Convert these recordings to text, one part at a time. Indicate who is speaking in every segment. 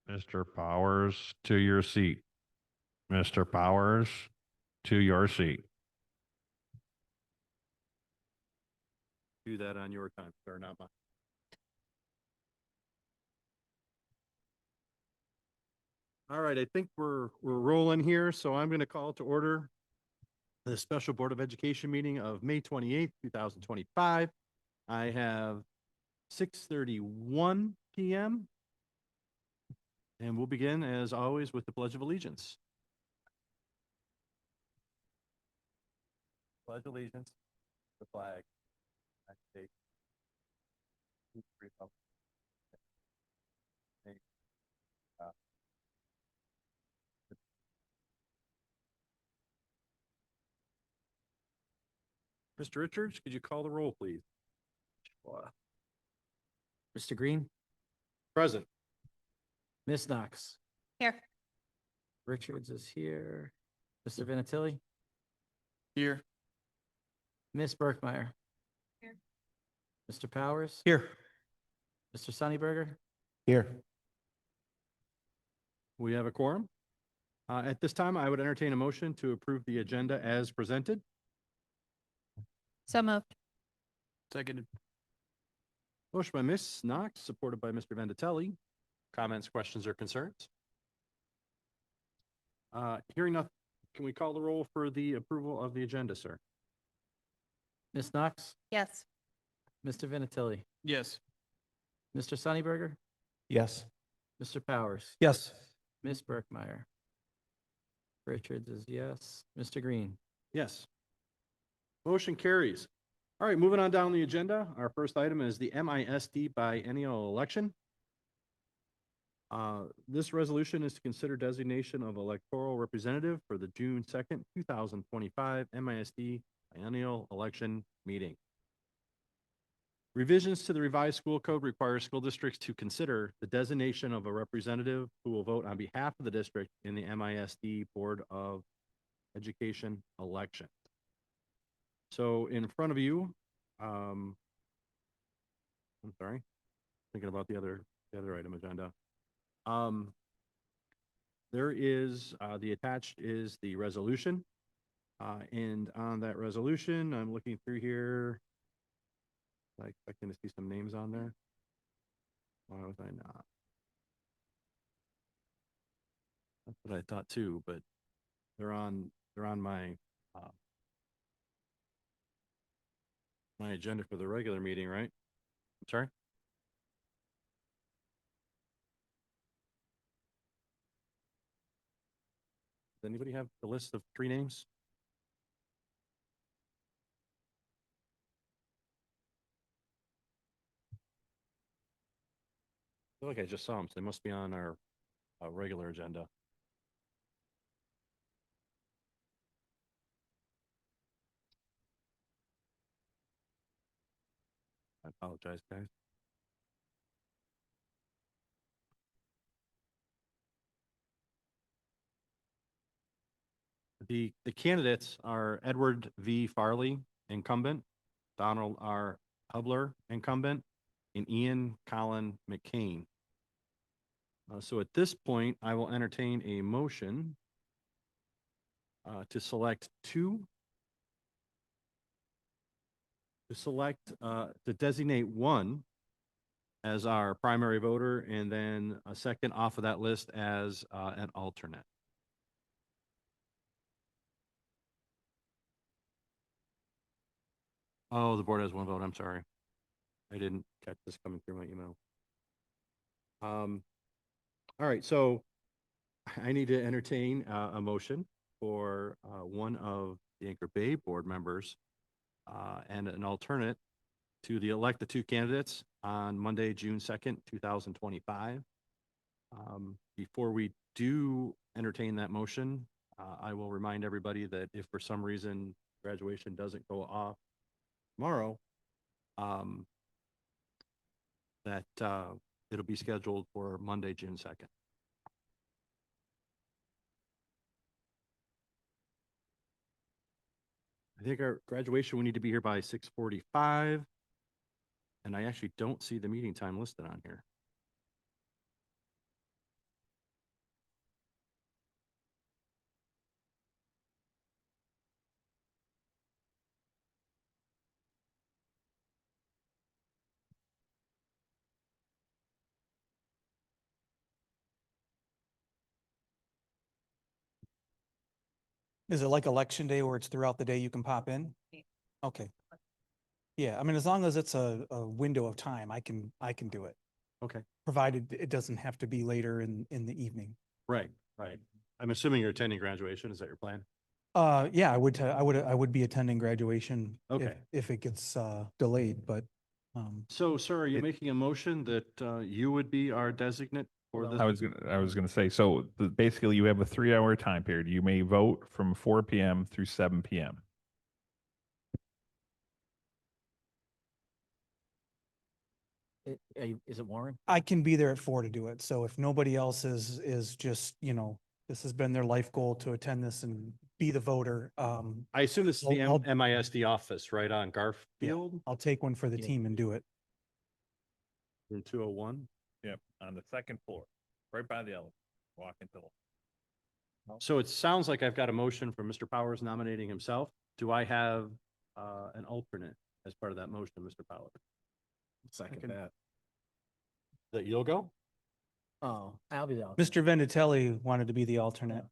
Speaker 1: Mr. Powers, to your seat. Mr. Powers, to your seat. Do that on your time, sir, not mine. All right, I think we're rolling here, so I'm going to call to order the special Board of Education meeting of May 28th, 2025. I have 6:31 p.m. And we'll begin, as always, with the Pledge of Allegiance. Pledge allegiance to the flag of the United States, to the republic, uh, Mr. Richards, could you call the roll, please?
Speaker 2: Mr. Green,
Speaker 1: Present.
Speaker 2: Ms. Knox,
Speaker 3: Here.
Speaker 2: Richards is here, Mr. Vinatieri,
Speaker 1: Here.
Speaker 2: Ms. Berkmeyer.
Speaker 3: Here.
Speaker 2: Mr. Powers,
Speaker 1: Here.
Speaker 2: Mr. Sunnyberger,
Speaker 1: Here. We have a quorum. At this time, I would entertain a motion to approve the agenda as presented.
Speaker 3: So moved.
Speaker 1: Seconded. Motion by Ms. Knox, supported by Mr. Vendatelli. Comments, questions, or concerns? Hearing nothing, can we call the roll for the approval of the agenda, sir?
Speaker 2: Ms. Knox,
Speaker 3: Yes.
Speaker 2: Mr. Vinatieri,
Speaker 1: Yes.
Speaker 2: Mr. Sunnyberger,
Speaker 4: Yes.
Speaker 2: Mr. Powers,
Speaker 4: Yes.
Speaker 2: Ms. Berkmeyer. Richards is yes, Mr. Green.
Speaker 1: Yes. Motion carries. All right, moving on down the agenda. Our first item is the MISD biennial election. This resolution is to consider designation of electoral representative for the June 2nd, 2025 MISD biennial election meeting. Revisions to the revised school code require school districts to consider the designation of a representative who will vote on behalf of the district in the MISD Board of Education election. So in front of you, I'm sorry, thinking about the other item agenda. There is, the attached is the resolution. And on that resolution, I'm looking through here. I'm expecting to see some names on there. Why was I not? That's what I thought too, but they're on my, my agenda for the regular meeting, right? I'm sorry? Does anybody have the list of 3 names? I feel like I just saw them, so they must be on our regular agenda. I apologize, guys. The candidates are Edward V. Farley, incumbent, Donald R. Hubler, incumbent, and Ian Colin McCain. So at this point, I will entertain a motion to select to designate one as our primary voter and then a second off of that list as an alternate. Oh, the board has 1 vote. I'm sorry. I didn't catch this coming through my email. All right, so I need to entertain a motion for one of the Anchor Bay board members and an alternate to elect the 2 candidates on Monday, June 2nd, 2025. Before we do entertain that motion, I will remind everybody that if for some reason graduation doesn't go off tomorrow, that it'll be scheduled for Monday, June 2nd. I think our graduation, we need to be here by 6:45. And I actually don't see the meeting time listed on here.
Speaker 4: Is it like election day where it's throughout the day you can pop in?
Speaker 3: Yeah.
Speaker 4: Okay. Yeah, I mean, as long as it's a window of time, I can do it,
Speaker 1: Okay,
Speaker 4: provided it doesn't have to be later in the evening.
Speaker 1: right, right. I'm assuming you're attending graduation. Is that your plan?
Speaker 4: Yeah, I would be attending graduation.
Speaker 1: Okay.
Speaker 4: If it gets, delayed, but,
Speaker 1: So, sir, are you making a motion that you would be our designate for this?
Speaker 5: I was gonna say, so basically you have a 3-hour time period. You may vote from 4 PM through 7 PM.
Speaker 2: Is it Warren?
Speaker 4: I can be there at 4 to do it. So if nobody else is just, this has been their life goal to attend this and be the voter,
Speaker 1: I assume this is the
Speaker 4: I'll-
Speaker 1: MISD office, right on Garfield,
Speaker 4: I'll take one for the
Speaker 2: Yeah.
Speaker 4: team and do it.
Speaker 1: room 201.
Speaker 5: Yep, on the second floor, right by the elevator. Walk into the.
Speaker 1: So it sounds like I've got a motion from Mr. Powers nominating himself. Do I have an alternate as part of that motion, Mr. Powers?
Speaker 2: Second that.
Speaker 1: That you'll go?
Speaker 2: Oh, I'll be the alternate.
Speaker 4: Mr. Venditelli wanted to be the alternate.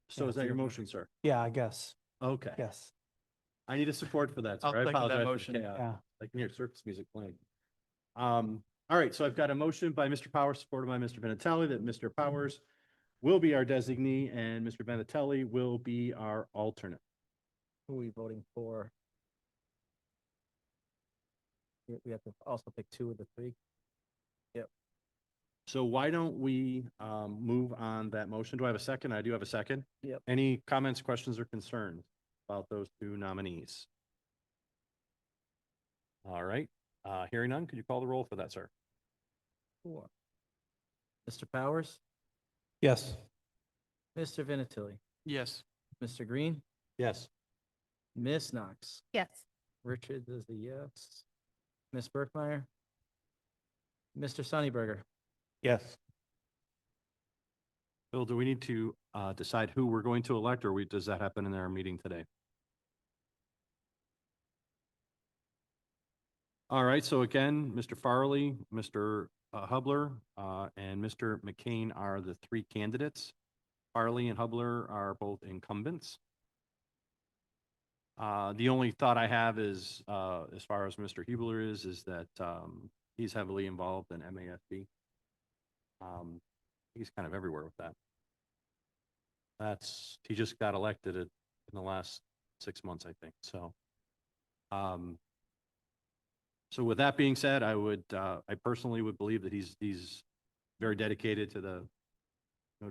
Speaker 1: So
Speaker 4: Yeah,
Speaker 1: is that
Speaker 4: so
Speaker 1: your
Speaker 4: you're-
Speaker 1: motion, sir?
Speaker 4: Yeah, I guess.
Speaker 1: Okay.
Speaker 4: Yes.
Speaker 1: I need a support for that, sir.
Speaker 6: I'll
Speaker 1: I
Speaker 6: second that
Speaker 1: apologize for the
Speaker 6: motion.
Speaker 1: chaos.
Speaker 4: Yeah.
Speaker 1: I can hear circus music playing. All right, so I've got a motion by Mr. Powers, supported by Mr. Vinatelli, that Mr. Powers will be our designee and Mr. Vinatelli will be our alternate.
Speaker 2: Who are we voting for? We have to also pick 2 of the 3.
Speaker 1: So why don't we move on that motion? Do I have a second? I do have a second.
Speaker 2: Yep.
Speaker 1: Any comments, questions, or concerns about those 2 nominees? All right, hearing none, could you call the roll for that, sir?
Speaker 2: 4. Mr. Powers,
Speaker 4: Yes.
Speaker 2: Mr. Vinatelli,
Speaker 6: Yes.
Speaker 2: Mr. Green,
Speaker 1: Yes.
Speaker 2: Miss Knox,
Speaker 3: Yes.
Speaker 2: Richards is a yes. Miss Berkmeyer, Mr. Sunnyberger.
Speaker 4: Yes.
Speaker 1: Bill, do we need to decide who we're going to elect, or does that happen in our meeting today? All right, so again, Mr. Farley, Mr. Hubler, and Mr. McCain are the 3 candidates. Farley and Hubler are both incumbents. The only thought I have is, as far as Mr. Hubler is that he's heavily involved in MASD. He's kind of everywhere with that. He just got elected in the last 6 months, I think, so. So with that being said, I personally would believe that he's very dedicated to to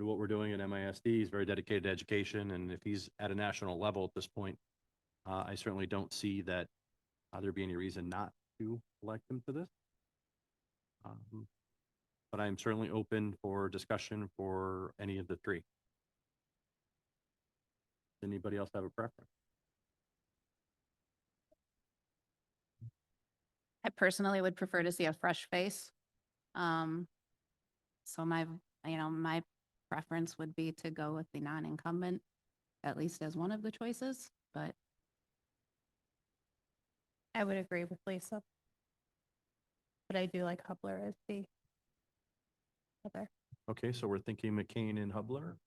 Speaker 1: what we're doing at MISD. He's very dedicated to education, and if he's at a national level at this point, I certainly don't see that there be any reason not to elect him to this. But I'm certainly open for discussion for any of the 3. Does anybody else have a preference?
Speaker 3: I personally would prefer to see a fresh face. So my preference would be to go with the non-incumbent, at least as one of the choices, but I would agree with Lisa. But I do like Hubler as the other.
Speaker 1: Okay, so we're thinking McCain and Hubler.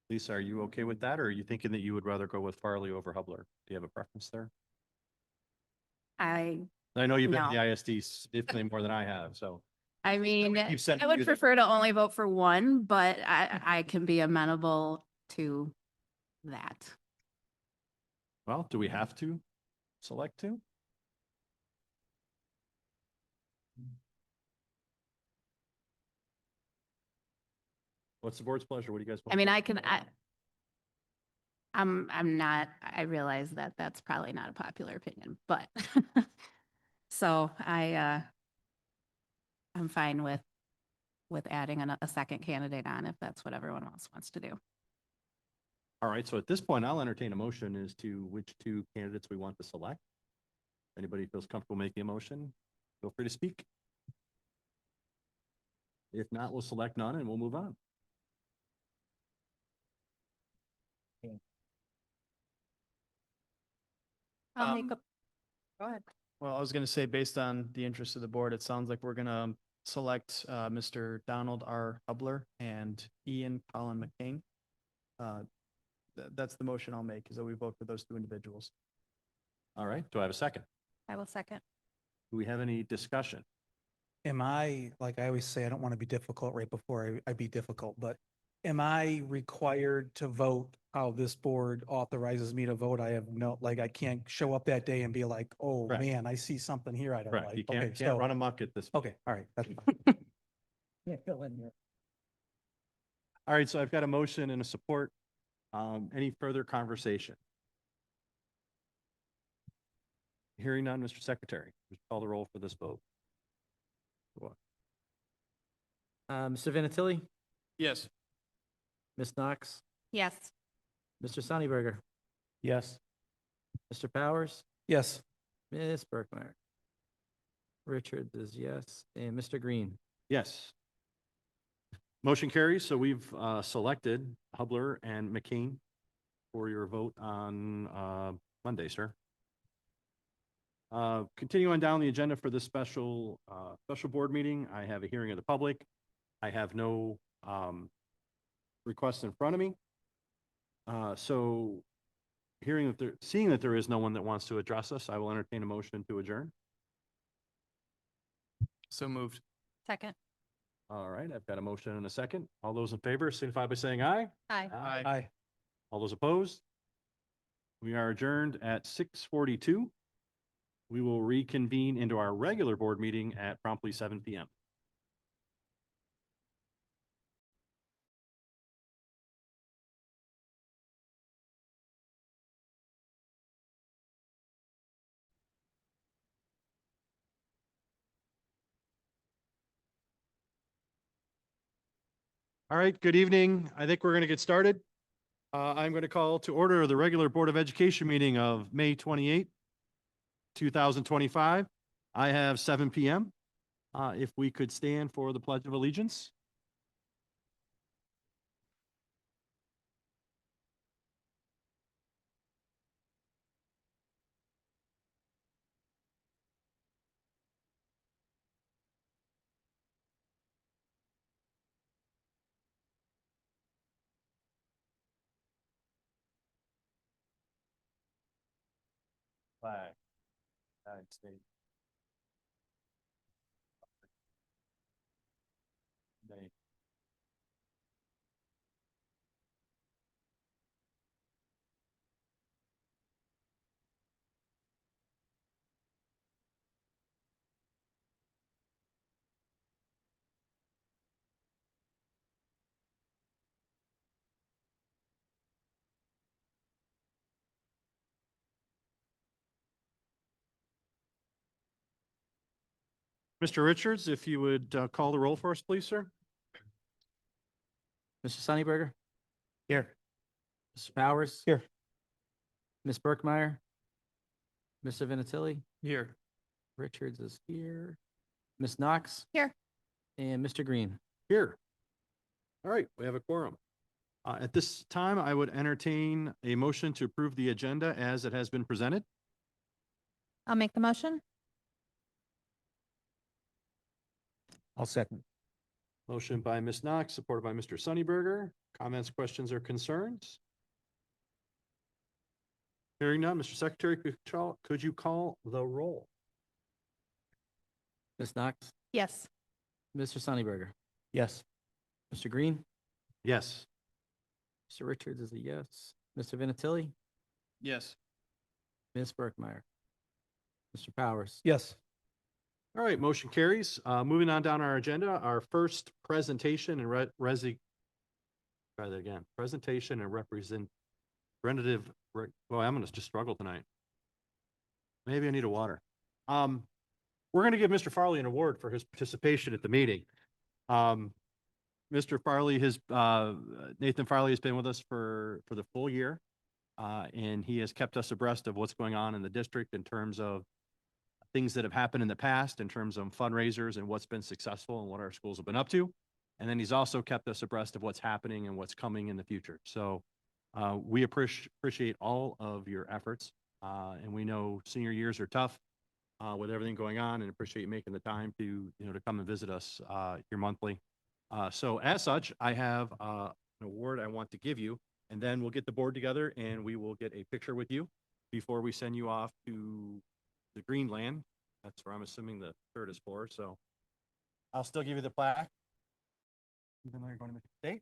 Speaker 1: Lisa, are you okay with that, or are you thinking that you would rather go with Farley over Hubler? Do you have a preference there?
Speaker 3: I
Speaker 1: I know you've been
Speaker 3: No.
Speaker 1: to the ISD significantly more than I have, so.
Speaker 3: mean,
Speaker 1: You've sent
Speaker 3: I would
Speaker 1: you-
Speaker 3: prefer to only vote for one, but I can be amenable to that.
Speaker 1: Well, do we have to select 2? What's the board's pleasure? What do you guys want?
Speaker 3: I mean, I realize that that's probably not a popular opinion, but so I'm fine with adding a second candidate on if that's what everyone else wants to do.
Speaker 1: All right, so at this point, I'll entertain a motion as to which 2 candidates we want to select. Anybody feels comfortable making a motion, feel free to speak. If not, we'll select none and we'll move on.
Speaker 3: I'll make a, go ahead.
Speaker 6: Well, I was gonna say, based on the interest of the board, it sounds like we're gonna select Mr. Donald R. Hubler and Ian Colin McCain. That's the motion I'll make, is that we vote for those two individuals.
Speaker 1: All right, do I have a second?
Speaker 3: I will second.
Speaker 1: Do we have any discussion?
Speaker 4: Am I, like I always say, I don't want to be difficult right before I be difficult, but am I required to vote how this board authorizes me to vote? I have no, like, I can't show up that day and be like, oh,
Speaker 1: Correct.
Speaker 4: man, I see something here I don't
Speaker 1: Correct, you
Speaker 4: like. Okay,
Speaker 1: can't
Speaker 4: so,
Speaker 1: run amok at this.
Speaker 4: okay, all right, that's fine.
Speaker 2: Yeah, fill in here.
Speaker 1: All right, so I've got a motion and a support. Any further conversation? Hearing none, Mr. Secretary, would you call the roll for this vote?
Speaker 2: Mr. Vinatieri,
Speaker 6: Yes.
Speaker 2: Ms. Knox,
Speaker 3: Yes.
Speaker 2: Mr. Sunnyberger,
Speaker 4: Yes.
Speaker 2: Mr. Powers,
Speaker 4: Yes.
Speaker 2: Ms. Berkmeyer. Richards is yes, and Mr. Green.
Speaker 1: Yes. Motion carries, so we've selected Hubler and McCain for your vote on Monday, sir. Continuing on down the agenda for this special board meeting, I have a hearing of the public. I have no requests in front of me. So seeing that there is no one that wants to address us, I will entertain a motion to adjourn.
Speaker 6: So moved.
Speaker 3: Second.
Speaker 1: All right, I've got a motion and a second. All those in favor signify by saying aye.
Speaker 3: Aye.
Speaker 4: Aye.
Speaker 1: All those opposed? We are adjourned at 6:42. We will reconvene into our regular board meeting at promptly 7 PM. All right, good evening. I think we're going to get started. I'm going to call to order the regular Board of Education meeting of May 28, 2025. I have 7 PM. If we could stand for the Pledge of Allegiance. Flag. United States. Name. Mr. Richards, if you would call the roll for us, please, sir.
Speaker 2: Mr. Sunnyberger,
Speaker 4: Here.
Speaker 2: Mr. Powers.
Speaker 4: Here.
Speaker 2: Ms. Berkmeyer, Mr. Vinatieri,
Speaker 6: Here.
Speaker 2: Richards is here, Ms. Knox.
Speaker 3: Here.
Speaker 2: And Mr. Green.
Speaker 1: Here. All right, we have a quorum. At this time, I would entertain a motion to approve the agenda as it has been presented.
Speaker 3: I'll make the motion.
Speaker 4: I'll second.
Speaker 1: Motion by Ms. Knox, supported by Mr. Sunnyberger. Comments, questions, or concerns? Hearing none, Mr. Secretary, could you call the roll?
Speaker 2: Ms. Knox,
Speaker 3: Yes.
Speaker 2: Mr. Sunnyberger,
Speaker 4: Yes.
Speaker 2: Mr. Green,
Speaker 1: Yes.
Speaker 2: Mr. Richards is a yes, Mr. Vinatieri,
Speaker 6: Yes.
Speaker 2: Ms. Berkmeyer, Mr. Powers.
Speaker 4: Yes.
Speaker 1: All right, motion carries. Moving on down our agenda, our first presentation and try that again. Presentation and representative, well, I'm gonna just struggle tonight. Maybe I need a water. We're gonna give Mr. Farley an award for his participation at the meeting. Mr. Farley Nathan Farley has been with us for the full year. And he has kept us abreast of what's going on in the district in terms of things that have happened in the past, in terms of fundraisers and what's been successful and what our schools have been up to. And then he's also kept us abreast of what's happening and what's coming in the future. So we appreciate all of your efforts. And we know senior years are tough with everything going on, and appreciate you making the time to come and visit us here monthly. So as such, I have an award I want to give you. And then we'll get the board together and we will get a picture with you before we send you off to the Greenland. That's where I'm assuming the third is for, so I'll still give you the plaque. Even though you're going to Michigan State.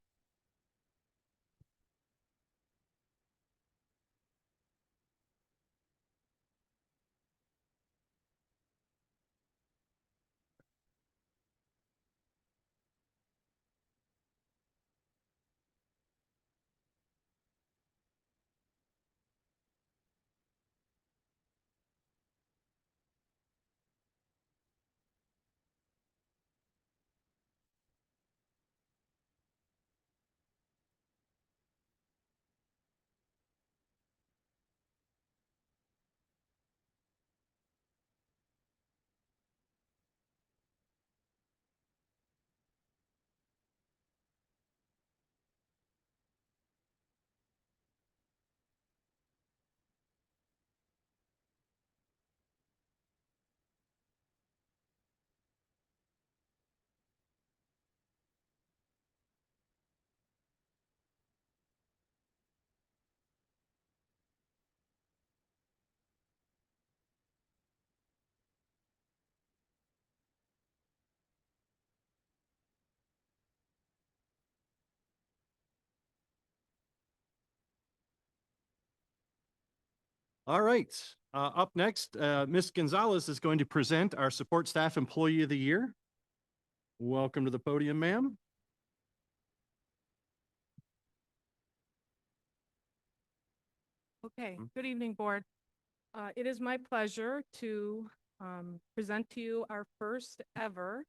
Speaker 1: All right, up next, Ms. Gonzalez is going to present our Support Staff Employee of the Year. Welcome to the podium, ma'am.
Speaker 7: Okay, good evening, Board. It is my pleasure to present to you our first ever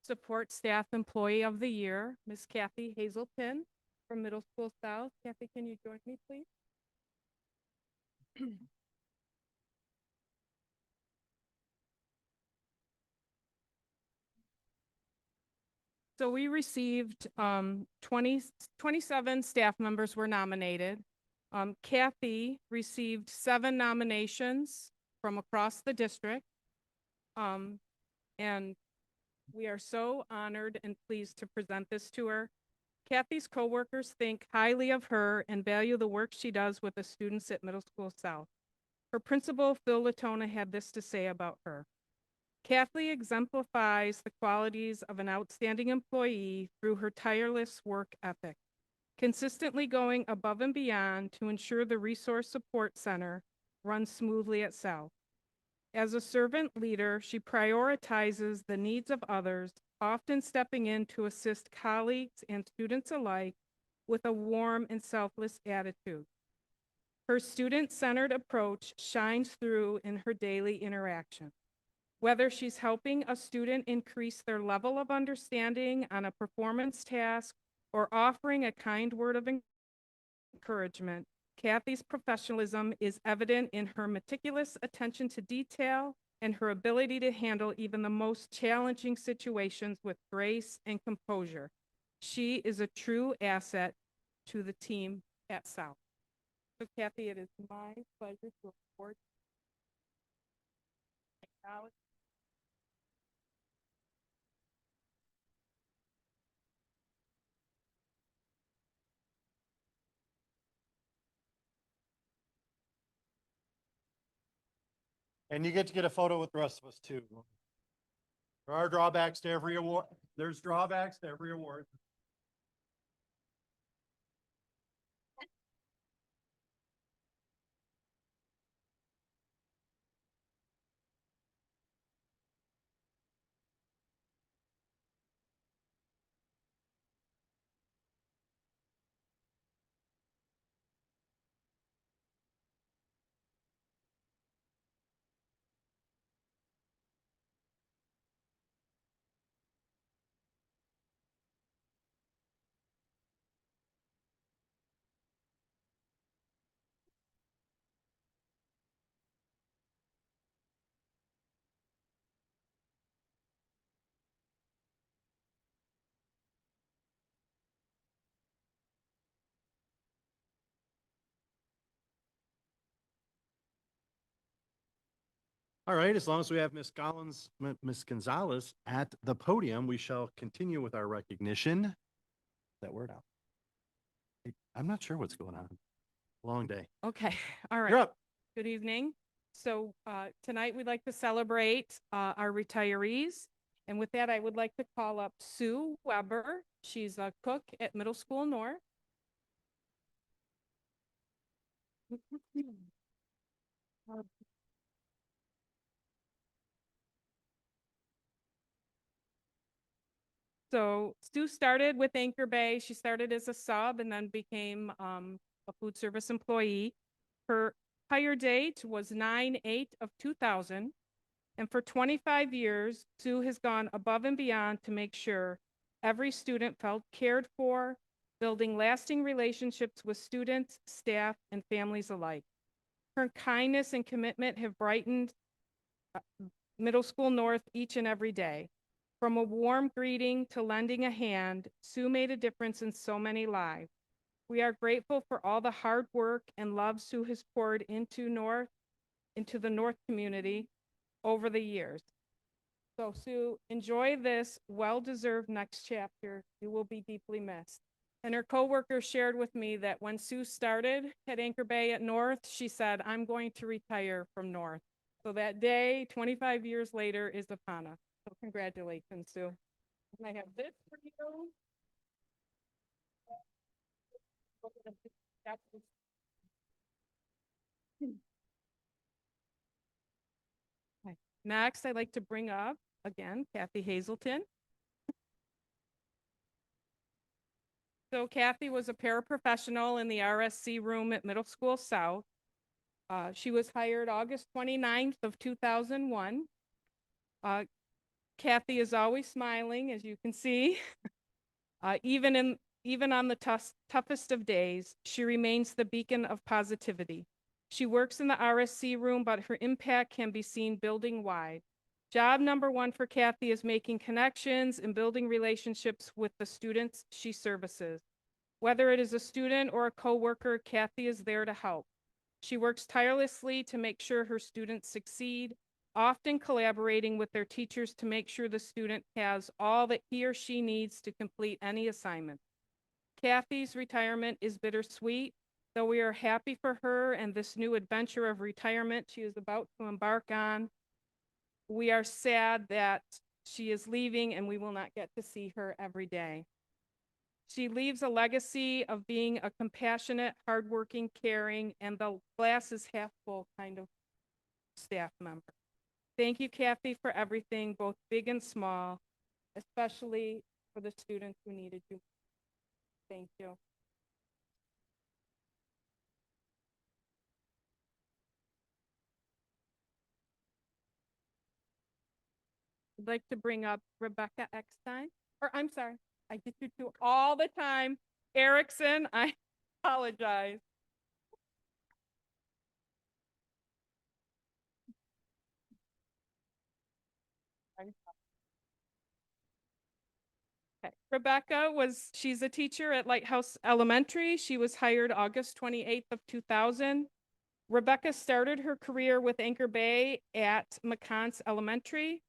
Speaker 7: Support Staff Employee of the Year, Miss Kathy Hazelton from Middle School South. Kathy, can you join me, please? So we received 27 staff members were nominated. Kathy received 7 nominations from across the district. And we are so honored and pleased to present this to her. Kathy's coworkers think highly of her and value the work she does with the students at Middle School South. Her principal, Phil Latona, had this to say about her. Kathy exemplifies the qualities of an outstanding employee through her tireless work ethic, consistently going above and beyond to ensure the Resource Support Center runs smoothly at South. As a servant leader, she prioritizes the needs of others, often stepping in to assist colleagues and students alike with a warm and selfless attitude. Her student-centered approach shines through in her daily interactions. Whether she's helping a student increase their level of understanding on a performance task or offering a kind word of encouragement, Kathy's professionalism is evident in her meticulous attention to detail and her ability to handle even the most challenging situations with grace and composure. She is a true asset to the team at South. So Kathy, it is my pleasure to report.
Speaker 1: And you get to get a photo with the rest of us too. There are drawbacks to every award. There's drawbacks to every award. All right, as long as we have Ms. Gonzalez at the podium, we shall continue with our recognition. That word out. I'm not sure what's going on. Long day.
Speaker 7: Okay, all right.
Speaker 1: You're up.
Speaker 7: Good evening. So tonight we'd like to celebrate our retirees. And with that, I would like to call up Sue Weber. She's a cook at Middle School North. So Sue started with Anchor Bay. She started as a sub and then became a food service employee. Her hire date was 9/8/2000. And for 25 years, Sue has gone above and beyond to make sure every student felt cared for, building lasting relationships with students, staff, and families alike. Her kindness and commitment have brightened Middle School North each and every day. From a warm greeting to lending a hand, Sue made a difference in so many lives. We are grateful for all the hard work and love Sue has poured into the North community over the years. So Sue, enjoy this well-deserved next chapter. You will be deeply missed. And her coworkers shared with me that when Sue started at Anchor Bay at North, she said, I'm going to retire from North. So that day, 25 years later, is upon us. So congratulations, Sue. And I have this for you. Okay. Next, I'd like to bring up, again, Kathy Hazelton. So Kathy was a paraprofessional in the RSC room at Middle School South. She was hired August 29/2001. Kathy is always smiling, as you can see. Even on the toughest of days, she remains the beacon of positivity. She works in the RSC room, but her impact can be seen building-wide. Job number one for Kathy is making connections and building relationships with the students she services. Whether it is a student or a coworker, Kathy is there to help. She works tirelessly to make sure her students succeed, often collaborating with their teachers to make sure the student has all that he or she needs to complete any assignment. Kathy's retirement is bittersweet, though we are happy for her and this new adventure of retirement she is about to embark on. We are sad that she is leaving and we will not get to see her every day. She leaves a legacy of being a compassionate, hardworking, caring, and the glass is half full kind of staff member. Thank you, Kathy, for everything, both big and small, especially for the students who needed you. Thank you. I'd like to bring up Rebecca Eckstein, or I'm sorry, I get you two all the time. Erickson, I apologize. Okay. Rebecca she's a teacher at Lighthouse Elementary. She was hired August 28/2000. Rebecca started her career with Anchor Bay at McCants Elementary.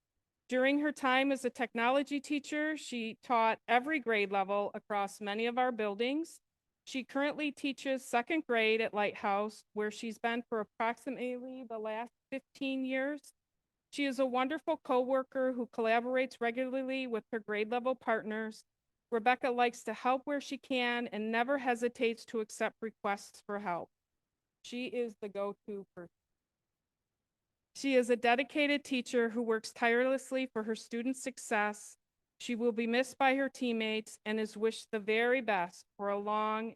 Speaker 7: During her time as a technology teacher, she taught every grade level across many of our buildings. She currently teaches second grade at Lighthouse, where she's been for approximately the last 15 years. She is a wonderful coworker who collaborates regularly with her grade level partners. Rebecca likes to help where she can and never hesitates to accept requests for help. She is the go-to person. She is a dedicated teacher who works tirelessly for her students' success. She will be missed by her teammates and is wished the very best for a long,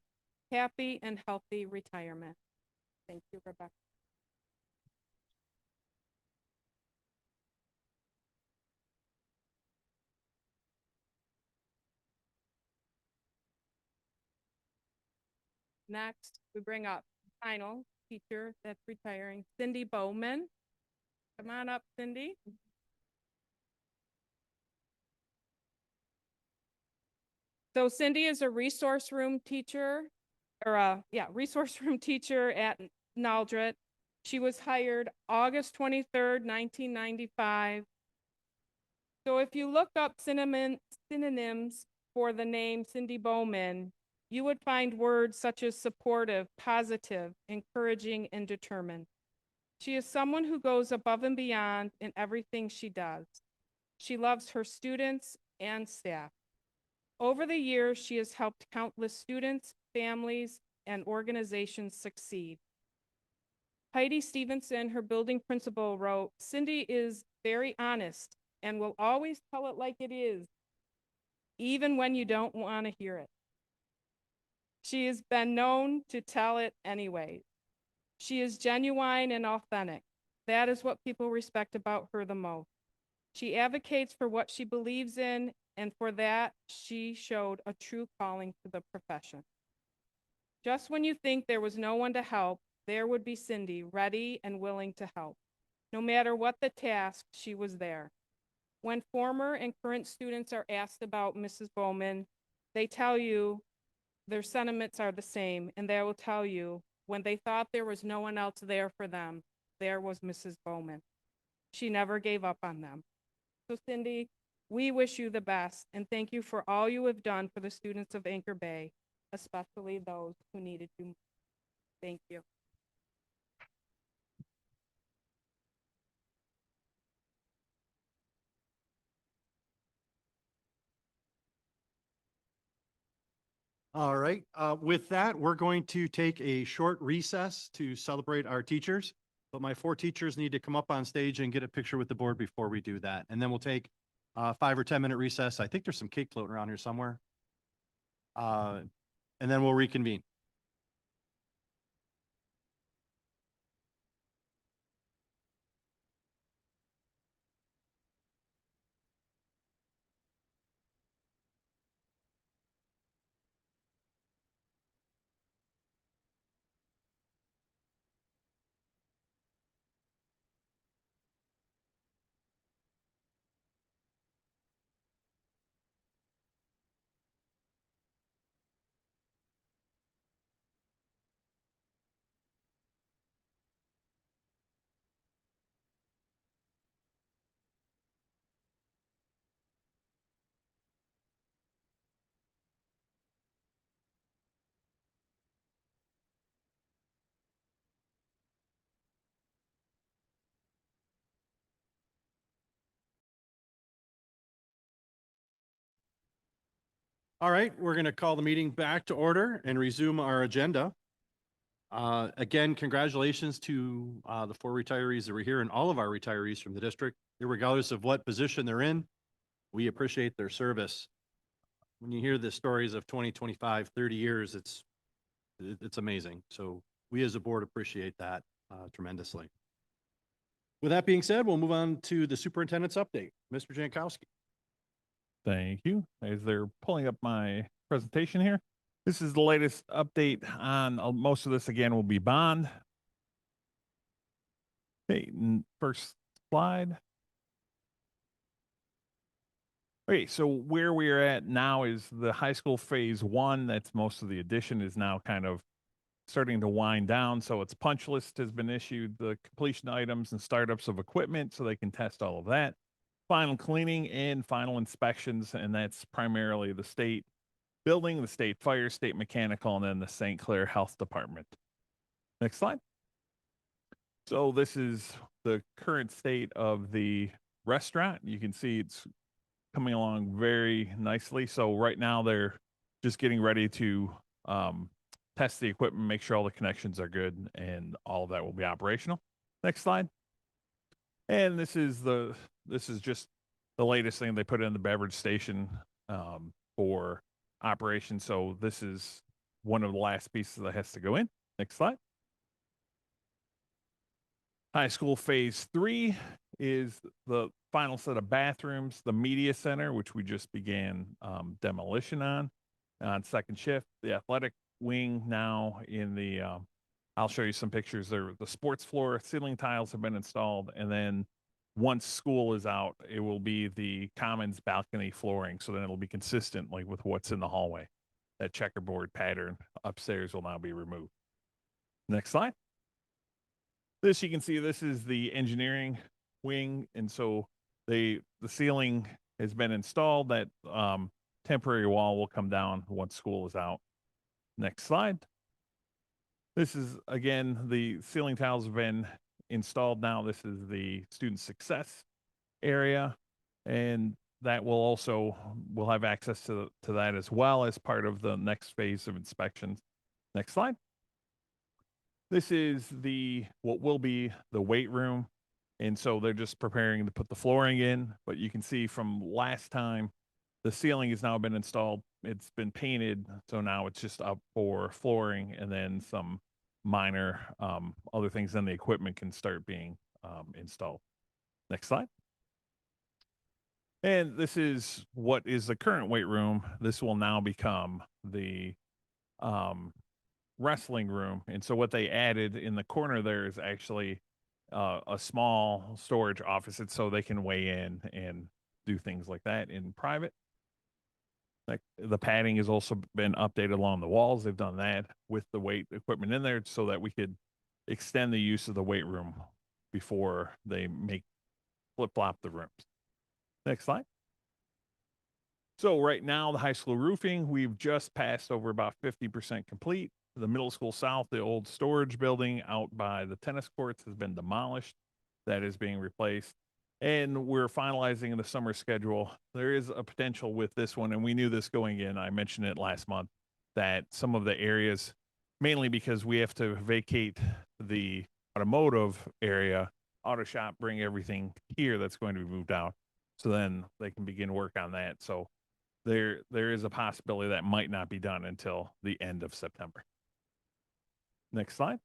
Speaker 7: happy, and healthy retirement. Thank you, Rebecca. Next, we bring up final teacher that's retiring, Cindy Bowman. Come on up, Cindy. So Cindy is a resource room teacher, resource room teacher at Naldret. She was hired August 23rd, 1995. So if you look up synonyms for the name Cindy Bowman, you would find words such as supportive, positive, encouraging, and determined. She is someone who goes above and beyond in everything she does. She loves her students and staff. Over the years, she has helped countless students, families, and organizations succeed. Heidi Stevenson, her building principal, wrote, "Cindy is very honest and will always tell it like it is, even when you don't want to hear it. She has been known to tell it anyway. She is genuine and authentic. That is what people respect about her the most. She advocates for what she believes in, and for that, she showed a true calling to the profession. Just when you think there was no one to help, there would be Cindy, ready and willing to help. No matter what the task, she was there. When former and current students are asked about Mrs. Bowman, they tell you their sentiments are the same, and they will tell you when they thought there was no one else there for them, there was Mrs. Bowman. She never gave up on them. So Cindy, we wish you the best, and thank you for all you have done for the students of Anchor Bay, especially those who needed you. Thank you.
Speaker 1: All right, with that, we're going to take a short recess to celebrate our teachers. But my 4 teachers need to come up on stage and get a picture with the board before we do that. And then we'll take a 5 or 10-minute recess. I think there's some cake floating around here somewhere. And then we'll reconvene. All right, we're going to call the meeting back to order and resume our agenda. Again, congratulations to the 4 retirees that were here and all of our retirees from the district, regardless of what position they're in. We appreciate their service. When you hear the stories of 20, 25, 30 years, it's amazing. So we as a board appreciate that tremendously. With that being said, we'll move on to the superintendent's update. Mr. Jankowski.
Speaker 5: Thank you. As they're pulling up my presentation here, this is the latest update on most of this. Again, will be bond. Okay, first slide. Okay, so where we are at now is the high school phase 1. That's most of the addition is now kind of starting to wind down. So its punch list has been issued, the completion items and startups of equipment, so they can test all of that. Final cleaning and final inspections, and that's primarily the state building, the state fire, state mechanical, and then the St. Clair Health Department. Next slide. So this is the current state of the restaurant. You can see it's coming along very nicely. So right now they're just getting ready to test the equipment, make sure all the connections are good, and all of that will be operational. Next slide. And this is just the latest thing they put in the beverage station for operation. So this is one of the last pieces that has to go in. Next slide. High school phase 3 is the final set of bathrooms, the media center, which we just began demolition on second shift, the athletic wing now in the, I'll show you some pictures there. The sports floor, ceiling tiles have been installed. And then once school is out, it will be the commons balcony flooring. So then it'll be consistent like with what's in the hallway. That checkerboard pattern upstairs will now be removed. Next slide. This, you can see, this is the engineering wing. And so the ceiling has been installed. That temporary wall will come down once school is out. Next slide. This is, again, the ceiling tiles have been installed now. This is the student success area, and that will also, we'll have access to that as well as part of the next phase of inspections. Next slide. This is what will be the weight room. And so they're just preparing to put the flooring in, but you can see from last time, the ceiling has now been installed. It's been painted. So now it's just up for flooring and then some minor other things. Then the equipment can start being installed. Next slide. And this is what is the current weight room. This will now become the wrestling room. And so what they added in the corner there is actually a small storage office. It's so they can weigh in and do things like that in private. Like the padding has also been updated along the walls. They've done that with the weight equipment in there so that we could extend the use of the weight room before they flip-flop the rooms. Next slide. So right now, the high school roofing, we've just passed over about 50% complete. The middle school south, the old storage building out by the tennis courts has been demolished. That is being replaced. And we're finalizing the summer schedule. There is a potential with this one, and we knew this going in. I mentioned it last month, that some of the areas, mainly because we have to vacate the automotive area, auto shop, bring everything here that's going to be moved out. So then they can begin work on that. So there is a possibility that might not be done until the end of September. Next slide.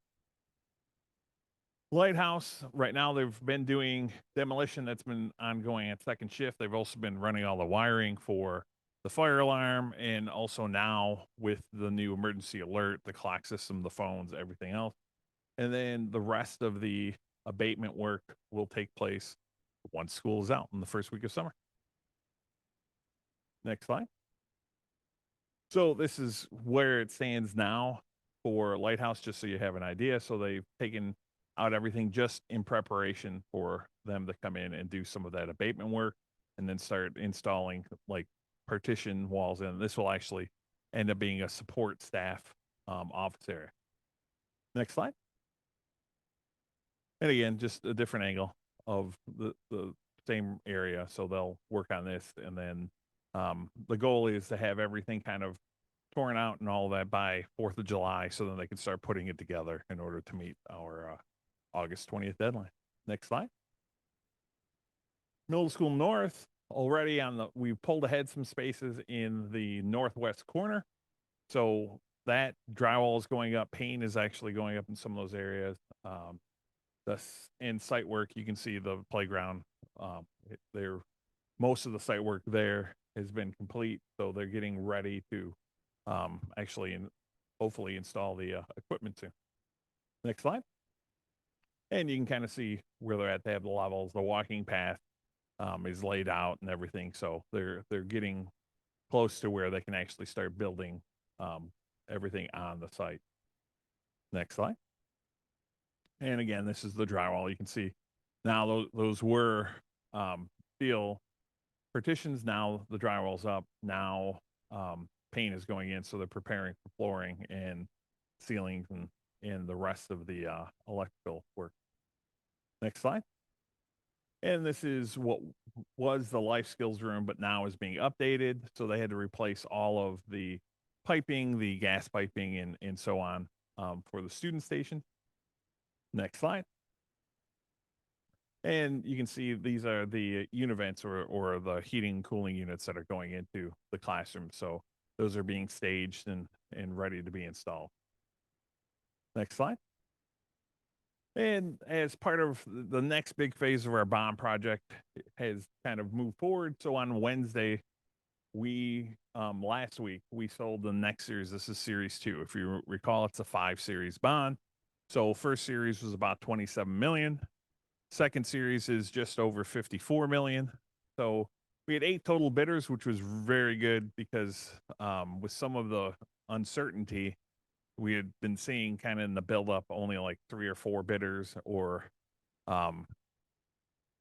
Speaker 5: Lighthouse, right now they've been doing demolition that's been ongoing at second shift. They've also been running all the wiring for the fire alarm, and also now with the new emergency alert, the clock system, the phones, everything else. And then the rest of the abatement work will take place once school is out in the first week of summer. Next slide. So this is where it stands now for Lighthouse, just so you have an idea. So they've taken out everything just in preparation for them to come in and do some of that abatement work and then start installing like partition walls in. This will actually end up being a support staff office area. Next slide. And again, just a different angle of the same area. So they'll work on this, and then the goal is to have everything kind of torn out and all that by 4th of July, so then they can start putting it together in order to meet our August 20th deadline. Next slide. Middle School North, already we pulled ahead some spaces in the northwest corner. So that drywall is going up. Paint is actually going up in some of those areas. In site work, you can see the playground. Most of the site work there has been complete, so they're getting ready to actually hopefully install the equipment soon. Next slide. And you can kind of see where they're at. They have the levels, the walking path is laid out and everything. So they're getting close to where they can actually start building everything on the site. Next slide. And again, this is the drywall. You can see now those were steel partitions. Now the drywall's up. Now paint is going in, so they're preparing for flooring and ceilings and the rest of the electrical work. Next slide. And this is what was the life skills room, but now is being updated. So they had to replace all of the piping, the gas piping, and so on for the student station. Next slide. And you can see these are the univents or the heating and cooling units that are going into the classroom. So those are being staged and ready to be installed. Next slide. And as part of the next big phase of our bond project has kind of moved forward. So on Wednesday, last week, we sold the next series. This is series 2. If you recall, it's a 5 series bond. So first series was about 27 million. Second series is just over 54 million. So we had 8 total bidders, which was very good because with some of the uncertainty, we had been seeing kind of in the buildup only like 3 or 4 bidders, or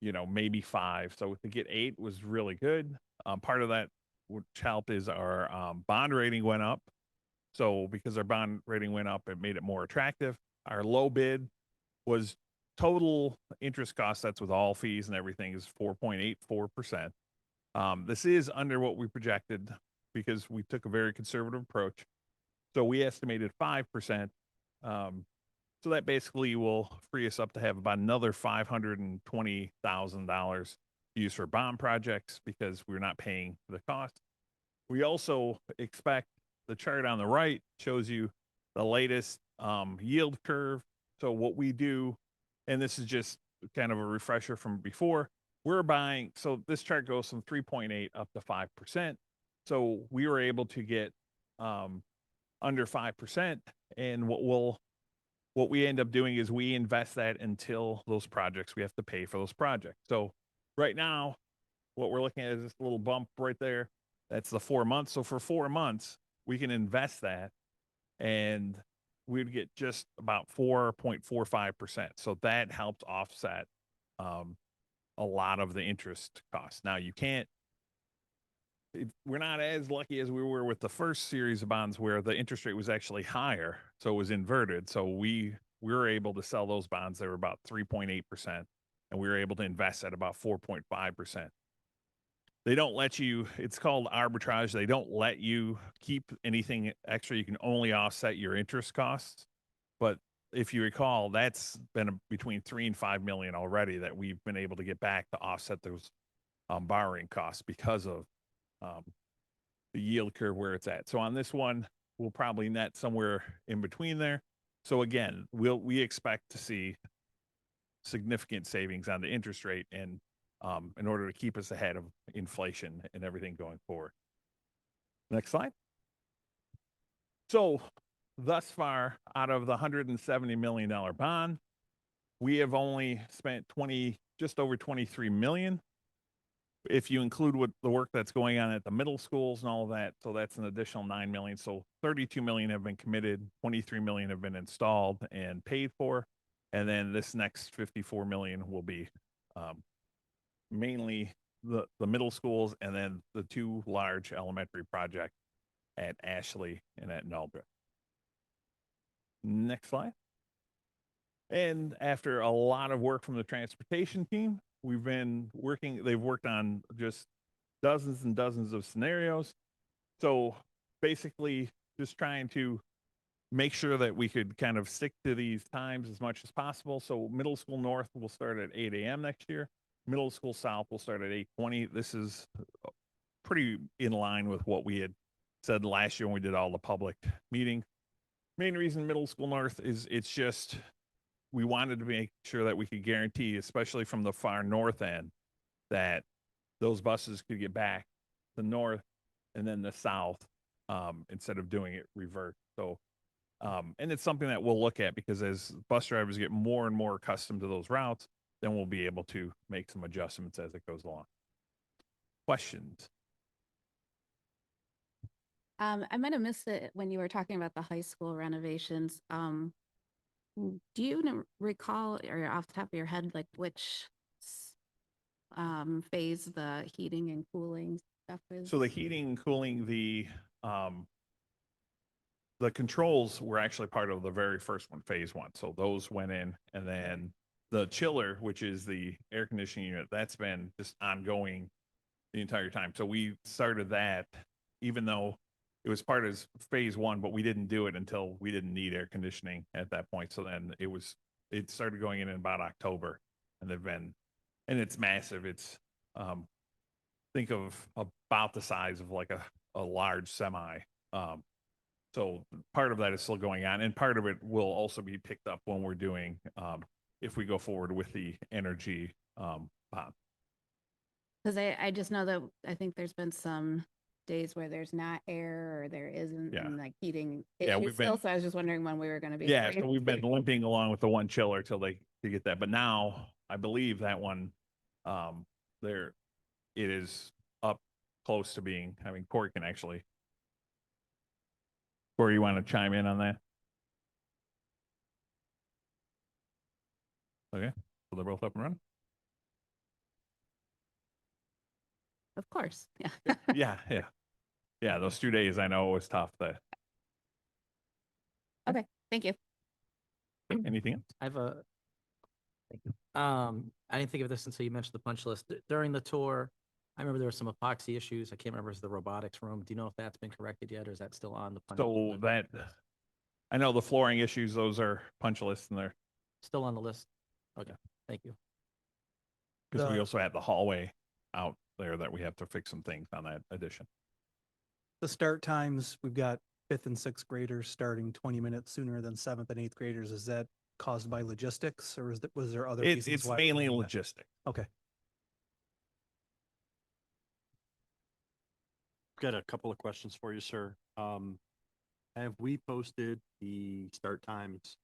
Speaker 5: maybe 5. So to get 8 was really good. Part of that which helped is our bond rating went up. So because our bond rating went up, it made it more attractive. Our low bid was total interest cost, that's with all fees and everything, is 4.84%. This is under what we projected because we took a very conservative approach. So we estimated 5%. So that basically will free us up to have about another $520,000 used for bond projects because we're not paying the cost. We also expect, the chart on the right shows you the latest yield curve. So what we do, and this is just kind of a refresher from before, we're buying, so this chart goes from 3.8 up to 5%. So we were able to get under 5%. And what we end up doing is we invest that until those projects, we have to pay for those projects. So right now, what we're looking at is this little bump right there. That's the 4 months. So for 4 months, we can invest that and we'd get just about 4.45%. So that helps offset a lot of the interest costs. Now you can't, we're not as lucky as we were with the first series of bonds where the interest rate was actually higher. So it was inverted. So we were able to sell those bonds. They were about 3.8%, and we were able to invest at about 4.5%. They don't let you, it's called arbitrage. They don't let you keep anything extra. You can only offset your interest costs. But if you recall, that's been between 3 and 5 million already that we've been able to get back to offset those borrowing costs because of the yield curve where it's at. So on this one, we'll probably net somewhere in between there. So again, we expect to see significant savings on the interest rate and in order to keep us ahead of inflation and everything going forward. Next slide. So thus far, out of the $170 million bond, we have only spent just over 23 million. If you include what the work that's going on at the middle schools and all of that, so that's an additional 9 million. So 32 million have been committed, 23 million have been installed and paid for. And then this next 54 million will be mainly the middle schools and then the 2 large elementary projects at Ashley and at Nuldra. Next slide. And after a lot of work from the transportation team, we've been working, they've worked on just dozens and dozens of scenarios. So basically just trying to make sure that we could kind of stick to these times as much as possible. So middle school north will start at 8 a.m. next year. Middle school south will start at 8:20. This is pretty in line with what we had said last year when we did all the public meetings. Main reason middle school north is it's just, we wanted to make sure that we could guarantee, especially from the far north end, that those buses could get back the north and then the south instead of doing it reverse. So, and it's something that we'll look at because as bus drivers get more and more accustomed to those routes, then we'll be able to make some adjustments as it goes along. Questions?
Speaker 3: I might have missed it when you were talking about the high school renovations. Do you recall, or off the top of your head, like which phase the heating and cooling stuff is?
Speaker 5: So the heating and cooling, the controls were actually part of the very first one, phase 1. So those went in, and then the chiller, which is the air conditioning unit, that's been just ongoing the entire time. So we started that, even though it was part of phase 1, but we didn't do it until we didn't need air conditioning at that point. So then it started going in about October, and and it's massive. It's, think of about the size of like a large semi. So part of that is still going on, and part of it will also be picked up when we're doing, if we go forward with the energy bond.
Speaker 3: Because I just know that I think there's been some days where there's not air or there isn't,
Speaker 5: Yeah.
Speaker 3: and like heating
Speaker 5: Yeah,
Speaker 3: issues
Speaker 5: we've been-
Speaker 3: still. So I was just wondering when we were going to be.
Speaker 5: Yeah,
Speaker 3: free.
Speaker 5: so we've been limping along with the one chiller till they get that. But now I believe that one, it is up close to being, I mean, Corey can actually. Corey, you want to chime in on that? Okay, so they're both up and running?
Speaker 3: Of course, yeah.
Speaker 5: Yeah. Yeah, those 2 days I know it was tough.
Speaker 3: Okay, thank you.
Speaker 5: Anything else?
Speaker 2: I have a, thank you. I didn't think of this until you mentioned the punch list. During the tour, I remember there were some epoxy issues. I can't remember if it's the robotics room. Do you know if that's been corrected yet, or is that still on the punch?
Speaker 5: So that, I know the flooring issues, those are punch lists and they're,
Speaker 2: Still on the list? Okay, thank you.
Speaker 5: because we
Speaker 4: The-
Speaker 5: also have the hallway out there that we have to fix some things on that addition.
Speaker 4: The start times, we've got fifth and sixth graders starting 20 minutes sooner than seventh and eighth graders. Is that caused by logistics or was there other reasons?
Speaker 5: It's
Speaker 4: why we're
Speaker 5: mainly
Speaker 4: doing that?
Speaker 5: logistics.
Speaker 4: Okay.
Speaker 1: Got a couple of questions for you, sir. Have we posted the start times?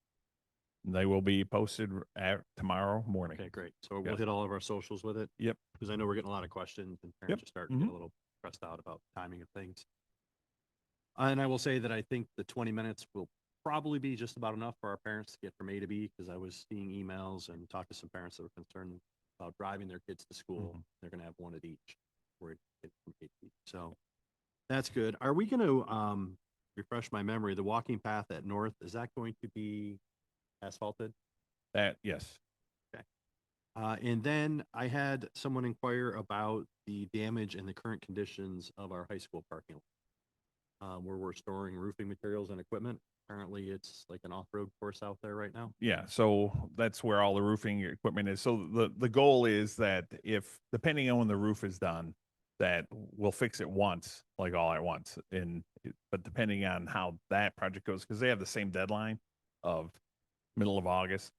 Speaker 5: They will be posted at tomorrow morning.
Speaker 1: Okay, great. So we'll
Speaker 5: Yes.
Speaker 1: hit all of our socials with it.
Speaker 5: Yep.
Speaker 1: Because I know we're getting a lot of questions and parents are starting to get a little stressed out about timing of things. And I will say that I think the 20 minutes will probably be just about enough for our parents to get from A to B, because I was seeing emails and talked to some parents that were concerned about driving their kids to school. They're going to have one at each where it gets from A to B. So that's good. Are we going to refresh my memory? The walking path at North, is that going to be asphalted?
Speaker 5: That, yes.
Speaker 1: And then I had someone inquire about the damage and the current conditions of our high school parking lot, where we're storing roofing materials and equipment. Apparently, it's like an off-road course out there right now.
Speaker 5: Yeah, so that's where all the roofing equipment is. So the goal is that if, depending on when the roof is done, that we'll fix it once, like all at once. But depending on how that project goes, because they have the same deadline of middle of August.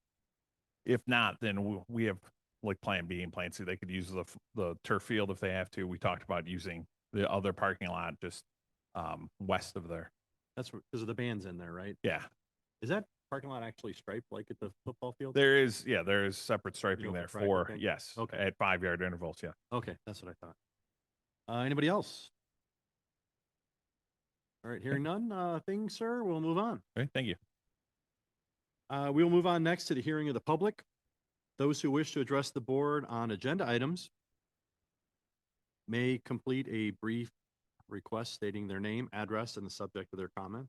Speaker 5: If not, then we have like plan B and plan C. They could use the turf field if they have to. We talked about using the other parking lot just west of there.
Speaker 1: That's because of the bands in there, right?
Speaker 5: Yeah,
Speaker 1: Is that parking lot actually striped like at the football field?
Speaker 5: there is separate striping
Speaker 1: go
Speaker 5: there
Speaker 1: for Friday,
Speaker 5: for,
Speaker 1: okay.
Speaker 5: yes,
Speaker 1: Okay.
Speaker 5: at 5-yard intervals. Yeah.
Speaker 1: Okay, that's what I thought. Anybody else? All right, hearing none, things, sir, we'll move on.
Speaker 5: Okay, thank you.
Speaker 1: We will move on next to the hearing of the public. Those who wish to address the board on agenda items may complete a brief request stating their name, address, and the subject of their comment.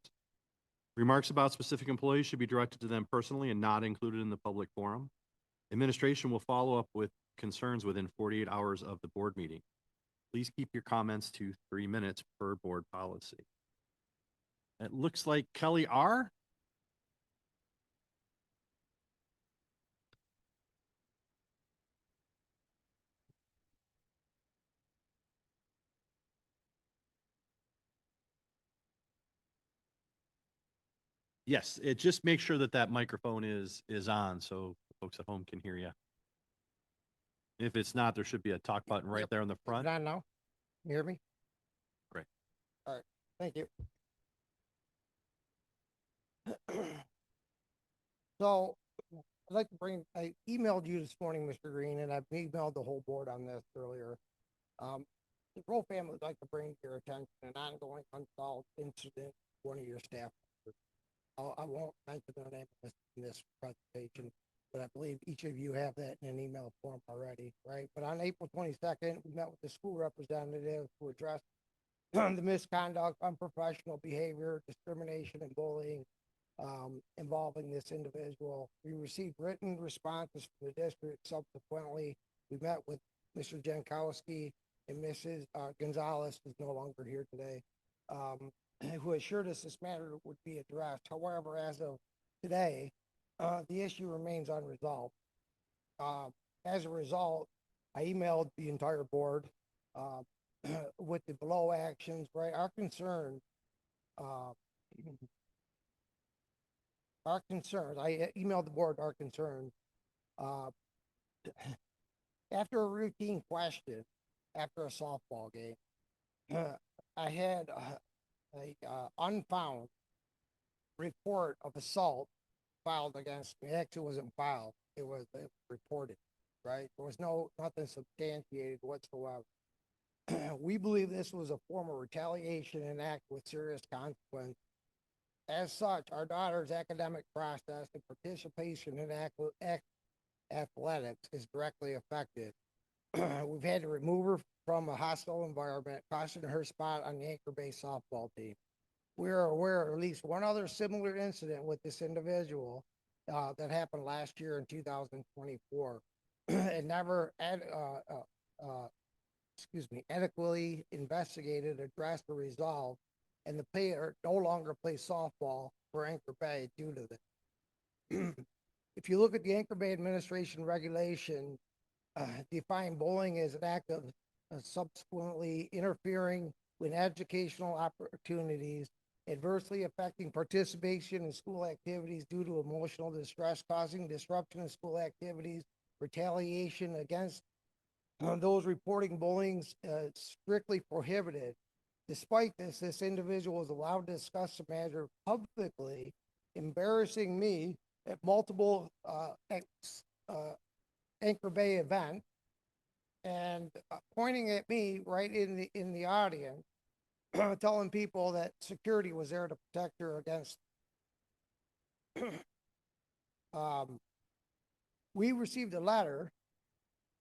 Speaker 1: Remarks about specific employees should be directed to them personally and not included in the public forum. Administration will follow up with concerns within 48 hours of the board meeting. Please keep your comments to 3 minutes per board policy. It looks like Kelly R. Yes, it just makes sure that that microphone is on so folks at home can hear you. If it's not, there should be a talk button right there in the front.
Speaker 8: Is it on now? You hear me?
Speaker 1: Great.
Speaker 8: All right, thank you. So, I'd like to I emailed you this morning, Mr. Green, and I've emailed the whole board on this earlier. The Rowe family would like to bring to your attention an ongoing unsolved incident with one of your staff members. I won't mention the name of in this presentation, but I believe each of you have that in an email form already, right? But on April 22nd, we met with the school representative who addressed the misconduct, unprofessional behavior, discrimination, and bullying involving this individual. We received written responses from the district. Subsequently, we met with Mr. Jankowski and Mrs. Gonzalez, who's no longer here today, who assured us this matter would be addressed. However, as of today, the issue remains unresolved. As a result, I emailed the entire board with the below actions, right? Our concerns, I emailed the board our concerns. After a routine question, after a softball game, I had a unfound report of assault filed against me. Actually, it wasn't filed. It was reported, right? There was nothing substantiated whatsoever. We believe this was a form of retaliation and act with serious consequence. As such, our daughter's academic process and participation in athletics is directly affected. We've had to remove her from a hostile environment, costing her spot on the anchor-based softball team. we are aware of at least one other similar incident with this individual that happened last year in 2024. It never adequately investigated, addressed, or resolved, and the player no longer plays softball for Anchor Bay due to this. If you look at the Anchor Bay administration regulation, define bullying as an act of subsequently interfering with educational opportunities, adversely affecting participation in school activities due to emotional distress, causing disruption in school activities, retaliation against those reporting bullying strictly prohibited. Despite this, this individual was allowed to discuss the matter publicly, embarrassing me at multiple Anchor Bay events and pointing at me right in the audience, telling people that security was there to protect her against. We received a letter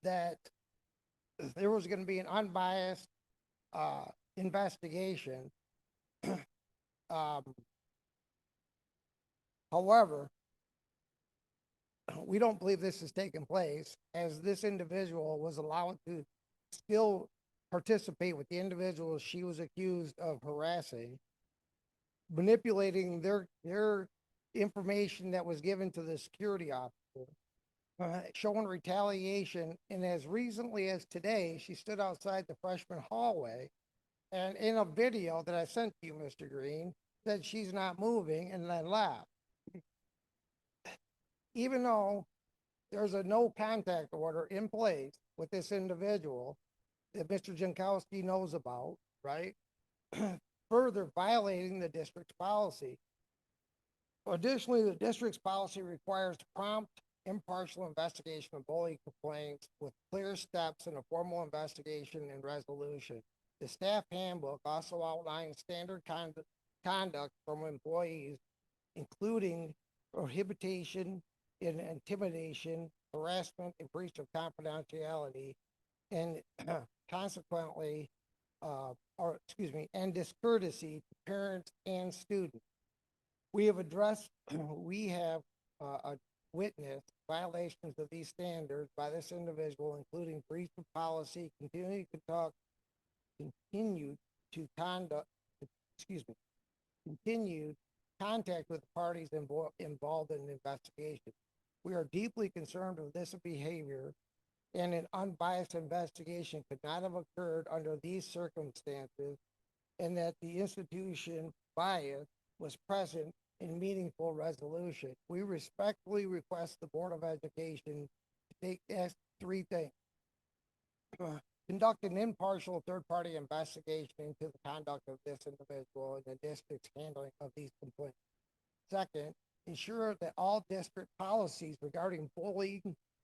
Speaker 8: that there was going to be an unbiased investigation. However, we don't believe this has taken place, as this individual was allowed to still participate with the individuals she was accused of harassing, manipulating their information that was given to the security officer, showing retaliation. And as recently as today, she stood outside the freshman hallway, and in a video that I sent to you, Mr. Green, said she's not moving and then left. Even though there's a no contact order in place with this individual that Mr. Jankowski knows about, right? Further violating the district's policy. Additionally, the district's policy requires prompt, impartial investigation of bullying complaints with clear steps in a formal investigation and resolution. The staff handbook also outlines standard conduct from employees, including prohibition and intimidation, harassment, and breach of confidentiality, and consequently, and discourtesy to parents and students. We have witnessed violations of these standards by this individual, including breach of policy, continued contact with the parties involved in the investigation. We are deeply concerned with this behavior, and an unbiased investigation could not have occurred under these circumstances, and that the institution bias was present in meaningful resolution. We respectfully request the Board of Education to ask three things. Conduct an impartial third-party investigation into the conduct of this individual and the district's handling of these complaints. Second, ensure that all district policies regarding bullying,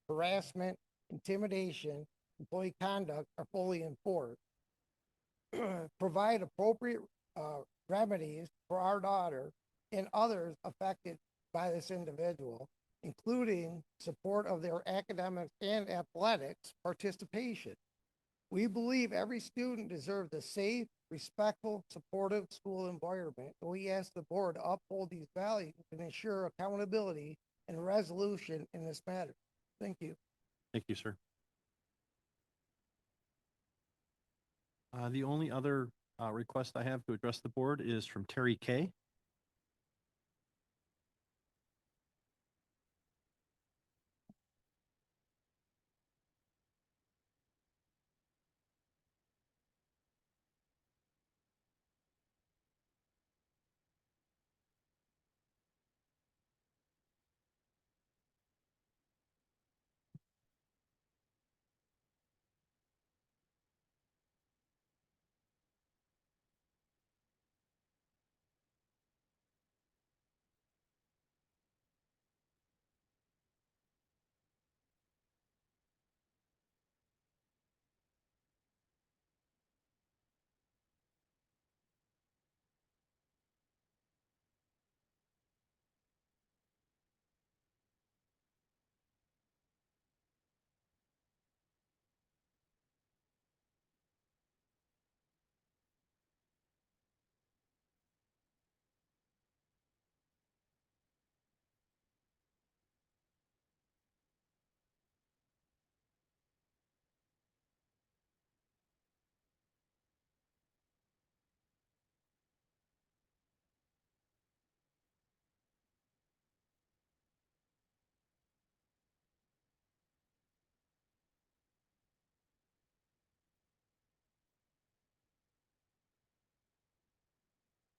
Speaker 8: harassment, intimidation, employee conduct are fully enforced. Provide appropriate remedies for our daughter and others affected by this individual, including support of their academics and athletics participation. We believe every student deserves a safe, respectful, supportive school environment. We ask the board to uphold these values and ensure accountability and resolution in this matter. Thank you.
Speaker 1: Thank you, sir. The only other request I have to address the board is from Terry Kay.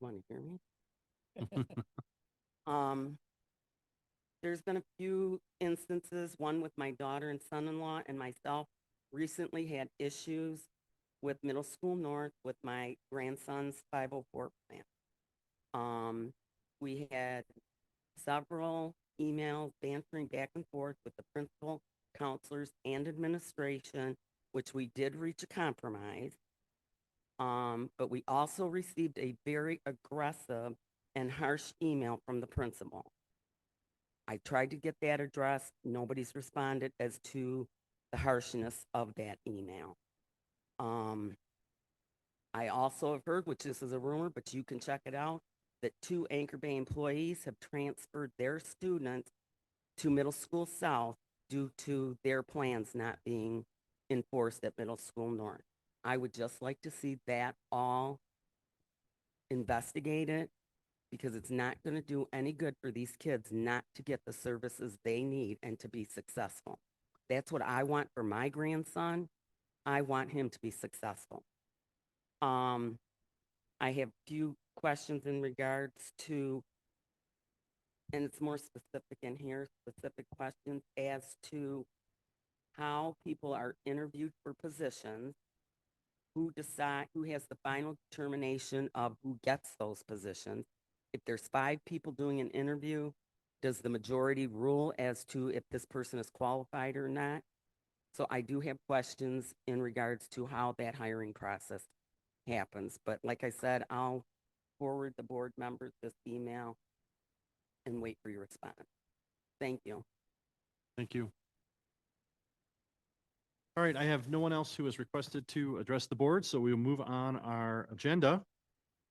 Speaker 9: Want to hear me? Um, there's been a few instances, one with my daughter and son-in-law and myself recently had issues with Middle School North with my grandson's 504 plan. We had several emails bantering back and forth with the principal, counselors, and administration, which we did reach a compromise. But we also received a very aggressive and harsh email from the principal. I tried to get that addressed. Nobody's responded as to the harshness of that email. I also have heard, which this is a rumor, but you can check it out, that 2 Anchor Bay employees have transferred their students to Middle School South due to their plans not being enforced at Middle School North. I would just like to see that all investigated, because it's not going to do any good for these kids not to get the services they need and to be successful. That's what I want for my grandson. I want him to be successful. I have few questions in regards to, and it's more specific in here, specific questions as to how people are interviewed for positions, who has the final determination of who gets those positions. If there's 5 people doing an interview, does the majority rule as to if this person is qualified or not? So I do have questions in regards to how that hiring process happens. But like I said, I'll forward the board members this email and wait for your response. Thank you.
Speaker 1: Thank you. All right, I have no one else who has requested to address the board, so we'll move on our agenda.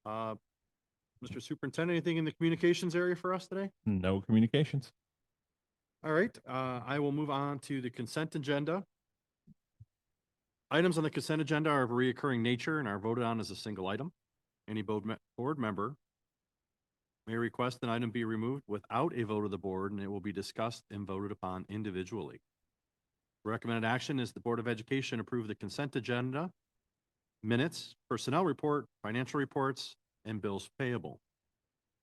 Speaker 1: Mr. Superintendent, anything in the communications area for us today?
Speaker 5: No communications.
Speaker 1: All right, I will move on to the consent agenda. Items on the consent agenda are of a reoccurring nature and are voted on as a single item. Any board member may request an item be removed without a vote of the board, and it will be discussed and voted upon individually. Recommended action is the Board of Education approve the consent agenda, minutes, personnel report, financial reports, and bills payable.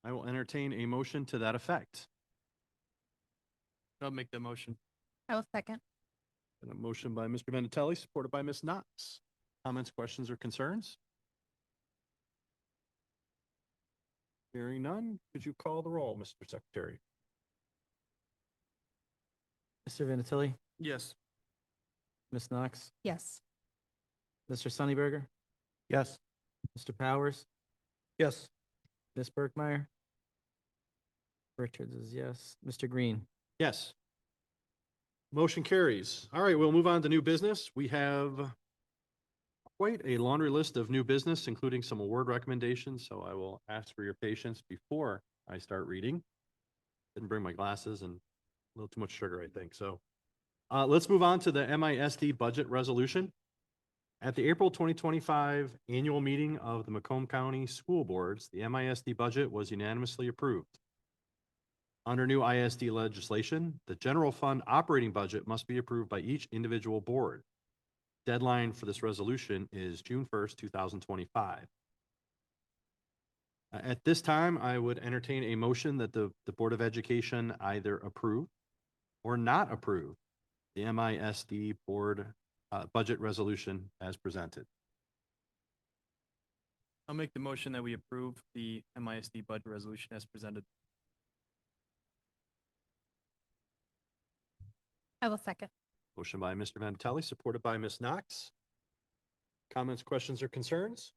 Speaker 1: I will entertain a motion to that effect.
Speaker 6: I'll make the motion.
Speaker 3: I will second.
Speaker 1: And a motion by Mr. Vinatelli, supported by Ms. Knox. Comments, questions, or concerns? Hearing none, could you call the roll, Mr. Secretary?
Speaker 2: Mr. Vinatelli,
Speaker 6: Yes.
Speaker 2: Ms. Knox,
Speaker 3: Yes.
Speaker 2: Mr. Sunnyberger,
Speaker 4: Yes.
Speaker 2: Mr. Powers,
Speaker 4: Yes.
Speaker 2: Ms. Berkmeyer. Richards is yes. Mr. Green.
Speaker 1: Yes. Motion carries. All right, we'll move on to new business. We have quite a laundry list of new business, including some award recommendations, so I will ask for your patience before I start reading. Didn't bring my glasses and a little too much sugar, I think. So let's move on to the MISD budget resolution. At the April 2025 annual meeting of the Macomb County School Boards, the MISD budget was unanimously approved. Under new ISD legislation, the general fund operating budget must be approved by each individual board. Deadline for this resolution is June 1st, 2025. At this time, I would entertain a motion that the Board of Education either approve or not approve the MISD board budget resolution as presented.
Speaker 6: I'll make the motion that we approve the MISD budget resolution as presented.
Speaker 3: I will second.
Speaker 1: Motion by Mr. Vinatelli, supported by Ms. Knox. Comments, questions, or concerns?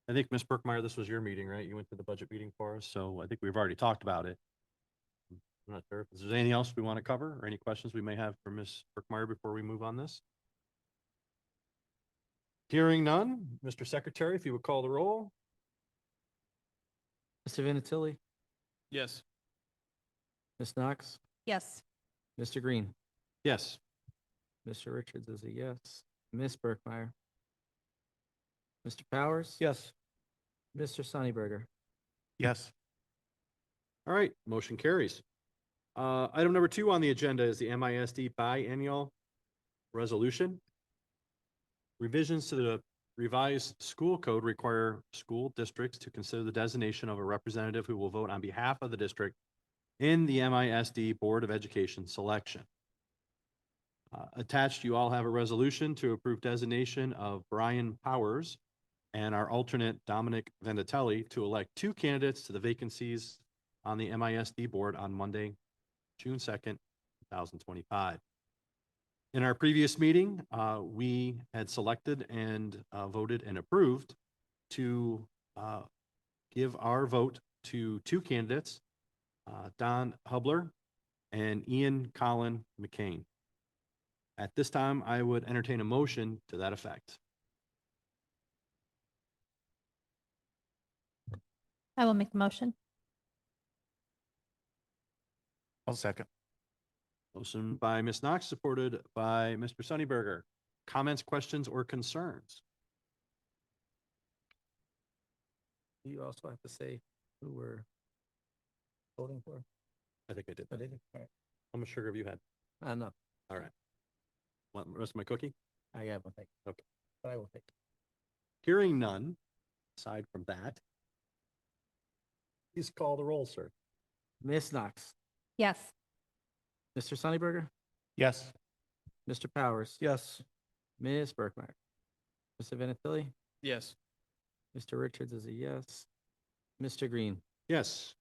Speaker 1: I think, Ms. Berkmeyer, this was your meeting, right? You went to the budget meeting for us, so I think we've already talked about it. I'm not sure if there's anything else we want to cover or any questions we may have for Ms. Berkmeyer before we move on this. Hearing none, Mr. Secretary, if you would call the roll.
Speaker 2: Mr. Vinatelli,
Speaker 6: Yes.
Speaker 2: Ms. Knox,
Speaker 3: Yes.
Speaker 2: Mr. Green.
Speaker 1: Yes.
Speaker 2: Mr. Richards is a yes. Ms. Berkmeyer. Mr. Powers.
Speaker 4: Yes.
Speaker 2: Mr. Sunnyberger.
Speaker 4: Yes.
Speaker 1: All right, motion carries. Item number 2 on the agenda is the MISD biennial resolution. Revisions to the revised school code require school districts to consider the designation of a representative who will vote on behalf of the district in the MISD Board of Education selection. Attached, you all have a resolution to approve designation of Brian Powers and our alternate Dominic Vendatelli to elect 2 candidates to the vacancies on the MISD board on Monday, June 2nd, 2025. In our previous meeting, we had selected and voted and approved to give our vote to 2 candidates, Don Hubler and Ian Colin McCain. At this time, I would entertain a motion to that effect.
Speaker 10: I will make the motion.
Speaker 5: I'll second.
Speaker 1: Motion by Ms. Knox, supported by Mr. Sunnyberger. Comments, questions, or concerns?
Speaker 2: You also have to say who we're voting for.
Speaker 1: I think I did.
Speaker 2: I did. All right.
Speaker 1: How much sugar have you had?
Speaker 2: No,
Speaker 1: All right. Want the rest of my cookie?
Speaker 2: I have one thing.
Speaker 1: Okay.
Speaker 2: But I will take.
Speaker 1: Hearing none, aside from that, please call the roll, sir.
Speaker 2: Ms. Knox,
Speaker 10: Yes.
Speaker 2: Mr. Sunnyberger,
Speaker 5: Yes.
Speaker 2: Mr. Powers,
Speaker 4: Yes.
Speaker 2: Ms. Burkmeyer, Mr. Vinatieri,
Speaker 6: Yes.
Speaker 2: Mr. Richards is a yes. Mr. Green,
Speaker 1: Yes.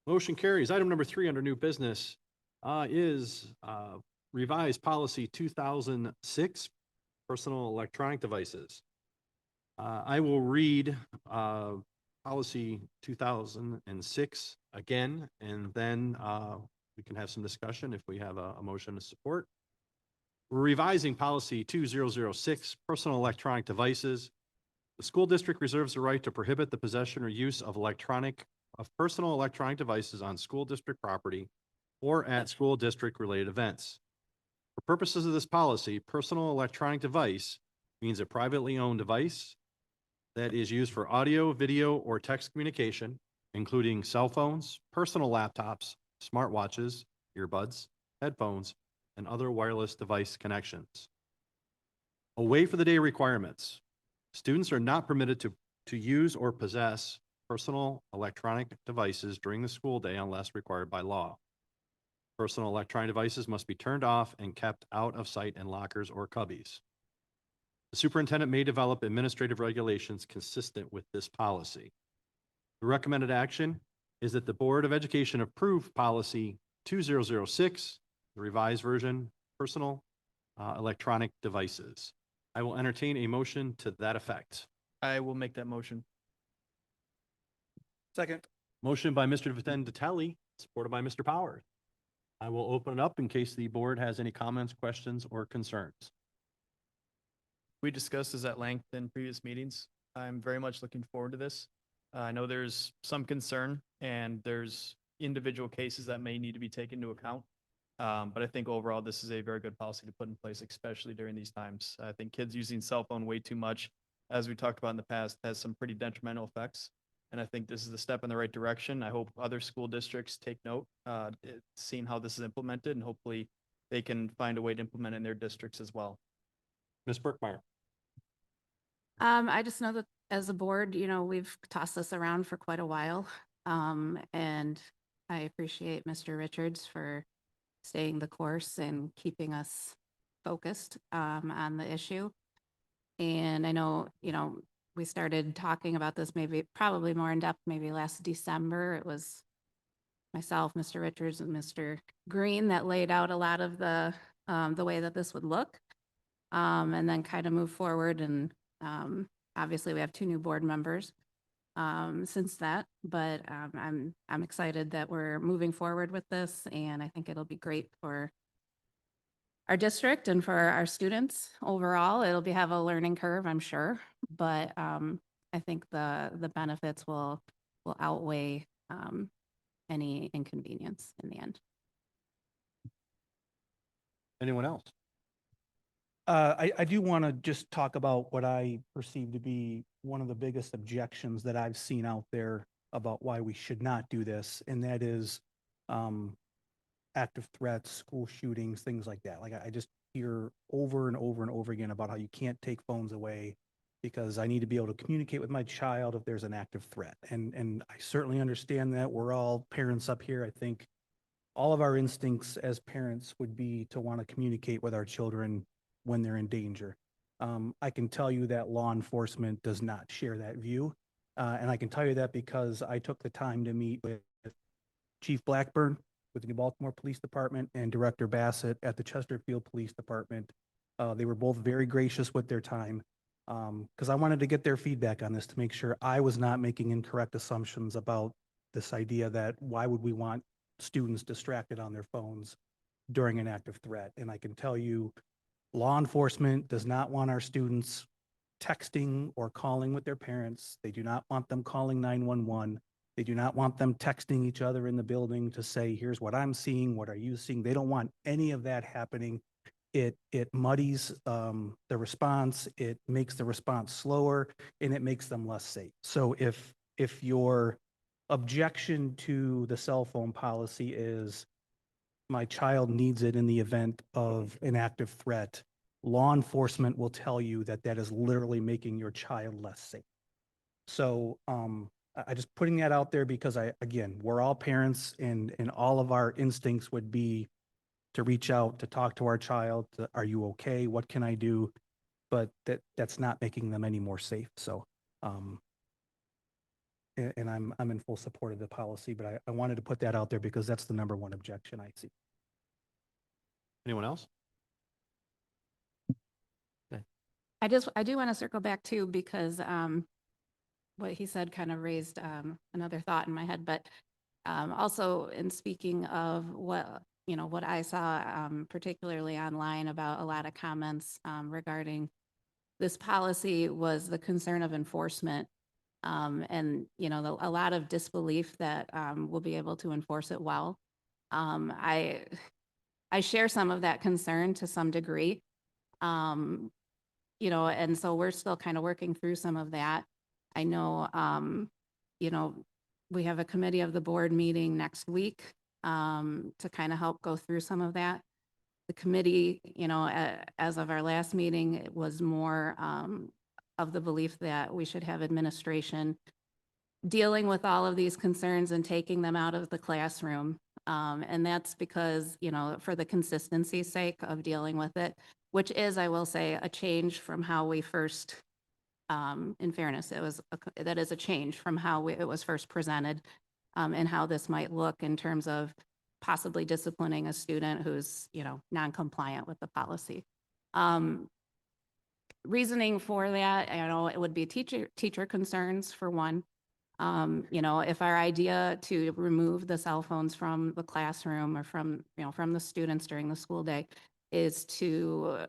Speaker 1: Motion carries. Item number 3 under new business is revised policy 2006, personal electronic devices. I will read policy 2006 again, and then we can have some discussion if we have a motion to support. We're revising policy 2006, personal electronic devices. The school district reserves the right to prohibit the possession or use of personal electronic devices on school district property or at school district related events. For purposes of this policy, personal electronic device means a privately owned device that is used for audio, video, or text communication, including cell phones, personal laptops, smartwatches, earbuds, headphones, and other wireless device connections. Away for the day requirements. Students are not permitted to use or possess personal electronic devices during the school day unless required by law. Personal electronic devices must be turned off and kept out of sight in lockers or cubbies. The superintendent may develop administrative regulations consistent with this policy. The recommended action is that the Board of Education approve policy 2006, the revised version, personal electronic devices. I will entertain a motion to that effect.
Speaker 6: I will make that motion.
Speaker 4: Second.
Speaker 1: Motion by Mr. Vitendatelli, supported by Mr. Powers. I will open it up in case the board has any comments, questions, or concerns.
Speaker 6: We discussed this at length in previous meetings. I'm very much looking forward to this. I know there's some concern and there's individual cases that may need to be taken into account. But I think overall, this is a very good policy to put in place, especially during these times. I think kids using cell phone way too much, as we talked about in the past, has some pretty detrimental effects. And I think this is a step in the right direction. I hope other school districts take note, seeing how this is implemented, and hopefully they can find a way to implement it in their districts as well.
Speaker 1: Ms. Burkmeyer.
Speaker 3: I just know that as a board, we've tossed this around for quite a while. And I appreciate Mr. Richards for staying the course and keeping us focused on the issue. And I know, we started talking about this probably more in depth, maybe last December. It was myself, Mr. Richards, and Mr. Green that laid out a lot of the way that this would look, and then kind of move forward. And obviously, we have 2 new board members since that, but I'm excited that we're moving forward with this, and I think it'll be great for our district and for our students overall. It'll have a learning curve, I'm sure, but I think the benefits will outweigh any inconvenience in the end.
Speaker 1: Anyone else?
Speaker 4: I do want to just talk about what I perceive to be one of the biggest objections that I've seen out there about why we should not do this, and that is active threats, school shootings, things like that. Like I just hear over and over and over again about how you can't take phones away. because I need to be able to communicate with my child if there's an active threat. And I certainly understand that. We're all parents up here. I think all of our instincts as parents would be to want to communicate with our children when they're in danger. I can tell you that law enforcement does not share that view. And I can tell you that because I took the time to meet with Chief Blackburn with the New Baltimore Police Department and Director Bassett at the Chesterfield Police Department. They were both very gracious with their time because I wanted to get their feedback on this to make sure I was not making incorrect assumptions about this idea that why would we want students distracted on their phones during an active threat. And I can tell you, law enforcement does not want our students texting or calling with their parents. They do not want them calling 911. They do not want them texting each other in the building to say, here's what I'm seeing, what are you seeing? They don't want any of that happening. It muddies the response, it makes the response slower, and it makes them less safe. So if your objection to the cell phone policy is my child needs it in the event of an active threat, law enforcement will tell you that that is literally making your child less safe. So I just putting that out there because again, we're all parents and all of our instincts would be to reach out, to talk to our child, are you okay? What can I do? But that's not making them any more safe. So, and I'm in full support of the policy, but I wanted to put that out there because that's the number one objection I see.
Speaker 1: Anyone else?
Speaker 3: I do want to circle back too, because what he said kind of raised another thought in my head, but also in speaking of what I saw particularly online about a lot of comments regarding this policy was the concern of enforcement, and a lot of disbelief that we'll be able to enforce it well. I share some of that concern to some degree. And so we're still kind of working through some of that. I know, we have a committee of the board meeting next week to kind of help go through some of that. The committee, as of our last meeting, it was more of the belief that we should have administration dealing with all of these concerns and taking them out of the classroom. And that's because, for the consistency's sake of dealing with it, which is, I will say, a change from how we first, in fairness, that is a change from how it was first presented, and how this might look in terms of possibly disciplining a student who's, non-compliant with the policy. Reasoning for that, it would be teacher concerns for one. If our idea to remove the cell phones from the classroom or from the students during the school day is to,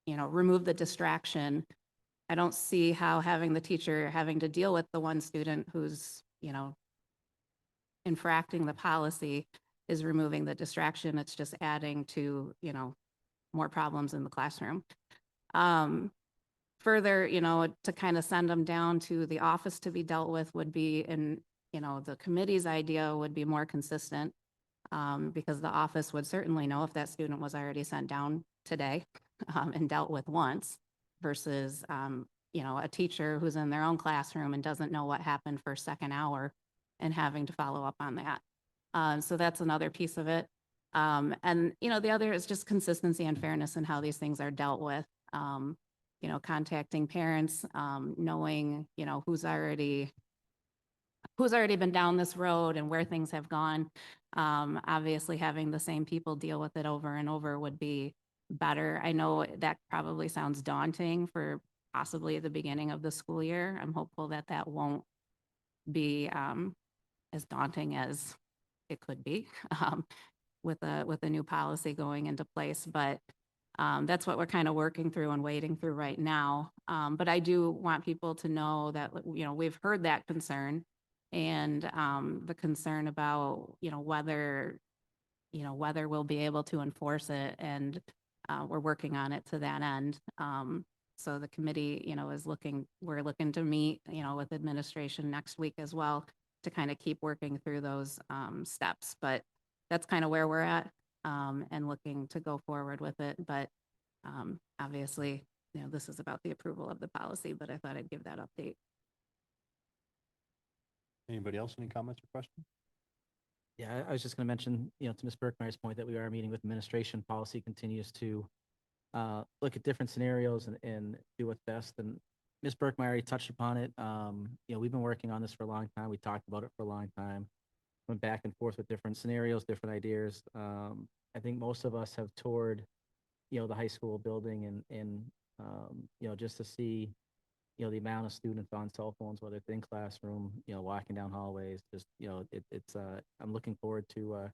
Speaker 3: remove the distraction, I don't see how having the teacher having to deal with the one student who's, infracting the policy is removing the distraction. It's just adding to, more problems in the classroom. Further, to kind of send them down to the office to be dealt with would be, and the committee's idea would be more consistent, because the office would certainly know if that student was already sent down today and dealt with once versus, a teacher who's in their own classroom and doesn't know what happened for second hour and having to follow up on that. So that's another piece of it. And, the other is just consistency and fairness in how these things are dealt with. Contacting parents, knowing, who's already been down this road and where things have gone. Obviously having the same people deal with it over and over would be better. I know that probably sounds daunting for possibly the beginning of the school year. I'm hopeful that that won't be as daunting as it could be with a new policy going into place. But that's what we're kind of working through and wading through right now. But I do want people to know that, we've heard that concern and the concern about, whether we'll be able to enforce it. And we're working on it to that end. So the committee, we're looking to meet, with administration next week as well to kind of keep working through those steps. But that's kind of where we're at. And looking to go forward with it. But obviously, you know, this is about the approval of the policy, but I thought I'd give that update.
Speaker 1: Anybody else, any comments or questions?
Speaker 2: Yeah, I was just going to mention, you know, to Ms. Berkmeyer's point that we are meeting with administration. Policy continues to look at different scenarios and do what's best. And Ms. Berkmeyer already touched upon it. You know, we've been working on this for a long time. We talked about it for a long time. Went back and forth with different scenarios, different ideas. I think most of us have toured, you know, the high school building and you know, just to see, you know, the amount of students on cell phones, whether it's in classroom, you know, walking down hallways, just, you know, it's, I'm looking forward to,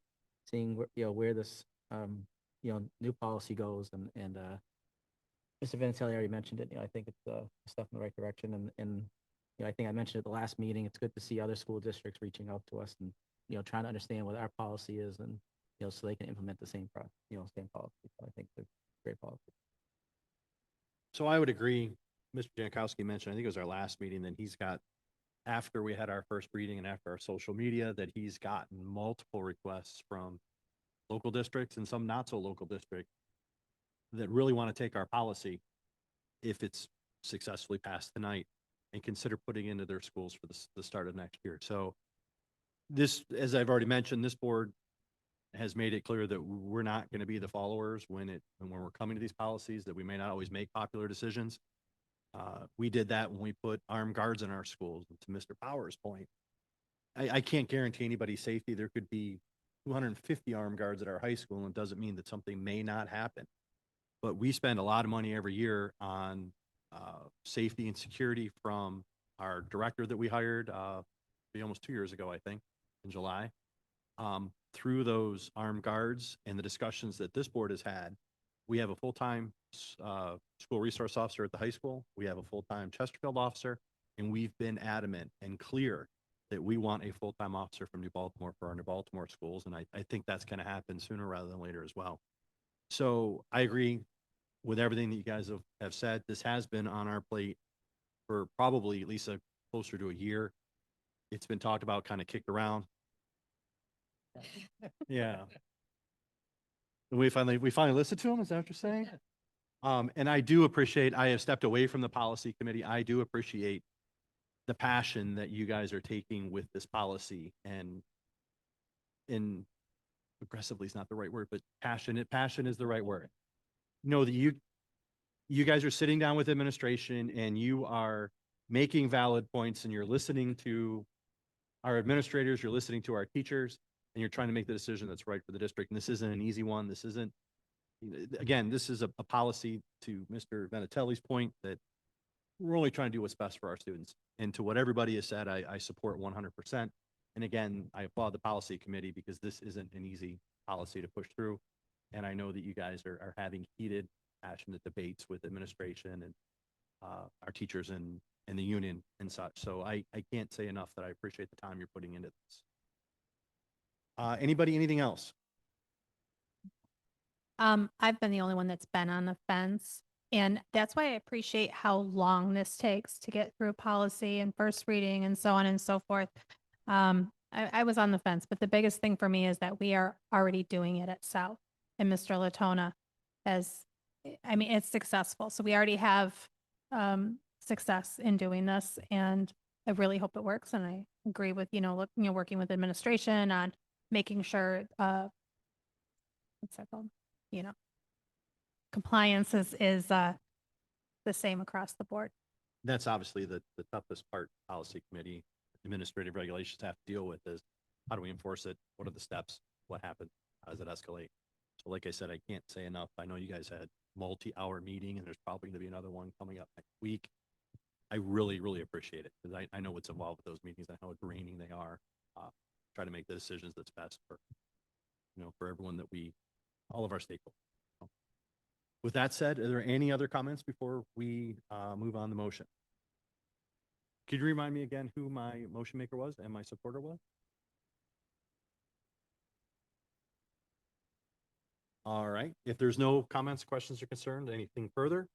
Speaker 2: seeing where, you know, where this, you know, new policy goes and Mr. Vinatelli already mentioned it, you know, I think it's, a step in the right direction and, you know, I think I mentioned at the last meeting, it's good to see other school districts reaching out to us and, you know, trying to understand what our policy is and, you know, so they can implement the same, same policy. So I think it's a great policy.
Speaker 1: So I would agree. Mr. Jankowski mentioned, I think it was our last meeting, that he's got, after we had our first reading and after our social media, that he's gotten multiple requests from local districts and some not so local districts that really want to take our policy, if it's successfully passed tonight, and consider putting into their schools for the start of next year. So this, as I've already mentioned, this board has made it clear that we're not going to be the followers when we're coming to these policies, that we may not always make popular decisions. We did that when we put armed guards in our schools. To Mr. Powers' point, I can't guarantee anybody's safety. There could be 250 armed guards at our high school, and it doesn't mean that something may not happen. But we spend a lot of money every year on safety and security, from our director that we hired almost 2 years ago, I think, in July, through those armed guards and the discussions that this board has had. We have a full-time school resource officer at the high school. We have a full-time Chesterfield officer, and we've been adamant and clear that we want a full-time officer from New Baltimore for our New Baltimore schools. And I think that's going to happen sooner rather than later as well. So I agree with everything that you guys have said. This has been on our plate for probably at least closer to a year. It's been talked about, kind of kicked around. Yeah. And we finally listened to him. Is that what you're saying? And I do appreciate, I have stepped away from the policy committee. I do appreciate the passion that you guys are taking with this policy, and aggressively is not the right word, but passion is the right word. Know that you guys are sitting down with administration and you are making valid points, and you're listening to our administrators, you're listening to our teachers, and you're trying to make the decision that's right for the district. And this isn't an easy one. This isn't, again, this is a policy, to Mr. Vinatelli's point, that we're only trying to do what's best for our students. And to what everybody has said, I support 100%. And again, I applaud the policy committee, because this isn't an easy policy to push through. And I know that you guys are having heated, passionate debates with administration and our teachers and the union and such. So I can't say enough that I appreciate the time you're putting into this. Anybody, anything else?
Speaker 10: I've been the only one that's been on the fence. And that's why I appreciate how long this takes to get through policy and first reading and so on and so forth. I was on the fence, but the biggest thing for me is that we are already doing it at South. And Mr. Latona it's successful. So we already have success in doing this, and I really hope it works. And I agree with, working with administration on making sure, what's that called? Compliance is the same across the board.
Speaker 1: That's obviously the toughest part. Policy committee, administrative regulations have to deal with is, how do we enforce it? What are the steps? What happens? How does it escalate? So like I said, I can't say enough. I know you guys had multi-hour meeting, and there's probably going to be another one coming up next week. I really, really appreciate it, because I know what's involved with those meetings. I know how draining they are. Try to make the decisions that's best for, for everyone all of our stakeholders. With that said, are there any other comments before we move on the motion? Could you remind me again who my motion maker was and my supporter was? All right. If there's no comments, questions, or concerns, anything further,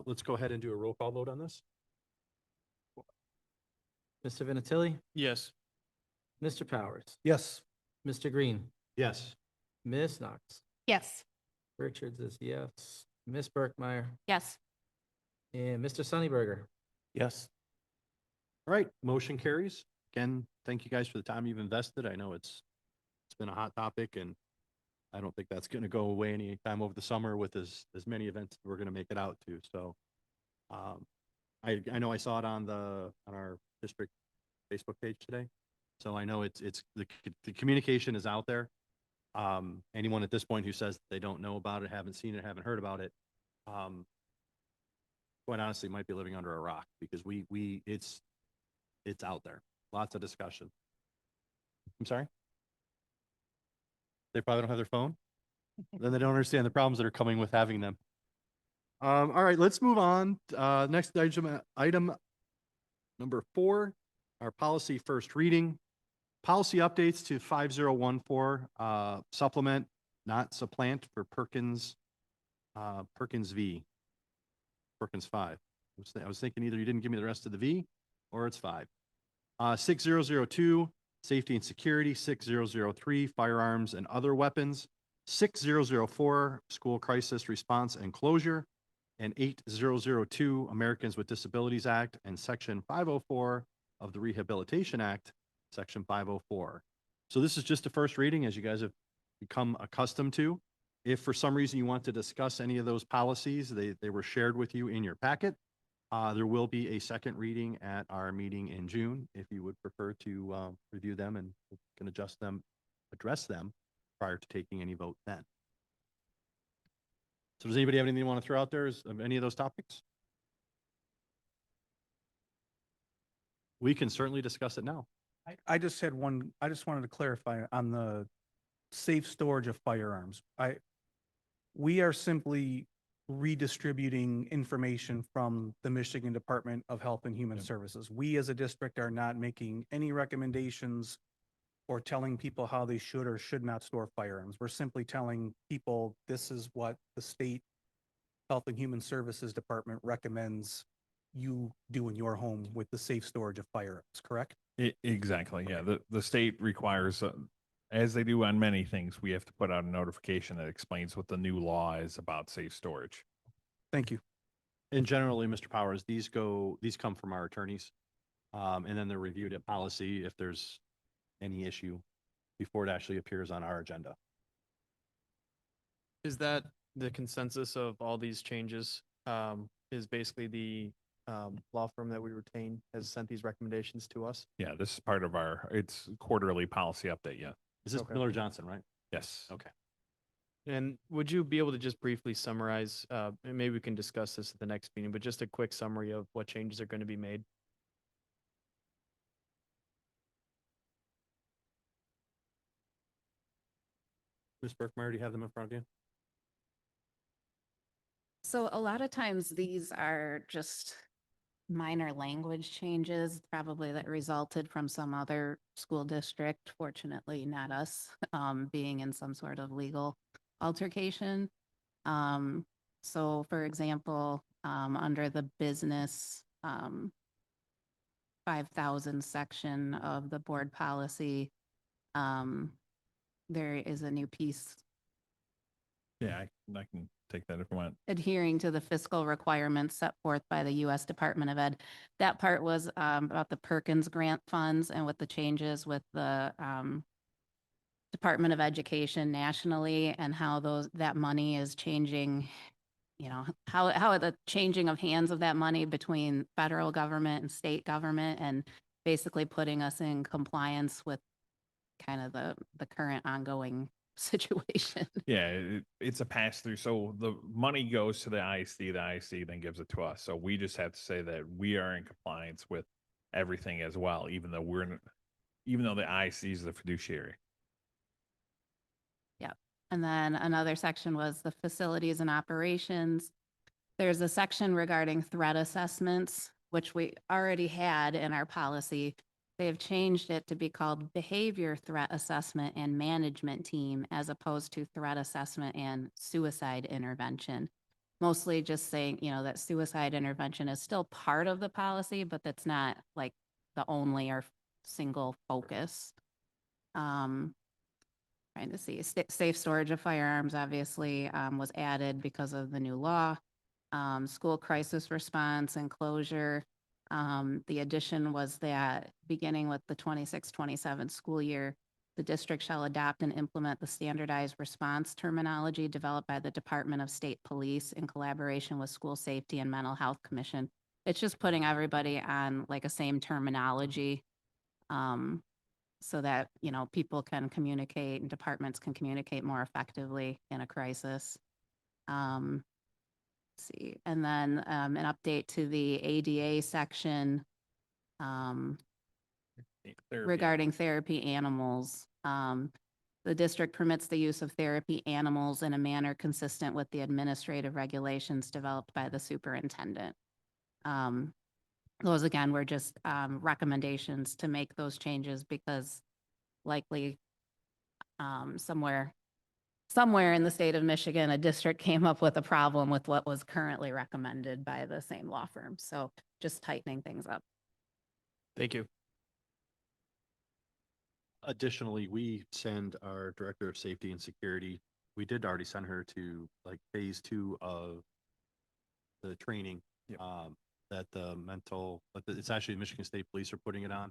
Speaker 1: let's go ahead and do a roll call vote on this.
Speaker 2: Mr. Vinatelli,
Speaker 6: Yes.
Speaker 2: Mr. Powers,
Speaker 4: Yes.
Speaker 2: Mr. Green,
Speaker 1: Yes.
Speaker 2: Ms. Knox,
Speaker 3: Yes.
Speaker 2: Richards is yes, Ms. Berkmeyer,
Speaker 3: Yes.
Speaker 2: And Mr. Sunnyberger.
Speaker 4: Yes.
Speaker 1: All right, motion carries. Again, thank you guys for the time you've invested. I know it's been a hot topic, and I don't think that's gonna go away anytime over the summer with as many events we're gonna make it out to, so. I know I saw it on our district Facebook page today, so I know it's the communication is out there. Anyone at this point who says they don't know about it, haven't seen it, haven't heard about it, quite honestly, might be living under a rock, because it's out there. Lots of discussion. I'm sorry? They probably don't have their phone? Then they don't understand the problems that are coming with having them. All right, let's move on. Next item number 4, our policy first reading. Policy updates to 5014, supplement, not supplant, for Perkins V. Perkins 5. I was thinking either you didn't give me the rest of the V or it's 5. 6002, safety and security. 6003, firearms and other weapons. 6004, school crisis response and closure. And 8002, Americans with Disabilities Act, and Section 504 of the Rehabilitation Act, Section 504. So this is just the first reading, as you guys have become accustomed to. If for some reason you want to discuss any of those policies, they were shared with you in your packet. There will be a second reading at our meeting in June, if you would prefer to review them, and we can address them prior to taking any vote then. So does anybody have anything you want to throw out there of any of those topics? We can certainly discuss it now.
Speaker 4: I just wanted to clarify on the safe storage of firearms. We are simply redistributing information from the Michigan Department of Health and Human Services. We as a district are not making any recommendations or telling people how they should or should not store firearms. We're simply telling people this is what the state Health and Human Services Department recommends you do in your home with the safe storage of firearms, correct?
Speaker 5: Exactly, yeah. The state requires, as they do on many things, we have to put out a notification that explains what the new law is about safe storage.
Speaker 4: Thank you.
Speaker 1: And generally, Mr. Powers, these come from our attorneys. And then they're reviewed at policy if there's any issue before it actually appears on our agenda.
Speaker 6: Is that the consensus of all these changes? Is basically the law firm that we retain has sent these recommendations to us?
Speaker 5: Yeah, this is part of it's quarterly policy update, yeah.
Speaker 1: Is this
Speaker 6: Okay.
Speaker 1: Miller Johnson, right?
Speaker 5: Yes.
Speaker 1: Okay.
Speaker 6: And would you be able to just briefly summarize, and maybe we can discuss this at the next meeting, but just a quick summary of what changes are going to be made?
Speaker 1: Ms. Burkmeyer, do you have them in front of you?
Speaker 3: So a lot of times these are just minor language changes, probably that resulted from some other school district, fortunately not us, being in some sort of legal altercation. So for example, under the business 5,000 section of the board policy, there is a new piece
Speaker 5: Yeah, I can take that if you want.
Speaker 3: adhering to the fiscal requirements set forth by the U.S. Department of Ed. That part was about the Perkins grant funds, and with the changes with the Department of Education nationally, and how that money is changing, you know, how the changing of hands of that money between federal government and state government, and basically putting us in compliance with kind of the current ongoing situation.
Speaker 5: Yeah, it's a pass through. So the money goes to the ISD then gives it to us. So we just have to say that we are in compliance with everything as well, even though the ISD is the fiduciary.
Speaker 3: Yep. And then another section was the facilities and operations. There's a section regarding threat assessments, which we already had in our policy. They've changed it to be called behavior threat assessment and management team, as opposed to threat assessment and suicide intervention. Mostly just saying, you know, that suicide intervention is still part of the policy, but that's not like the only or single focus. Trying to see, safe storage of firearms obviously was added because of the new law. school crisis response and closure. The addition was that beginning with the 26-27 school year, the district shall adopt and implement the standardized response terminology developed by the Department of State Police in collaboration with School Safety and Mental Health Commission. It's just putting everybody on like a same terminology, so that, you know, people can communicate and departments can communicate more effectively in a crisis. Let's see, and then an update to the ADA section regarding therapy animals. The district permits the use of therapy animals in a manner consistent with the administrative regulations developed by the superintendent. Those again were just recommendations to make those changes because likely somewhere in the state of Michigan, a district came up with a problem with what was currently recommended by the same law firm. So just tightening things up.
Speaker 6: Thank you.
Speaker 1: Additionally, we send our Director of Safety and Security, we did already send her to like phase 2 of the training.
Speaker 6: Yep.
Speaker 1: That it's actually Michigan State Police are putting it on.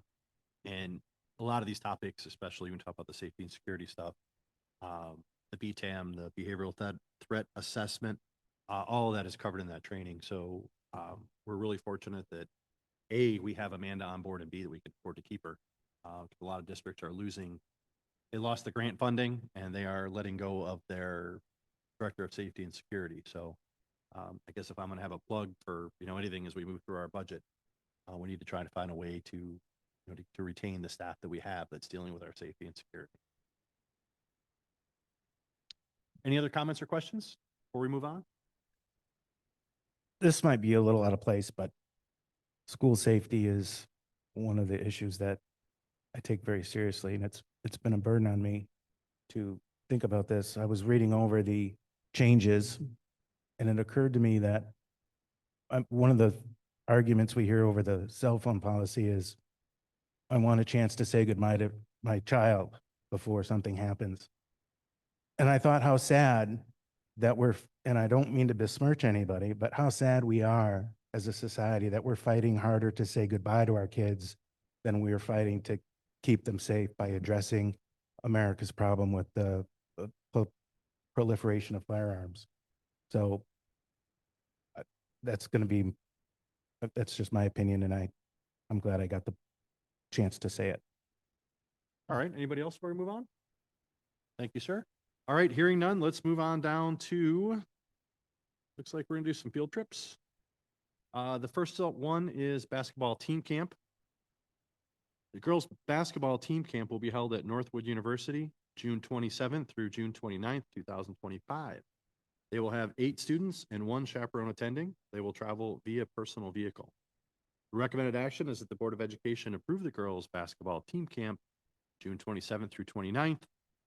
Speaker 1: And a lot of these topics, especially when we talk about the safety and security stuff, the BTAM, the behavioral threat assessment, all of that is covered in that training. So we're really fortunate that A, we have Amanda on board, and B, that we can afford to keep her. A lot of districts are they lost the grant funding and they are letting go of their Director of Safety and Security. So I guess if I'm going to have a plug for, you know, anything as we move through our budget, we need to try to find a way to, you know, to retain the staff that we have that's dealing with our safety and security. Any other comments or questions before we move on?
Speaker 11: This might be a little out of place, but school safety is one of the issues that I take very seriously, and it's been a burden on me to think about this. I was reading over the changes, and it occurred to me that one of the arguments we hear over the cell phone policy is, I want a chance to say goodbye to my child before something happens. And I thought how sad that and I don't mean to besmirch anybody, but how sad we are as a society that we're fighting harder to say goodbye to our kids than we are fighting to keep them safe by addressing America's problem with the proliferation of firearms. So that's just my opinion, and I'm glad I got the chance to say it.
Speaker 1: All right. Anybody else before we move on? Thank you, sir. All right. Hearing none, let's move on down to, looks like we're going to do some field trips. The first one is basketball team camp. The girls' basketball team camp will be held at Northwood University, June 27th through June 29th, 2025. They will have 8 students and 1 chaperone attending. They will travel via personal vehicle. The recommended action is that the Board of Education approve the girls' basketball team camp, June 27th through 29th,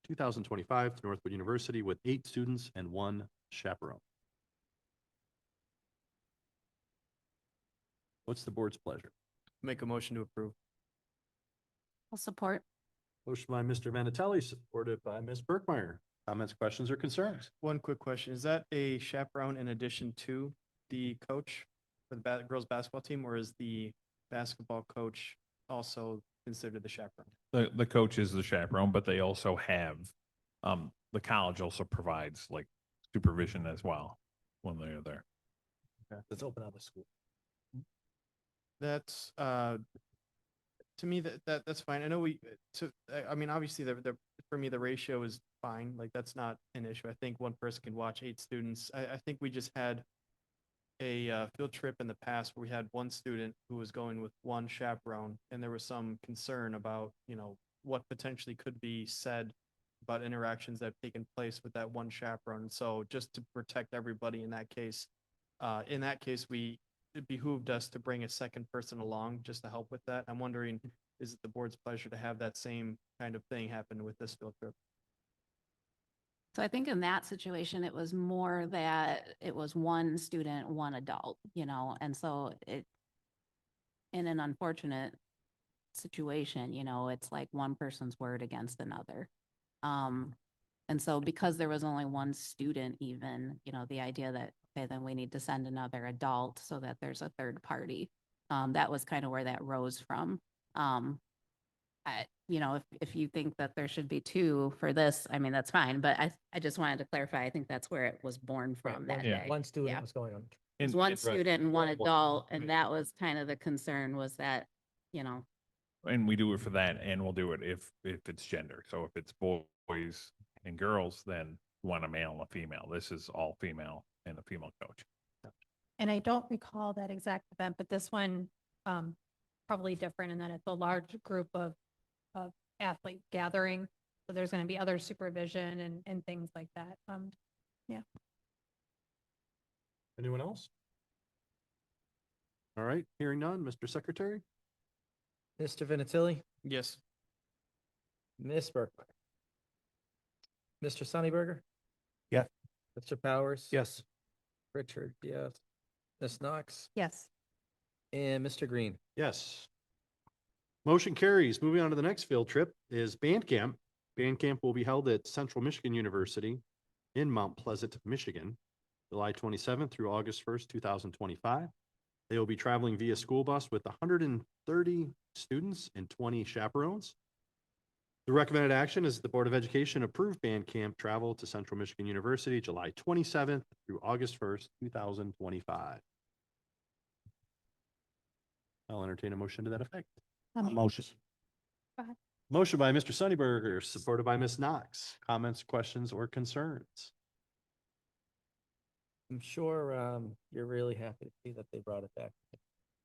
Speaker 1: 2025 to Northwood University with 8 students and 1 chaperone. What's the board's pleasure?
Speaker 6: Make a motion to approve.
Speaker 3: I'll support.
Speaker 1: Motion by Mr. Manatelli, supported by Ms. Berkmeyer. Comments, questions, or concerns?
Speaker 6: One quick question. Is that a chaperone in addition to the coach for the girls basketball team, or is the basketball coach also considered the chaperone?
Speaker 5: The coach is the chaperone, but they also have, the college also provides like supervision as well when they're there.
Speaker 1: Okay. Let's open up the school.
Speaker 6: That's to me that's fine. I know I mean, obviously for me the ratio is fine. Like that's not an issue. I think one person can watch 8 students. I think we just had a field trip in the past where we had one student who was going with 1 chaperone, and there was some concern about, you know, what potentially could be said about interactions that have taken place with that 1 chaperone. So just to protect everybody in that case, it behooved us to bring a second person along just to help with that. I'm wondering, is it the board's pleasure to have that same kind of thing happen with this field trip?
Speaker 3: So I think in that situation, it was more that it was 1 student, 1 adult, you know, and so in an unfortunate situation, you know, it's like one person's word against another. And so because there was only 1 student even, you know, the idea that okay, then we need to send another adult so that there's a third party. That was kind of where that rose from. If you think that there should be two for this, I mean, that's fine, but I just wanted to clarify, I think that's where it was born from that
Speaker 5: Yeah.
Speaker 3: day.
Speaker 2: One student
Speaker 3: Yeah.
Speaker 2: was going on.
Speaker 3: It was
Speaker 5: And-
Speaker 3: one
Speaker 5: and-
Speaker 3: student and one adult, and that was kind of the concern was that,
Speaker 5: And we do it for that, and we'll do it if it's gender. So if it's boys and girls, then we want a male and a female. This is all female and a female coach.
Speaker 10: And I don't recall that exact event, but this one, probably different in that it's a large group of athlete gathering. So there's going to be other supervision and things like that.
Speaker 1: Anyone else? All right, hearing none, Mr. Secretary?
Speaker 2: Mr. Vinatieri,
Speaker 6: Yes.
Speaker 2: Ms. Berkmeyer, Mr. Sunnyberger.
Speaker 11: Yeah.
Speaker 2: Mr. Powers.
Speaker 11: Yes.
Speaker 2: Richard, yes. Ms. Knox
Speaker 10: Yes.
Speaker 2: and Mr. Green.
Speaker 1: Yes. Motion carries. Moving on to the next field trip is band camp. Band camp will be held at Central Michigan University in Mount Pleasant, Michigan, July 27th through August 1st, 2025. They will be traveling via school bus with 130 students and 20 chaperones. The recommended action is the Board of Education approve band camp travel to Central Michigan University, July 27th through August 1st, 2025. I'll entertain a motion to that effect.
Speaker 11: Motion.
Speaker 1: Motion by Mr. Sunnyberger, supported by Ms. Knox. Comments, questions, or concerns?
Speaker 2: I'm sure you're really happy to see that they brought it back.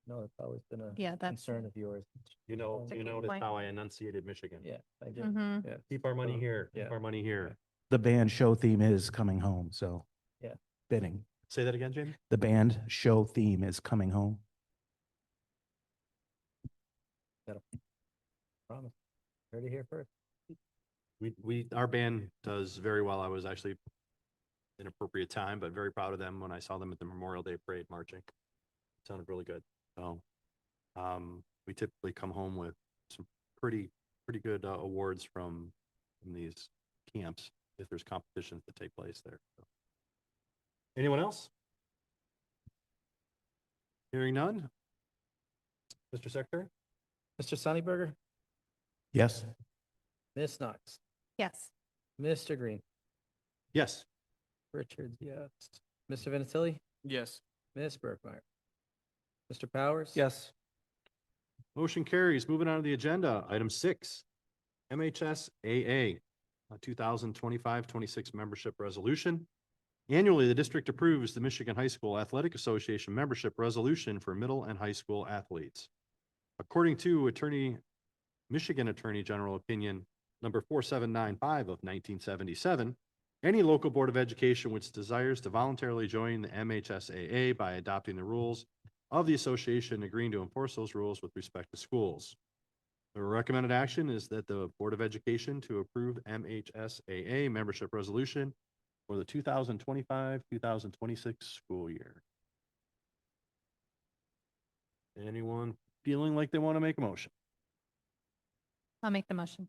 Speaker 2: No, it's always been a
Speaker 10: Yeah, that's.
Speaker 2: concern of yours.
Speaker 1: You know,
Speaker 10: That's a
Speaker 1: you
Speaker 10: good
Speaker 1: noticed
Speaker 10: point.
Speaker 1: how I enunciated Michigan.
Speaker 2: Yeah, I do.
Speaker 10: Mhm.
Speaker 2: Yeah.
Speaker 1: Keep our money here, keep
Speaker 2: Yeah.
Speaker 1: our money here.
Speaker 11: The band show theme is coming home, so.
Speaker 2: Yeah.
Speaker 11: Fitting.
Speaker 1: Say that again, Jamie?
Speaker 11: The band show theme is coming home.
Speaker 2: Promise. Heard it here first.
Speaker 1: Our band does very well. I was actually in appropriate time, but very proud of them when I saw them at the Memorial Day Parade marching. Sounded really good. So, we typically come home with some pretty good awards from these camps if there's competitions that take place there. So. Anyone else? Hearing none? Mr. Secretary?
Speaker 2: Mr. Sunnyberger,
Speaker 11: Yes.
Speaker 2: Ms. Knox,
Speaker 10: Yes.
Speaker 2: Mr. Green,
Speaker 1: Yes.
Speaker 2: Richard, yes. Mr. Vinatieri,
Speaker 6: Yes.
Speaker 2: Ms. Berkmeyer, Mr. Powers.
Speaker 4: Yes.
Speaker 1: Motion carries. Moving on to the agenda, item 6, MHSAA, 2025-26 membership resolution. Annually, the district approves the Michigan High School Athletic Association membership resolution for middle and high school athletes. According to Michigan Attorney General Opinion number 4795 of 1977, any local board of education which desires to voluntarily join the MHSAA by adopting the rules of the association agreeing to enforce those rules with respect to schools. The recommended action is that the Board of Education to approve MHSAA membership resolution for the 2025-2026 school year. Anyone feeling like they want to make a motion?
Speaker 10: I'll make the motion.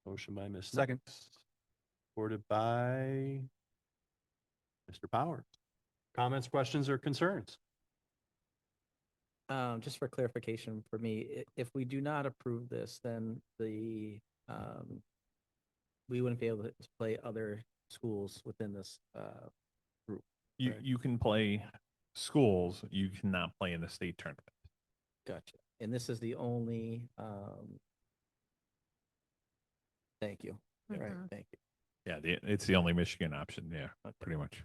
Speaker 1: Motion by Ms.
Speaker 4: Second.
Speaker 1: Knox, supported by Mr. Powers. Comments, questions, or concerns?
Speaker 2: Just for clarification for me, if we do not approve this, then we wouldn't be able to play other schools within this, group. Correct.
Speaker 5: You can play schools, you cannot play in the state tournament.
Speaker 2: Gotcha. And this is the only, thank you. All right,
Speaker 10: Mhm.
Speaker 2: thank you.
Speaker 5: Yeah, it's the only Michigan option. Yeah,
Speaker 2: Okay.
Speaker 5: pretty much.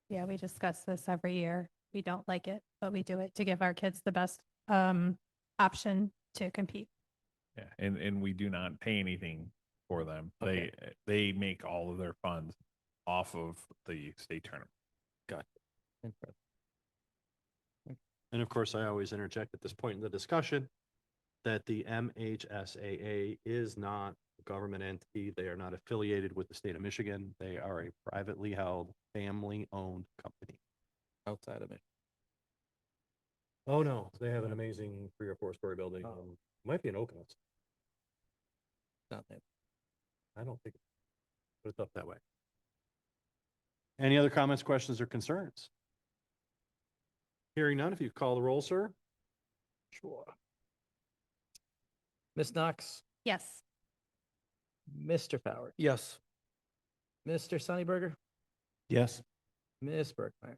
Speaker 10: Yeah, we discuss this every year. We don't like it, but we do it to give our kids the best option to compete.
Speaker 5: Yeah, and we do not pay anything for them.
Speaker 2: Okay.
Speaker 5: They make all of their funds off of the state tournament.
Speaker 2: Interesting.
Speaker 1: And of course, I always interject at this point in the discussion that the MHSAA is not a government entity. They are not affiliated with the state of Michigan. They are a privately held, family-owned company.
Speaker 2: Outside of it.
Speaker 1: Oh, no, they have an amazing 3 or 4-story building.
Speaker 2: Oh.
Speaker 1: Might be an Oakland.
Speaker 2: Not that.
Speaker 1: I don't think, but it's up that way. Any other comments, questions, or concerns? Hearing none, if you could call the roll, sir.
Speaker 2: Sure. Ms. Knox,
Speaker 10: Yes.
Speaker 2: Mr. Powers,
Speaker 4: Yes.
Speaker 2: Mr. Sunnyberger,
Speaker 11: Yes.
Speaker 2: Ms. Berkmeyer,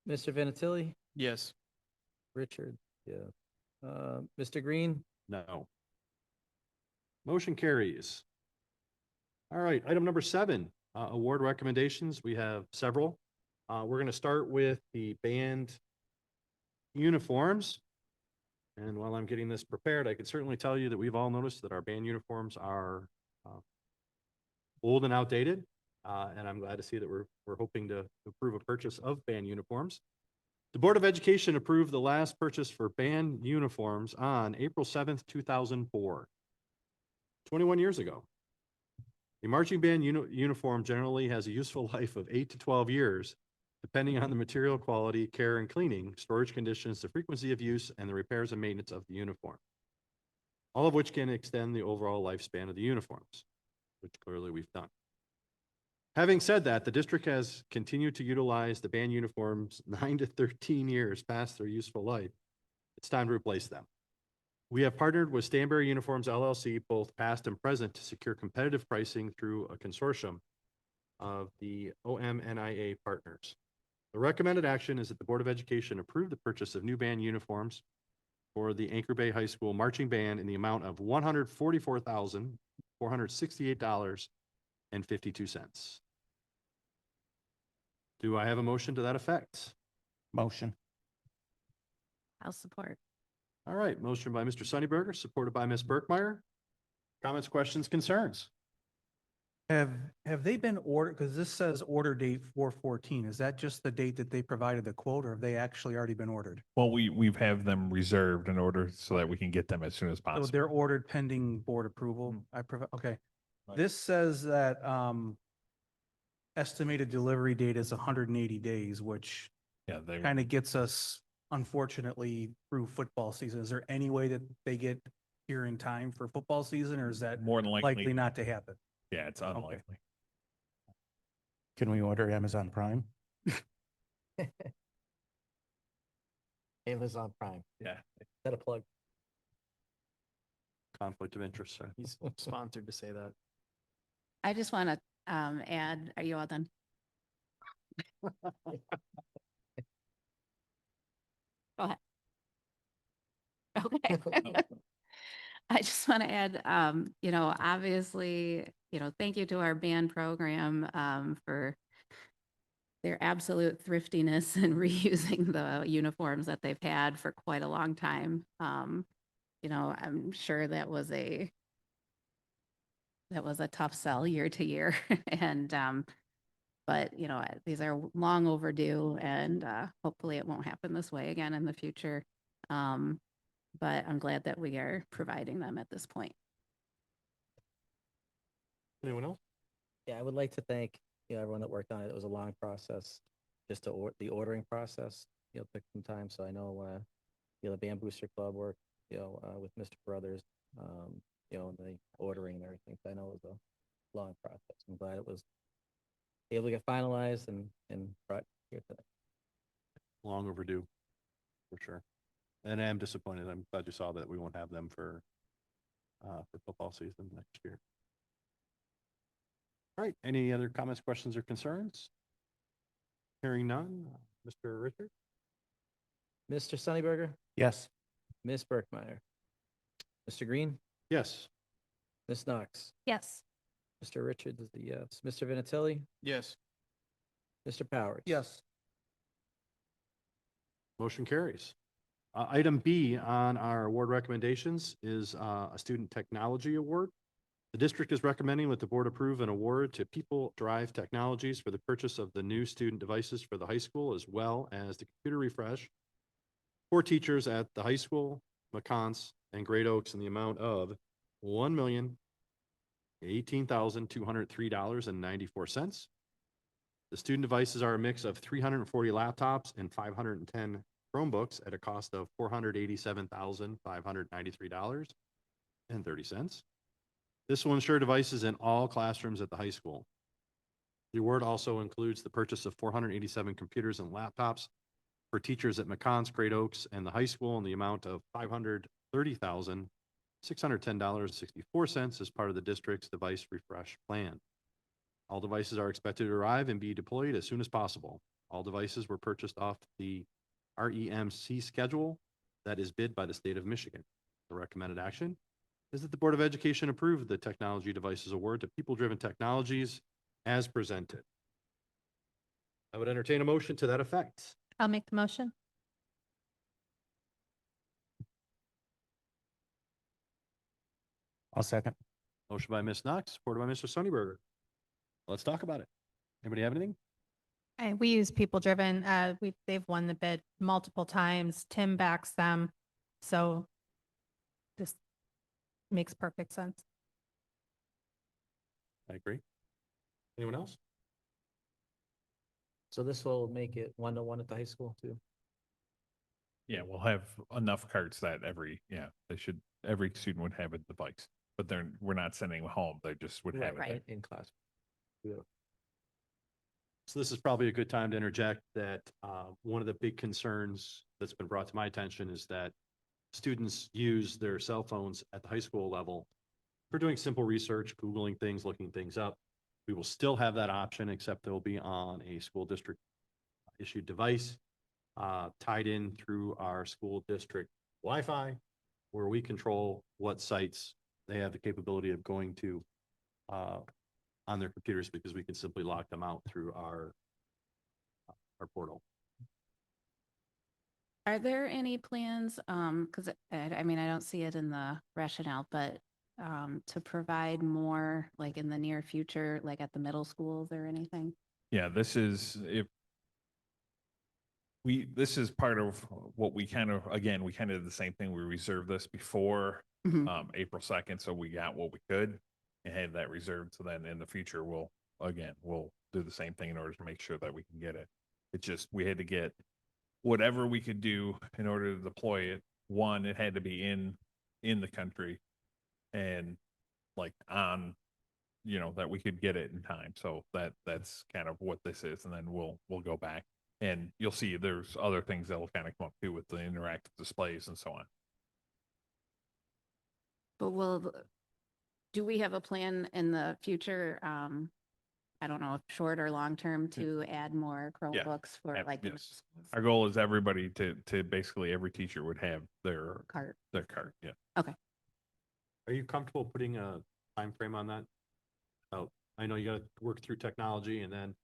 Speaker 2: Mr. Vinatieri,
Speaker 6: Yes.
Speaker 2: Richard, yeah. Mr. Green,
Speaker 1: No. Motion carries. All right, item number 7, award recommendations. We have several. We're going to start with the band uniforms. And while I'm getting this prepared, I can certainly tell you that we've all noticed that our band uniforms are old and outdated. And I'm glad to see that we're hoping to approve a purchase of band uniforms. The Board of Education approved the last purchase for band uniforms on April 7th, 2004, 21 years ago. A marching band uniform generally has a useful life of 8 to 12 years, depending on the material quality, care and cleaning, storage conditions, the frequency of use, and the repairs and maintenance of the uniform. All of which can extend the overall lifespan of the uniforms, which clearly we've done. Having said that, the district has continued to utilize the band uniforms 9 to 13 years past their useful life. It's time to replace them. We have partnered with Stanberry Uniforms LLC, both past and present, to secure competitive pricing through a consortium of the OMNIA partners. The recommended action is that the Board of Education approve the purchase of new band uniforms for the Anchor Bay High School Marching Band in the amount of $144,468.52. Do I have a motion to that effect?
Speaker 11: Motion.
Speaker 3: I'll support.
Speaker 1: All right, motion by Mr. Sunnyberger, supported by Ms. Berkmeyer. Comments, questions, concerns?
Speaker 4: Have they been ordered, because this says order date 4/14, is that just the date that they provided the quote, or have they actually already been ordered?
Speaker 5: Well, we've have them reserved in order so that we can get them as soon as
Speaker 4: So
Speaker 5: possible.
Speaker 4: they're ordered pending board approval? Okay.
Speaker 5: Right.
Speaker 4: This says that, estimated delivery date is 180 days, which
Speaker 5: Yeah, they
Speaker 4: kind of gets us, unfortunately, through football season. Is there any way that they get here in time for football season, or is that
Speaker 5: more than likely.
Speaker 4: likely not to happen?
Speaker 5: Yeah, it's unlikely.
Speaker 11: Can we order Amazon Prime?
Speaker 2: Amazon Prime.
Speaker 5: Yeah.
Speaker 2: Is that a plug?
Speaker 1: Conflict of interest, sir.
Speaker 6: He's sponsored to say that.
Speaker 3: I just want to add, are you all done? Go ahead. Okay. I just want to add, obviously, thank you to our band program for their absolute thriftiness and reusing the uniforms that they've had for quite a long time. I'm sure that was a tough sell year to year. And, but, these are long overdue, and hopefully it won't happen this way again in the future. But I'm glad that we are providing them at this point.
Speaker 1: Anyone else?
Speaker 2: Yeah, I would like to thank, everyone that worked on it. It was a long process, just the ordering process, took some time. So I know, the Band Booster Club worked, with Mr. Brothers, and the ordering and everything. So I know it was a long process. I'm glad it was able to get finalized and brought here today.
Speaker 1: Long overdue, for sure. And I'm disappointed. I'm glad you saw that we won't have them for football season next year. All right, any other comments, questions, or concerns? Hearing none, Mr. Richard?
Speaker 2: Mr. Sunnyberger,
Speaker 11: Yes.
Speaker 2: Ms. Berkmeyer, Mr. Green,
Speaker 1: Yes.
Speaker 2: Ms. Knox,
Speaker 10: Yes.
Speaker 2: Mr. Richards is the yes, Mr. Vinatelli,
Speaker 6: Yes.
Speaker 2: Mr. Powers.
Speaker 4: Yes.
Speaker 1: Motion carries. Item B on our award recommendations is a Student Technology Award. The district is recommending that the board approve an award to People Drive Technologies for the purchase of the new student devices for the high school, as well as the computer refresh for teachers at the high school, McCons, and Great Oaks in the amount of $1,018,203.94. The student devices are a mix of 340 laptops and 510 Chromebooks at a cost of $487,593.30. This will ensure devices in all classrooms at the high school. The award also includes the purchase of 487 computers and laptops for teachers at McConn's, Great Oaks, and the high school in the amount of $530,610.64 as part of the district's device refresh plan. All devices are expected to arrive and be deployed as soon as possible. All devices were purchased off the REMC schedule that is bid by the state of Michigan. The recommended action is that the Board of Education approve the Technology Devices Award to People Driven Technologies as presented. I would entertain a motion to that effect.
Speaker 10: I'll make the motion.
Speaker 11: I'll second.
Speaker 1: Motion by Ms. Knox, supported by Mr. Sonnyberger. Let's talk about it. Anybody have anything?
Speaker 10: We use people driven. They've won the bid multiple times. Tim backs them. So this makes perfect sense.
Speaker 1: I agree. Anyone else?
Speaker 2: So this will make it 1-to-1 at the high school too.
Speaker 5: Yeah, we'll have enough carts that every student would have a device, but we're not sending them home. They just would have it.
Speaker 3: Right.
Speaker 2: In class.
Speaker 1: So this is probably a good time to interject that one of the big concerns that's been brought to my attention is that students use their cell phones at the high school level for doing simple research, Googling things, looking things up. We will still have that option, except they'll be on a school district issued device tied in through our school district Wi-Fi, where we control what sites they have the capability of going to on their computers, because we can simply lock them out through our portal.
Speaker 3: Are there any plans, because I mean, I don't see it in the rationale, but to provide more like in the near future, like at the middle schools or anything?
Speaker 5: Yeah, this is part of what we kind of did the same thing. We reserved this before
Speaker 3: Mhm.
Speaker 5: April 2nd, so we got what we could and had that reserved. So then in the future, we'll do the same thing in order to make sure that we can get it. It's just, we had to get whatever we could do in order to deploy it. One, it had to be in the country and like on, that we could get it in time. So that's kind of what this is. And then we'll go back and you'll see there's other things that will kind of come up too with the interactive displays and so on.
Speaker 3: But do we have a plan in the future? I don't know, if short or long term, to add more Chromebooks for like the
Speaker 5: Yes. Our goal is everybody to basically every teacher would have their
Speaker 3: cart?
Speaker 5: cart. Yeah.
Speaker 1: Are you comfortable putting a time frame on that? Oh, I know you got to work through technology, and then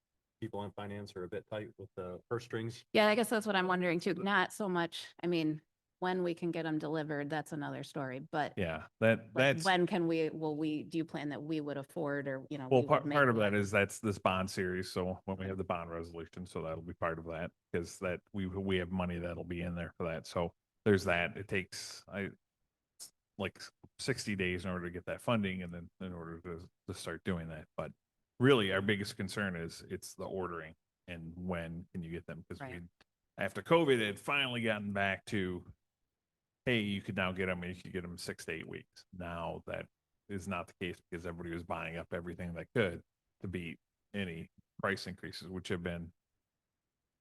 Speaker 1: people in finance are a bit tight with the purse strings.
Speaker 3: Yeah, I guess that's what I'm wondering too. Not so much, I mean, when we can get them delivered, that's another story, but
Speaker 5: Yeah.
Speaker 3: but
Speaker 5: That's
Speaker 3: when can do you plan that we would afford, or,
Speaker 5: well,
Speaker 3: we would
Speaker 5: part
Speaker 3: make
Speaker 5: of that
Speaker 3: the-
Speaker 5: is that's this bond series. So when we have the bond resolution, so that'll be part of that, because that we have money that'll be in there for that. So there's that. It takes like 60 days in order to get that funding, and then in order to start doing that. But really, our biggest concern is it's the ordering and when can you get them, because
Speaker 3: Right.
Speaker 5: after COVID, it had finally gotten back to, hey, you could now get them, and you could get them 6 to 8 weeks. Now that is not the case, because everybody was buying up everything they could to beat any price increases, which have been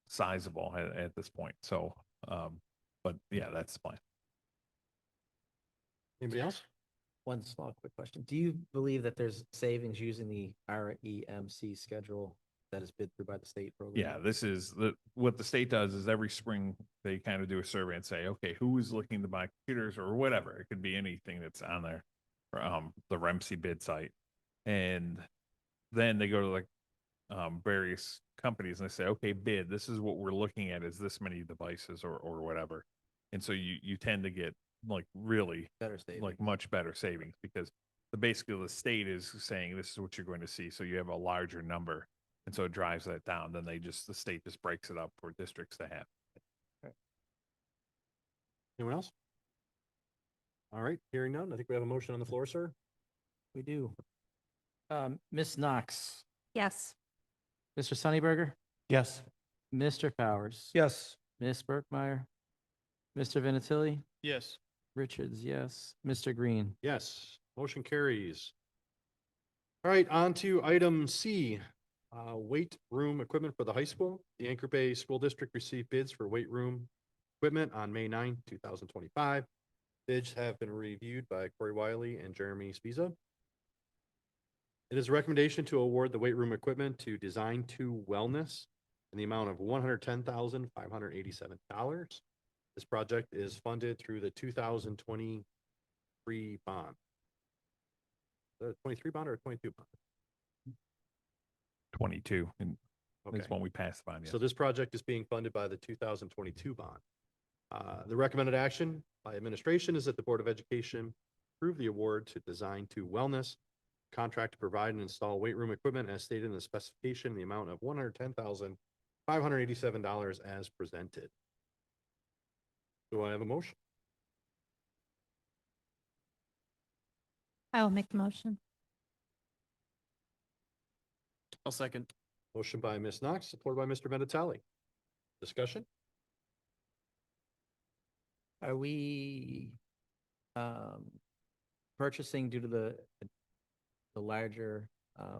Speaker 5: sizable at this point. So, but yeah, that's the plan.
Speaker 1: Anybody else?
Speaker 2: One small quick question. Do you believe that there's savings using the REMC schedule that is bid through by the state program?
Speaker 5: Yeah, this is what the state does is every spring they kind of do a survey and say, okay, who is looking to buy computers or whatever. It could be anything that's on there, the REMC bid site. And then they go to like various companies and they say, okay, bid, this is what we're looking at, is this many devices or whatever. And so you tend to get like really
Speaker 2: Better savings.
Speaker 5: like much better savings, because basically the state is saying this is what you're going to see. So you have a larger number. And so it drives that down. Then the state just breaks it up for districts to have.
Speaker 1: Anyone else? All right, hearing none. I think we have a motion on the floor, sir.
Speaker 2: We do. Ms. Knox,
Speaker 10: Yes.
Speaker 2: Mr. Sonnyberger,
Speaker 11: Yes.
Speaker 2: Mr. Powers.
Speaker 4: Yes.
Speaker 2: Ms. Berkmeyer, Mr. Vinatieri,
Speaker 6: Yes.
Speaker 2: Richards, yes. Mr. Green.
Speaker 1: Yes, motion carries. All right, on to item C. Weight room equipment for the high school. The Anchor Bay School District received bids for weight room equipment on May 9, 2025. Bids have been reviewed by Corey Wiley and Jeremy Spiza. It is a recommendation to award the weight room equipment to Design 2 Wellness in the amount of $110,587. This project is funded through the 2023 bond. The 23 bond or 22 bond?
Speaker 5: 22, and
Speaker 1: Okay.
Speaker 5: that's when we passed the bond.
Speaker 1: So this project is being funded by the 2022 bond. The recommended action by administration is that the Board of Education approve the award to Design 2 Wellness, contract to provide and install weight room equipment as stated in the specification in the amount of $110,587 as presented. Do I have a motion?
Speaker 10: I will make the motion.
Speaker 6: I'll second.
Speaker 1: Motion by Ms. Knox, supported by Mr. Vinatelli. Discussion?
Speaker 2: Are we purchasing due to the larger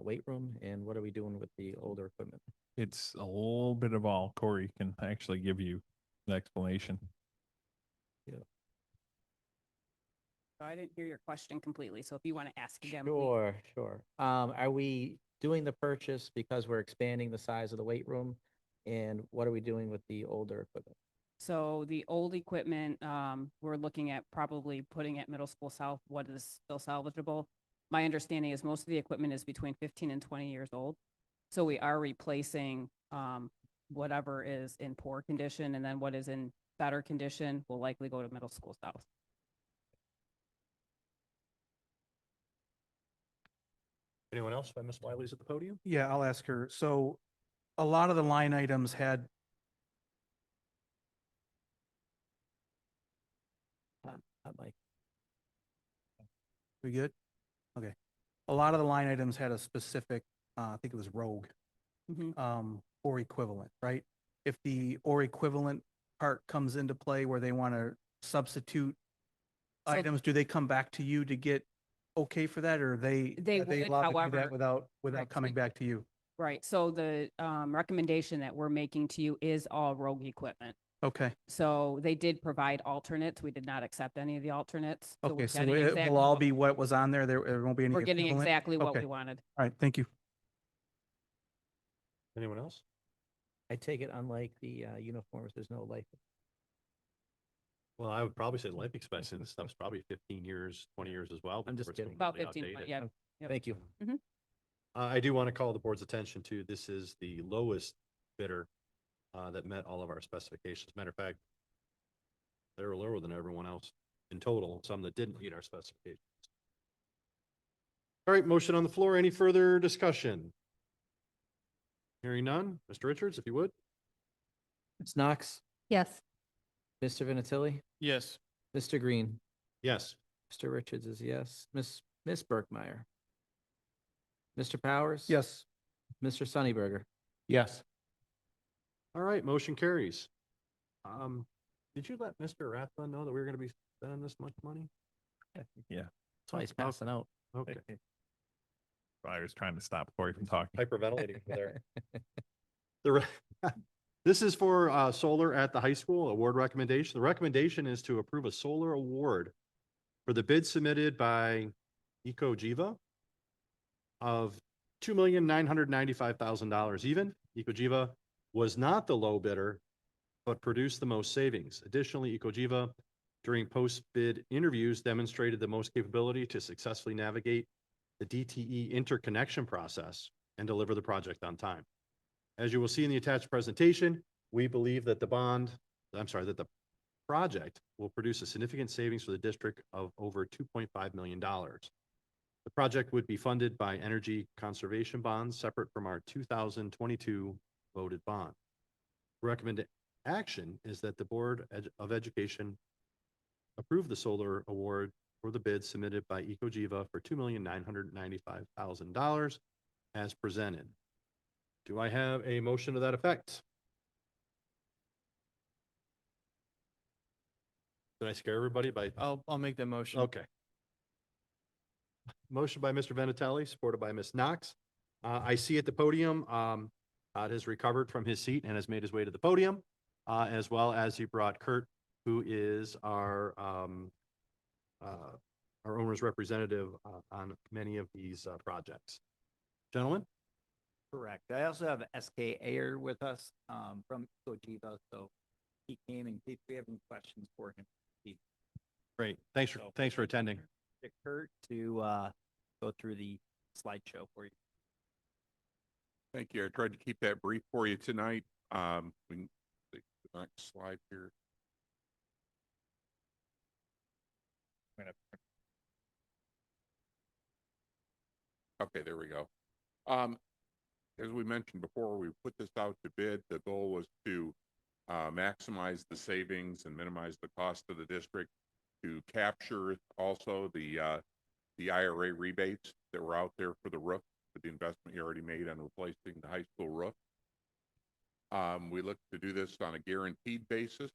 Speaker 2: weight room, and what are we doing with the older equipment?
Speaker 5: It's a little bit of all. Corey can actually give you the explanation.
Speaker 12: So I didn't hear your question completely, so if you want to ask again. please.
Speaker 2: Sure. Are we doing the purchase because we're expanding the size of the weight room? And what are we doing with the older equipment?
Speaker 12: So the old equipment, we're looking at probably putting at Middle School South, what is still salvageable. My understanding is most of the equipment is between 15 and 20 years old. So we are replacing whatever is in poor condition, and then what is in better condition will likely go to Middle School South.
Speaker 1: Anyone else? By Ms. Wiley's at the podium?
Speaker 4: Yeah, I'll ask her. So a lot of the line items had,
Speaker 2: Mike.
Speaker 4: we good? Okay. A lot of the line items had a specific, I think it was rogue,
Speaker 12: Mhm.
Speaker 4: or equivalent, right? If the or equivalent part comes into play where they want to substitute
Speaker 12: So-
Speaker 4: items, do they come back to you to get okay for that, or are
Speaker 12: They
Speaker 4: are they
Speaker 12: would,
Speaker 4: allowed to do
Speaker 12: however-
Speaker 4: that without
Speaker 12: Right,
Speaker 4: coming
Speaker 12: so-
Speaker 4: back to you?
Speaker 12: Right, so the recommendation that we're making to you is all rogue equipment.
Speaker 4: Okay,
Speaker 12: So they did provide alternates. We did not accept any of the alternates. So
Speaker 4: okay,
Speaker 12: we're
Speaker 4: so
Speaker 12: getting
Speaker 4: it
Speaker 12: exactly
Speaker 4: will all
Speaker 12: what-
Speaker 4: be what was on there, there won't be any
Speaker 12: We're getting
Speaker 4: equivalent?
Speaker 12: exactly what
Speaker 4: Okay.
Speaker 12: we wanted.
Speaker 4: All right, thank you.
Speaker 1: Anyone else?
Speaker 2: I take it unlike the uniforms, there's no life.
Speaker 1: Well, I would probably say life expectancy, this stuff's probably 15 years, 20 years as well.
Speaker 2: I'm just
Speaker 1: before it's
Speaker 2: kidding.
Speaker 12: About
Speaker 1: completely
Speaker 12: 15,
Speaker 1: outdated.
Speaker 12: yeah. Yep.
Speaker 2: Thank you.
Speaker 1: I do want to call the board's attention to, this is the lowest bidder that met all of our specifications. Matter of fact, they were lower than everyone else in total, some that didn't meet our specifications. All right, motion on the floor. Any further discussion? Hearing none. Mr. Richards, if you would.
Speaker 2: Ms. Knox,
Speaker 10: Yes.
Speaker 2: Mr. Vinatelli,
Speaker 6: Yes.
Speaker 2: Mr. Green,
Speaker 1: Yes.
Speaker 2: Mr. Richards is yes. Miss Berkmeyer. Mr. Powers?
Speaker 4: Yes.
Speaker 2: Mr. Sunnyberger?
Speaker 11: Yes.
Speaker 1: All right, motion carries. Did you let Mr. Rathbun know that we were going to be spending this much money?
Speaker 5: Yeah.
Speaker 2: That's why he's passing out.
Speaker 1: Okay.
Speaker 5: I was trying to stop Corey from talking.
Speaker 1: Hyperventilating over there. This is for solar at the high school award recommendation. The recommendation is to approve a solar award for the bid submitted by EcoGiva of $2,995,000 even. EcoGiva was not the low bidder, but produced the most savings. Additionally, EcoGiva during post-bid interviews demonstrated the most capability to successfully navigate the DTE interconnection process and deliver the project on time. As you will see in the attached presentation, we believe that the project will produce a significant savings for the district of over $2.5 million. The project would be funded by energy conservation bonds separate from our 2022 voted bond. Recommended action is that the Board of Education approve the solar award for the bid submitted by EcoGiva for $2,995,000 as presented. Do I have a motion to that effect? Did I scare everybody by?
Speaker 6: I'll make that motion.
Speaker 1: Okay. Motion by Mr. Vinatelli, supported by Ms. Knox. I see at the podium, Todd has recovered from his seat and has made his way to the podium, as well as he brought Kurt, who is our owner's representative on many of these projects. Gentlemen?
Speaker 13: Correct. I also have SK Ayer with us from Sojiva, so he came in case we have any questions for him.
Speaker 1: Great. Thanks for attending.
Speaker 13: To Kurt to go through the slideshow for you.
Speaker 14: Thank you. I tried to keep that brief for you tonight. We can take the next slide here. Okay, there we go. As we mentioned before, we put this out to bid. The goal was to maximize the savings and minimize the cost of the district, to capture also the IRA rebates that were out there for the roof, for the investment you already made on replacing the high school roof. We look to do this on a guaranteed basis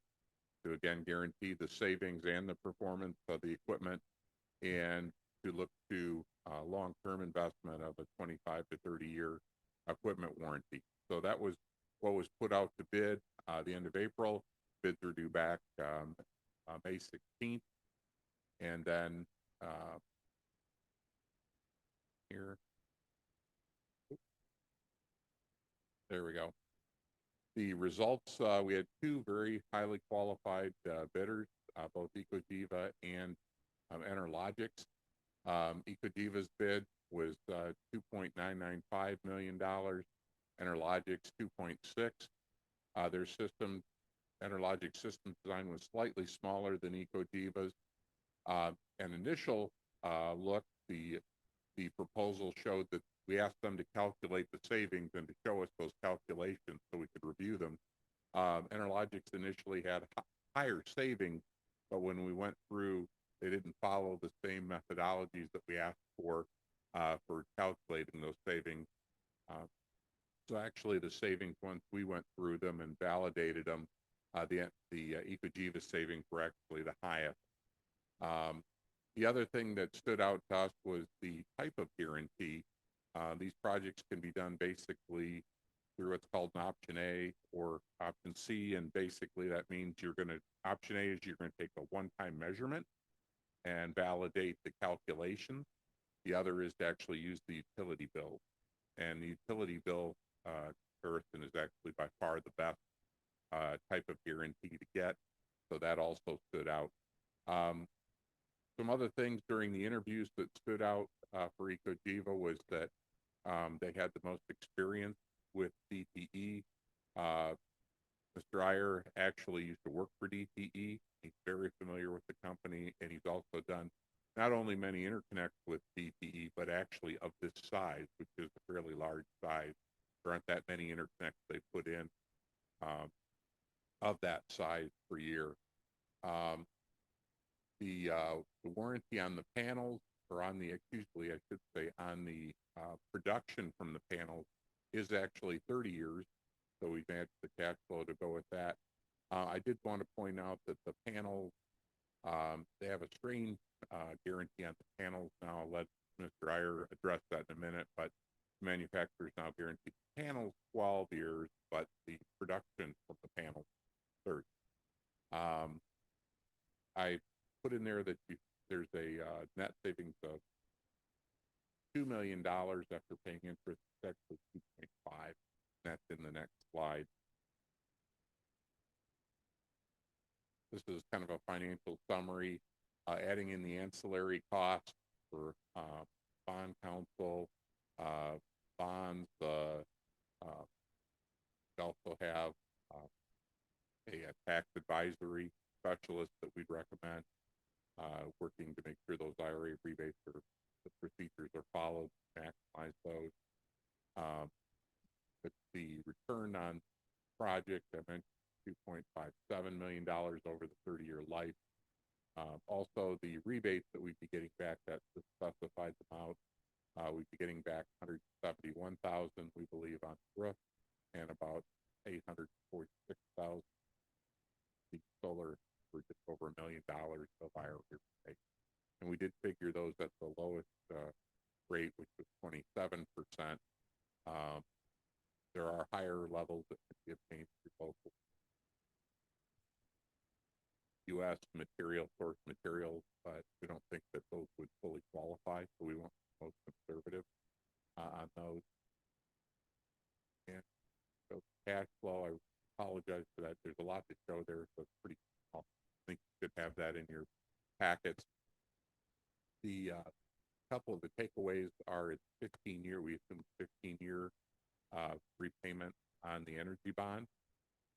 Speaker 14: to again guarantee the savings and the performance of the equipment, and to look to long-term investment of a 25 to 30-year equipment warranty. So that was what was put out to bid the end of April. Bids are due back May 16th. And then here, there we go. The results, we had two very highly qualified bidders, both Ecojiva and Enerlogics. Ecojiva's bid was $2.995 million. Enerlogics 2.6. Their system, Enerlogic system design was slightly smaller than Ecojiva's. An initial look, the proposal showed that we asked them to calculate the savings and to show us those calculations so we could review them. Enerlogics initially had higher savings, but when we went through, they didn't follow the same methodologies that we asked for calculating those savings. So actually the savings, once we went through them and validated them, the Ecojiva savings were actually the highest. The other thing that stood out to us was the type of guarantee. These projects can be done basically through what's called an option A or option C, and basically that means option A is you're going to take a one-time measurement and validate the calculation. The other is to actually use the utility bill, and the utility bill comparison is actually by far the best type of guarantee to get, so that also stood out. Some other things during the interviews that stood out for Ecojiva was that they had the most experience with DTE. Mr. Iyer actually used to work for DTE. He's very familiar with the company, and he's also done not only many interconnects with DTE, but actually of this size, which is a fairly large size. There aren't that many interconnects they put in of that size per year. The warranty on the panels, or on the, usually I should say, on the production from the panels is actually 30 years. So we matched the cash flow to go with that. I did want to point out that the panels, they have a strain guarantee on the panels now. I'll let Mr. Iyer address that in a minute, but manufacturers now guarantee the panels 12 years, but the production of the panels 30. I put in there that there's a net savings of $2 million after paying interest. It's actually 2.5. That's in the next slide. This is kind of a financial summary, adding in the ancillary costs for bond counsel, bonds. We also have a tax advisory specialist that we'd recommend, working to make sure those IRA rebates or the procedures are followed, maximize those. But the return on project, I mentioned $2.57 million over the 30-year life. Also, the rebates that we'd be getting back, that's the specified amount. We'd be getting back $171,000, we believe, on the roof, and about $846,000. The solar for just over $1 million of IRA rebate. And we did figure those at the lowest rate, which was 27%, There are higher levels that can be obtained through local U.S. source materials, but we don't think that those would fully qualify, so we want the most conservative on those. And so cash flow, I apologize for that. There's a lot to show there, so it's pretty small. I think you should have that in your packets. The couple of the takeaways are it's 15-year, we assume 15-year repayment on the energy bond.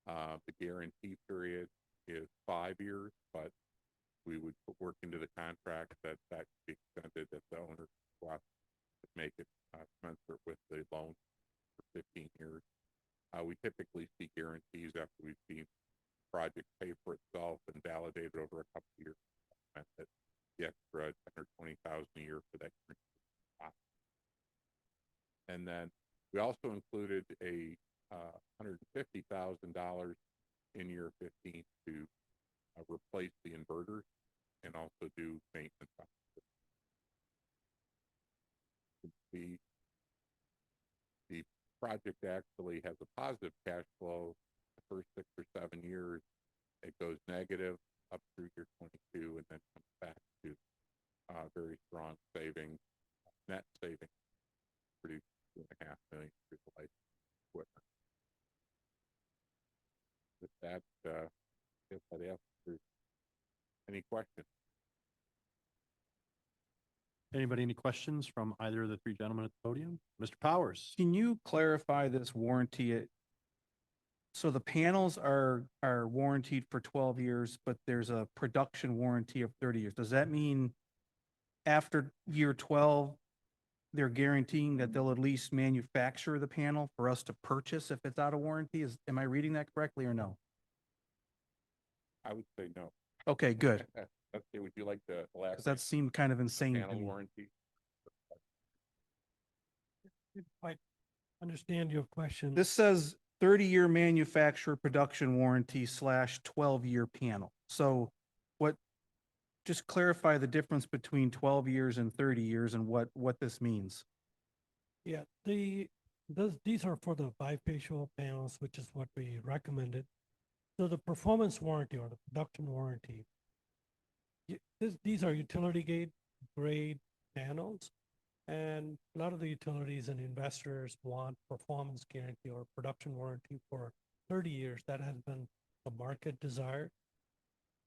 Speaker 14: The guarantee period is 5 years, but we would work into the contract that could be extended if the owner wants to make it commensurate with the loan for 15 years. We typically see guarantees after we've seen the project pay for itself and validate it over a couple of years. Meant that the extra 10 or 20,000 a year for that. And then we also included a $150,000 in year 15 to replace the inverters and also do maintenance on it. The project actually has a positive cash flow the first 6 or 7 years. It goes negative up through year 22 and then comes back to very strong savings, net savings, produce $2.5 million through the life of equipment. With that, I guess I'd ask if there's any questions.
Speaker 1: Anybody, any questions from either of the three gentlemen at the podium? Mr. Powers?
Speaker 4: Can you clarify this warranty? So the panels are warranted for 12 years, but there's a production warranty of 30 years. Does that mean after year 12, they're guaranteeing that they'll at least manufacture the panel for us to purchase if it's out of warranty? Am I reading that correctly or no?
Speaker 14: I would say no.
Speaker 4: Okay, good.
Speaker 14: Okay, would you like to elaborate?
Speaker 4: 'Cause that seemed kind of insane to
Speaker 14: Panel
Speaker 4: me.
Speaker 14: warranty?
Speaker 15: If I understand your question.
Speaker 4: This says 30-year manufacturer production warranty / 12-year panel. So just clarify the difference between 12 years and 30 years and what this means.
Speaker 15: Yeah, these are for the bifacial panels, which is what we recommended. So the performance warranty or the production warranty, these are utility grade panels. And a lot of the utilities and investors want performance guarantee or production warranty for 30 years. That has been the market desire.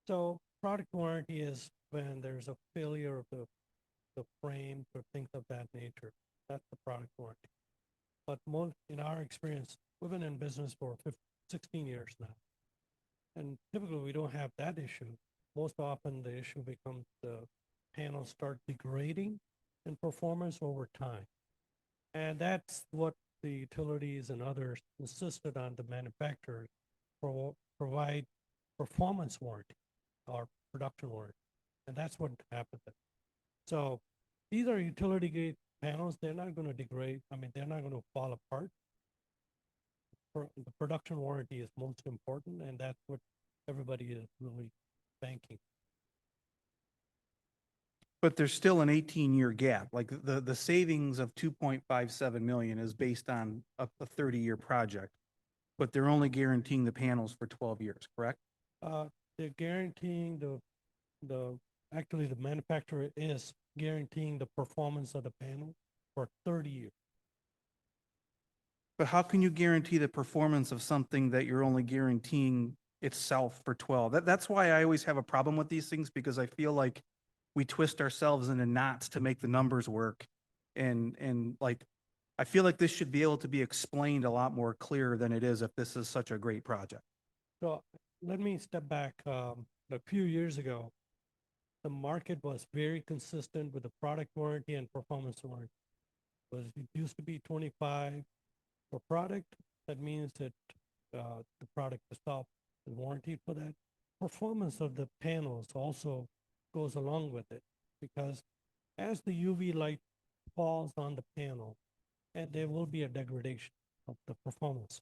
Speaker 15: So product warranty is when there's a failure of the frame or things of that nature. That's the product warranty. But in our experience, we've been in business for 16 years now. And typically we don't have that issue. Most often the issue becomes the panels start degrading in performance over time. And that's what the utilities and others insisted on the manufacturers provide performance warranty or production warranty. And that's what happened. So these are utility grade panels. They're not going to degrade. I mean, they're not going to fall apart. The production warranty is most important, and that's what everybody is really banking.
Speaker 4: But there's still an 18-year gap. Like the savings of 2.57 million is based on a 30-year project, but they're only guaranteeing the panels for 12 years, correct?
Speaker 15: They're guaranteeing actually the manufacturer is guaranteeing the performance of the panel for 30 years.
Speaker 4: But how can you guarantee the performance of something that you're only guaranteeing itself for 12? That's why I always have a problem with these things, because I feel like we twist ourselves into knots to make the numbers work. And like, I feel like this should be able to be explained a lot more clear than it is if this is such a great project.
Speaker 15: So let me step back. A few years ago, the market was very consistent with the product warranty and performance warranty. It used to be 25 for product. That means that the product itself is warranted for that. Performance of the panels also goes along with it, because as the UV light falls on the panel, and there will be a degradation of the performance.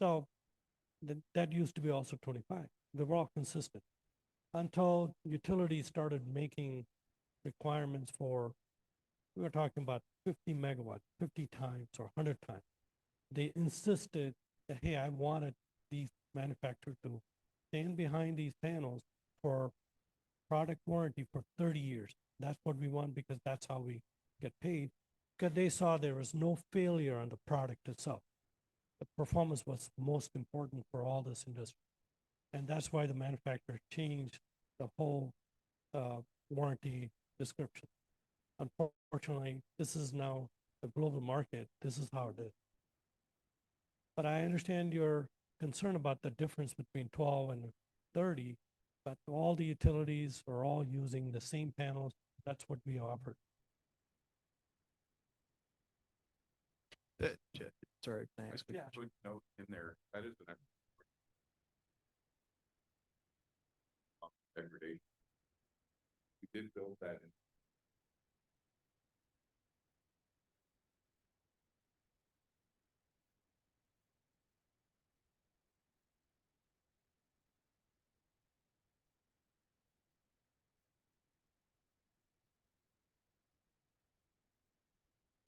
Speaker 15: So that used to be also 25. They were all consistent until utilities started making requirements for, we were talking about 50 megawatts, 50 times or 100 times. they insisted that, hey, I wanted these manufacturers to stand behind these panels for product warranty for 30 years. That's what we want because that's how we get paid. Because they saw there was no failure on the product itself. The performance was most important for all this industry. And that's why the manufacturer changed the whole warranty description. Unfortunately, this is now a global market. This is how it is. But I understand your concern about the difference between 12 and 30, but all the utilities are all using the same panels. That's what we offer.
Speaker 6: Sorry, can I
Speaker 14: I
Speaker 6: ask?
Speaker 14: think I would note in there, that is an degradation. We did build that in.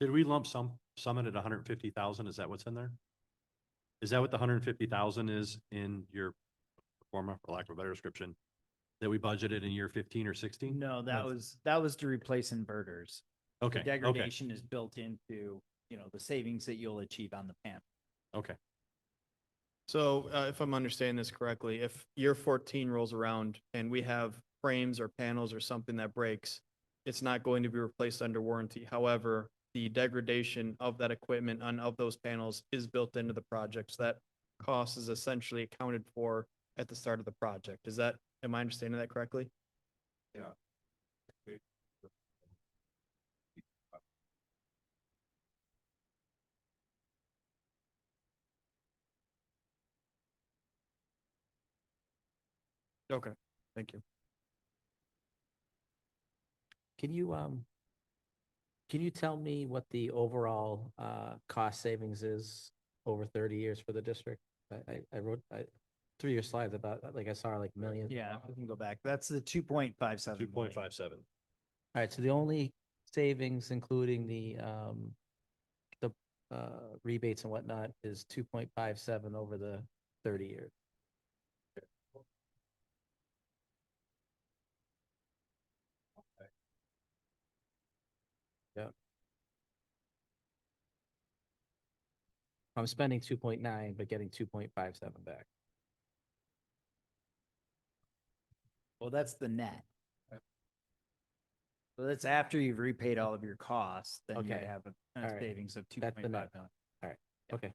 Speaker 1: Did we lump sum it at 150,000? Is that what's in there? Is that what the 150,000 is in your forma, for lack of a better description, that we budgeted in year 15 or 16?
Speaker 13: No, that was to replace inverters.
Speaker 1: Okay,
Speaker 13: The
Speaker 1: okay,
Speaker 13: degradation is built into, the savings that you'll achieve on the panel.
Speaker 1: okay.
Speaker 6: So if I'm understanding this correctly, if year 14 rolls around and we have frames or panels or something that breaks, it's not going to be replaced under warranty. However, the degradation of that equipment and of those panels is built into the project. So that cost is essentially accounted for at the start of the project. Am I understanding that correctly?
Speaker 14: Yeah.
Speaker 6: Okay, thank you.
Speaker 2: Can you tell me what the overall cost savings is over 30 years for the district? I wrote through your slides about, like I saw like million.
Speaker 13: Yeah, we can go back. That's the 2.57.
Speaker 1: 2.57.
Speaker 2: All right, so the only savings, including the rebates and whatnot, is 2.57 over the 30 years. Yeah. I'm spending 2.9, but getting 2.57 back.
Speaker 13: Well, that's the net. So that's after you've repaid all of your costs, then you'd
Speaker 2: Okay.
Speaker 13: have a
Speaker 2: All right.
Speaker 13: savings of
Speaker 2: That's the
Speaker 13: 2.5
Speaker 2: net.
Speaker 13: million.
Speaker 2: All right, okay.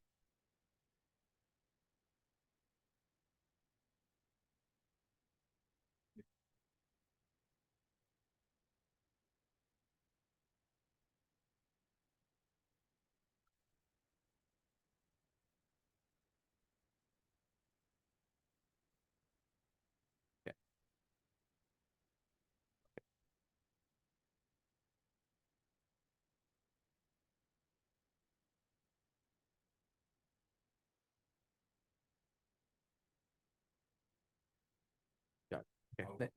Speaker 2: Got it. Okay.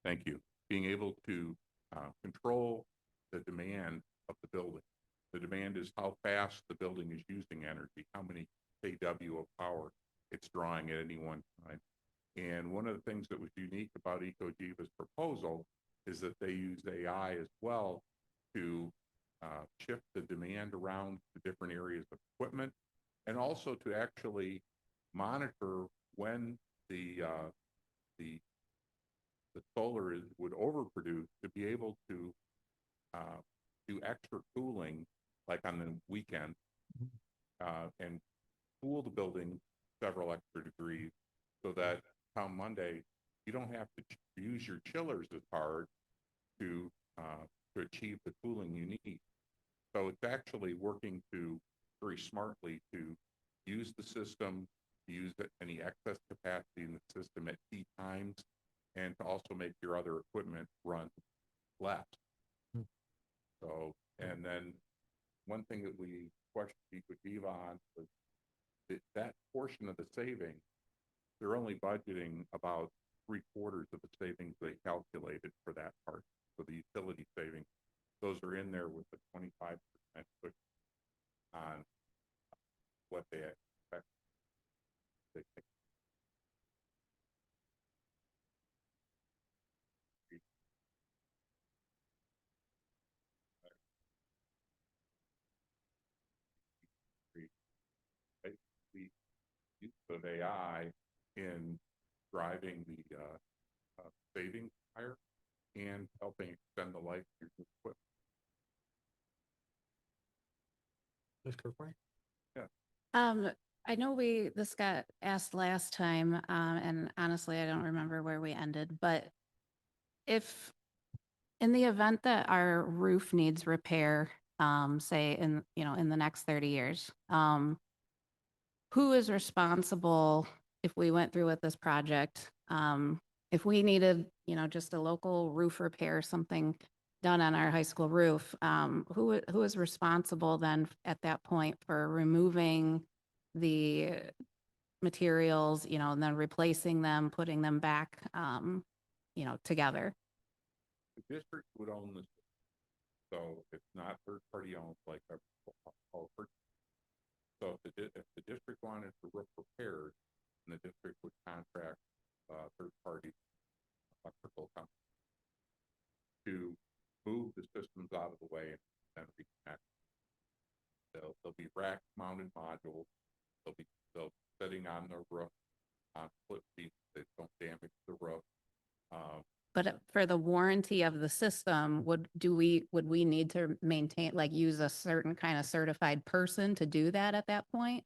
Speaker 14: Thank you. Being able to control the demand of the building. The demand is how fast the building is using energy, how many kW of power it's drawing at any one time. And one of the things that was unique about EcoGiva's proposal is that they use AI as well to shift the demand around the different areas of equipment and also to actually monitor when the solar would overproduce, to be able to do extra cooling, like on the weekend, and cool the building several extra degrees, so that come Monday, you don't have to use your chillers as hard to achieve the cooling you need. So it's actually working very smartly to use the system, to use any excess capacity in the system at key times, and to also make your other equipment run less. So, and then one thing that we questioned Equativa on was that portion of the savings, they're only budgeting about 3/4 of the savings they calculated for that part. So the utility savings, those are in there with the 25% push on what they expect. They think. The use of AI in driving the savings higher and helping extend the life of your equipment.
Speaker 1: Ms. Kirkbride?
Speaker 3: I know this got asked last time, and honestly, I don't remember where we ended, but if in the event that our roof needs repair, say in the next 30 years, who is responsible if we went through with this project? If we needed, just a local roof repair, something done on our high school roof, who is responsible then at that point for removing the materials, and then replacing them, putting them back, together?
Speaker 14: The district would own this, so it's not third-party owned like a so if the district wanted the roof repaired, then the district would contract third-party electrical company to move the systems out of the way and then reconnect. They'll be rack-mounted modules. They'll be sitting on the roof on split sheets that don't damage the roof.
Speaker 3: But for the warranty of the system, would we need to maintain, like, use a certain kind of certified person to do that at that point?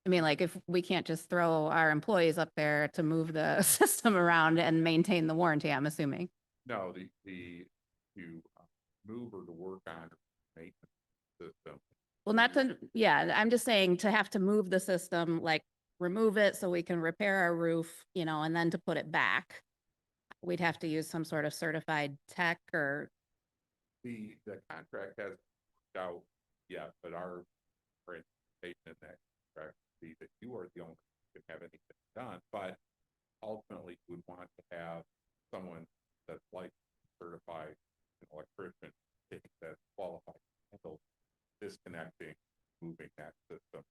Speaker 3: I mean, like, if we can't just throw our employees up there to move the system around and maintain the warranty, I'm assuming.
Speaker 14: No, to move or to work on maintenance system.
Speaker 3: Well, not to, yeah, I'm just saying to have to move the system, like remove it so we can repair our roof, and then to put it back. We'd have to use some sort of certified tech or.
Speaker 14: The contract hasn't worked out yet, but our anticipation in that contract would be that you are the only one who can have anything done, but ultimately we would want to have someone that's like certified, an electrician, that's qualified to handle disconnecting, moving that system.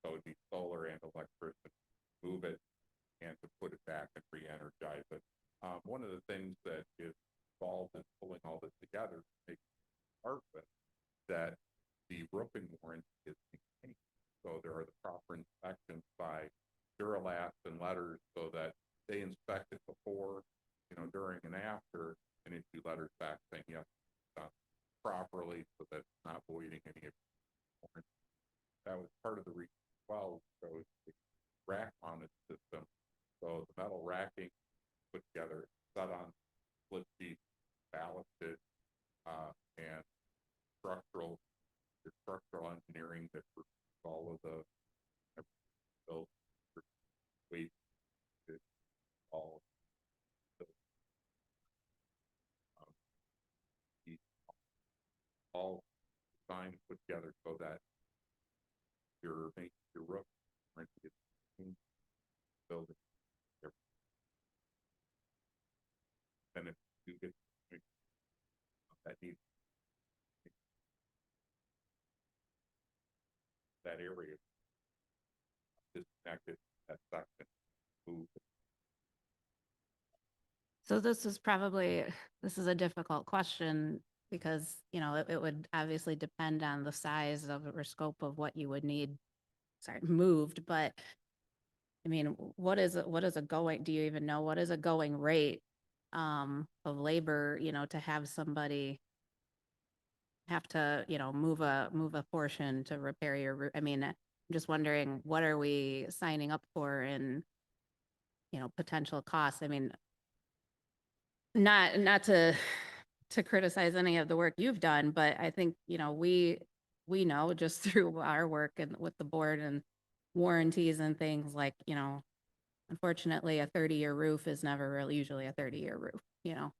Speaker 14: So it'd be solar and electrician, move it and to put it back and re-energize it. One of the things that is involved in pulling all this together to make part of it, that the roofing warranty is maintained. So there are the proper inspections by Duralast and letters so that they inspect it before, during and after, and issue letters back saying, yes, it's done properly, so that it's not voiding any of the warranty. That was part of the reason as well. So it's the rack mounted system. So the metal racking put together, set on split sheet, ballasted, and structural engineering that all of the built weight, all all designed put together so that your roof building. And if you get that needs that area disconnected, that section moved.
Speaker 3: So this is a difficult question because, it would obviously depend on the size of or scope of what you would need sorry, moved, but I mean, what is a going, do you even know what is a going rate of labor, to have somebody have to, move a portion to repair your roof? I mean, I'm just wondering, what are we signing up for in, potential costs? I mean, not to criticize any of the work you've done, but I think, we know just through our work and with the board and warranties and things like, unfortunately, a 30-year roof is never really usually a 30-year roof,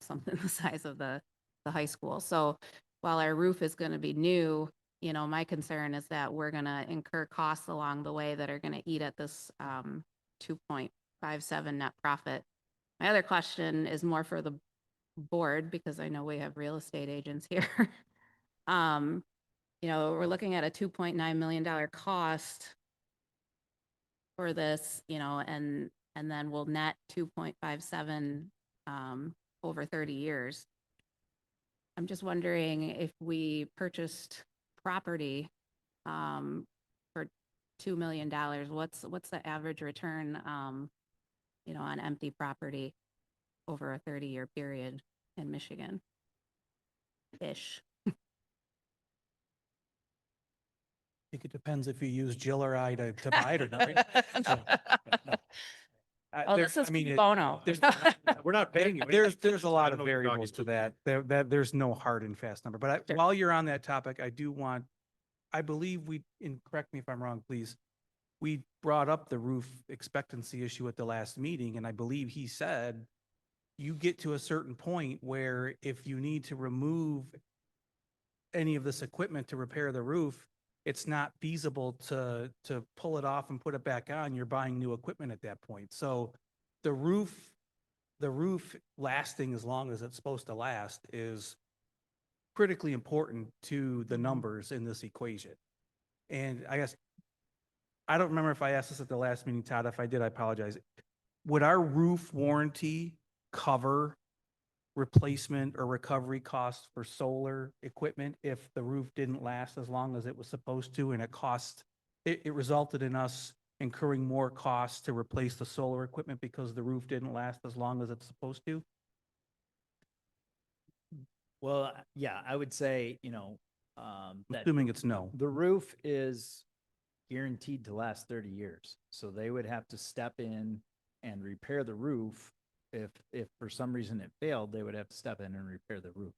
Speaker 3: something the size of the high school. So while our roof is going to be new, my concern is that we're going to incur costs along the way that are going to eat at this 2.57 net profit. My other question is more for the board, because I know we have real estate agents here. We're looking at a $2.9 million cost for this, and then we'll net 2.57 over 30 years. I'm just wondering, if we purchased property for $2 million, what's the average return on empty property over a 30-year period in Michigan? Ish.
Speaker 4: I think it depends if you use Jill or I to buy it or not. So, no.
Speaker 3: Oh,
Speaker 4: There-
Speaker 3: this is
Speaker 4: I mean,
Speaker 3: bono.
Speaker 1: We're not paying you.
Speaker 4: There's a lot
Speaker 1: I
Speaker 4: of
Speaker 1: know you're talking
Speaker 4: variables to
Speaker 1: to-
Speaker 4: that. There's no hard and fast number. But
Speaker 3: Sure.
Speaker 4: while you're on that topic, I believe and correct me if I'm wrong, please. We brought up the roof expectancy issue at the last meeting, and I believe he said you get to a certain point where if you need to remove any of this equipment to repair the roof, it's not feasible to pull it off and put it back on. You're buying new equipment at that point. So the roof lasting as long as it's supposed to last is critically important to the numbers in this equation. And I guess, I don't remember if I asked this at the last meeting, Todd. If I did, I apologize. Would our roof warranty cover replacement or recovery costs for solar equipment if the roof didn't last as long as it was supposed to, and it resulted in us incurring more costs to replace the solar equipment because the roof didn't last as long as it's supposed to?
Speaker 13: Well, yeah, I would say, that
Speaker 4: Assuming it's no.
Speaker 13: the roof is guaranteed to last 30 years. So they would have to step in and repair the roof. If for some reason it failed, they would have to step in and repair the roof.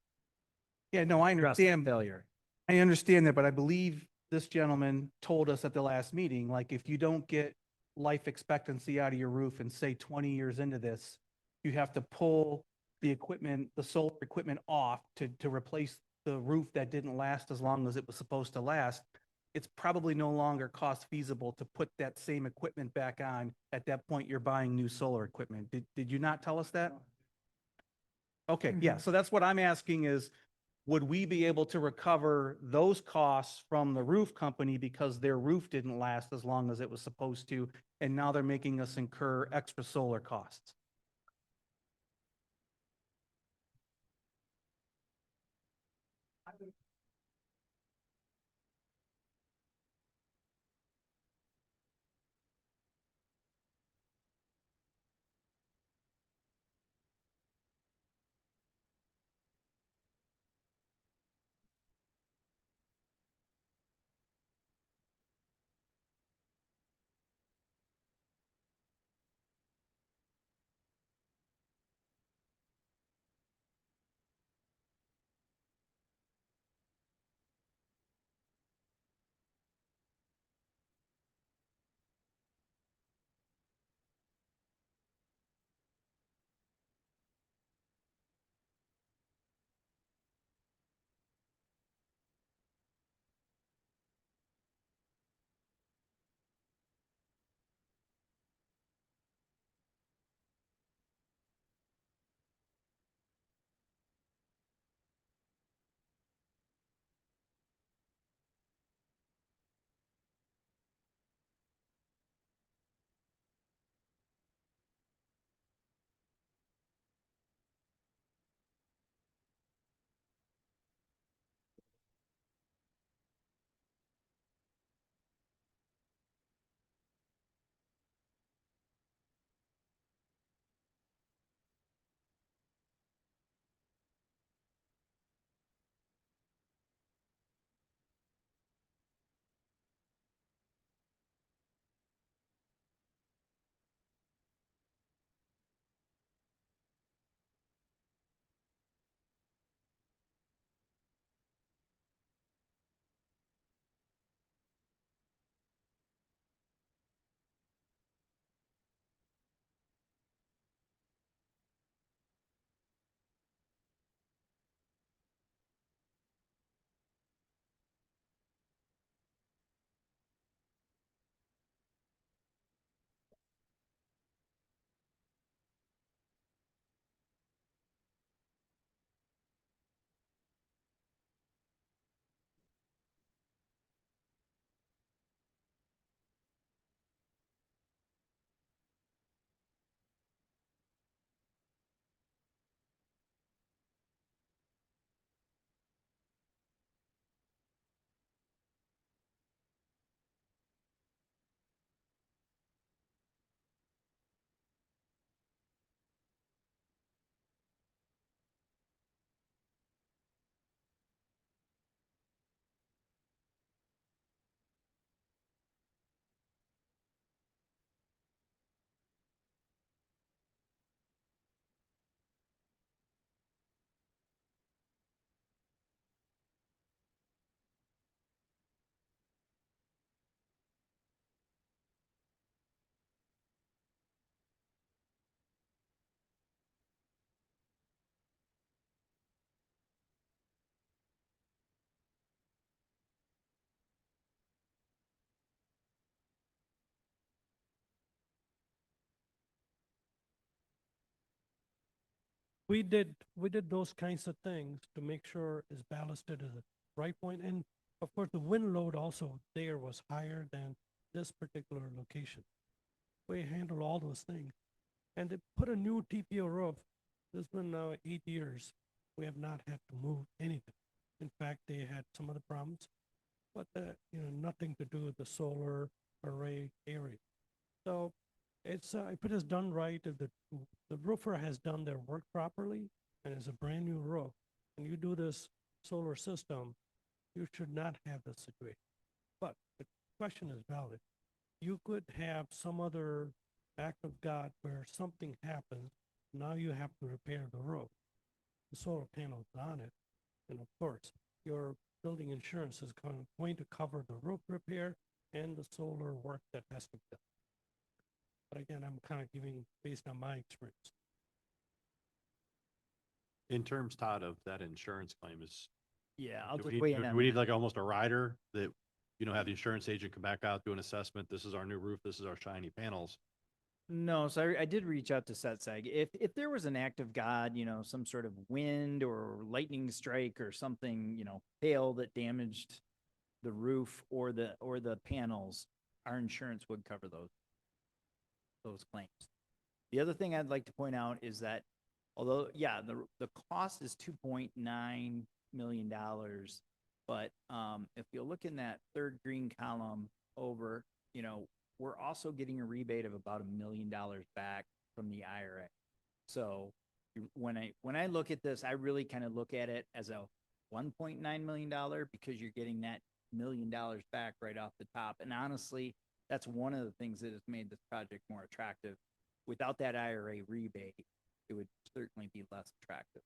Speaker 4: Yeah, no, I
Speaker 13: Trust the
Speaker 4: understand.
Speaker 13: failure.
Speaker 4: I understand that, but I believe this gentleman told us at the last meeting, like, if you don't get life expectancy out of your roof and say 20 years into this, you have to pull the equipment, the solar equipment off to replace the roof that didn't last as long as it was supposed to last. It's probably no longer cost feasible to put that same equipment back on. At that point, you're buying new solar equipment. Did you not tell us that? Okay, yeah, so that's what I'm asking is, would we be able to recover those costs from the roof company because their roof didn't last as long as it was supposed to, and now they're making us incur extra solar costs?
Speaker 15: we did those kinds of things to make sure it's ballasted at the right point. And of course, the wind load also there was higher than this particular location. We handled all those things. And they put a new TPO roof. It's been now 8 years. We have not had to move anything. In fact, they had some other problems, but nothing to do with the solar array area. So it's if it is done right, if the roofer has done their work properly and it's a brand new roof, and you do this solar system, you should not have this situation. But the question is valid. You could have some other act of God where something happens. Now you have to repair the roof. The solar panel's on it, and of course, your building insurance is going to cover the roof repair and the solar work that has to be done. But again, I'm kind of giving based on my experience.
Speaker 1: In terms, Todd, of that insurance claim is,
Speaker 13: Yeah, I'll
Speaker 1: do
Speaker 13: just
Speaker 1: we
Speaker 13: weigh
Speaker 1: need,
Speaker 13: in
Speaker 1: do
Speaker 13: on
Speaker 1: we need
Speaker 13: that.
Speaker 1: like almost a rider that, have the insurance agent come back out, do an assessment, this is our new roof, this is our shiny panels.
Speaker 13: No, so I did reach out to SETSAG. If there was an act of God, some sort of wind or lightning strike or something, hail that damaged the roof or the panels, our insurance would cover those claims. The other thing I'd like to point out is that although, yeah, the cost is $2.9 million, but if you look in that third green column over, we're also getting a rebate of about $1 million back from the IRA. So when I look at this, I really kind of look at it as a $1.9 million because you're getting that $1 million back right off the top. And honestly, that's one of the things that has made this project more attractive. Without that IRA rebate, it would certainly be less attractive.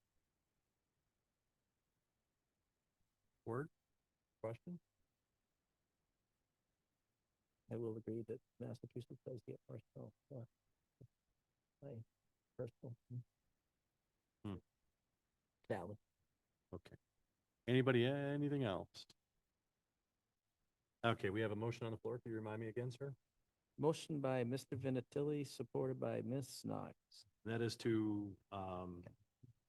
Speaker 1: Word? Question?
Speaker 2: I will agree that Massachusetts does get more snow. My personal.
Speaker 1: Hmm.
Speaker 2: Valid.
Speaker 1: Okay. Anybody, anything else? Okay, we have a motion on the floor. Can you remind me again, sir?
Speaker 2: Motion by Mr. Vinatieri, supported by Ms. Knox.
Speaker 1: That is to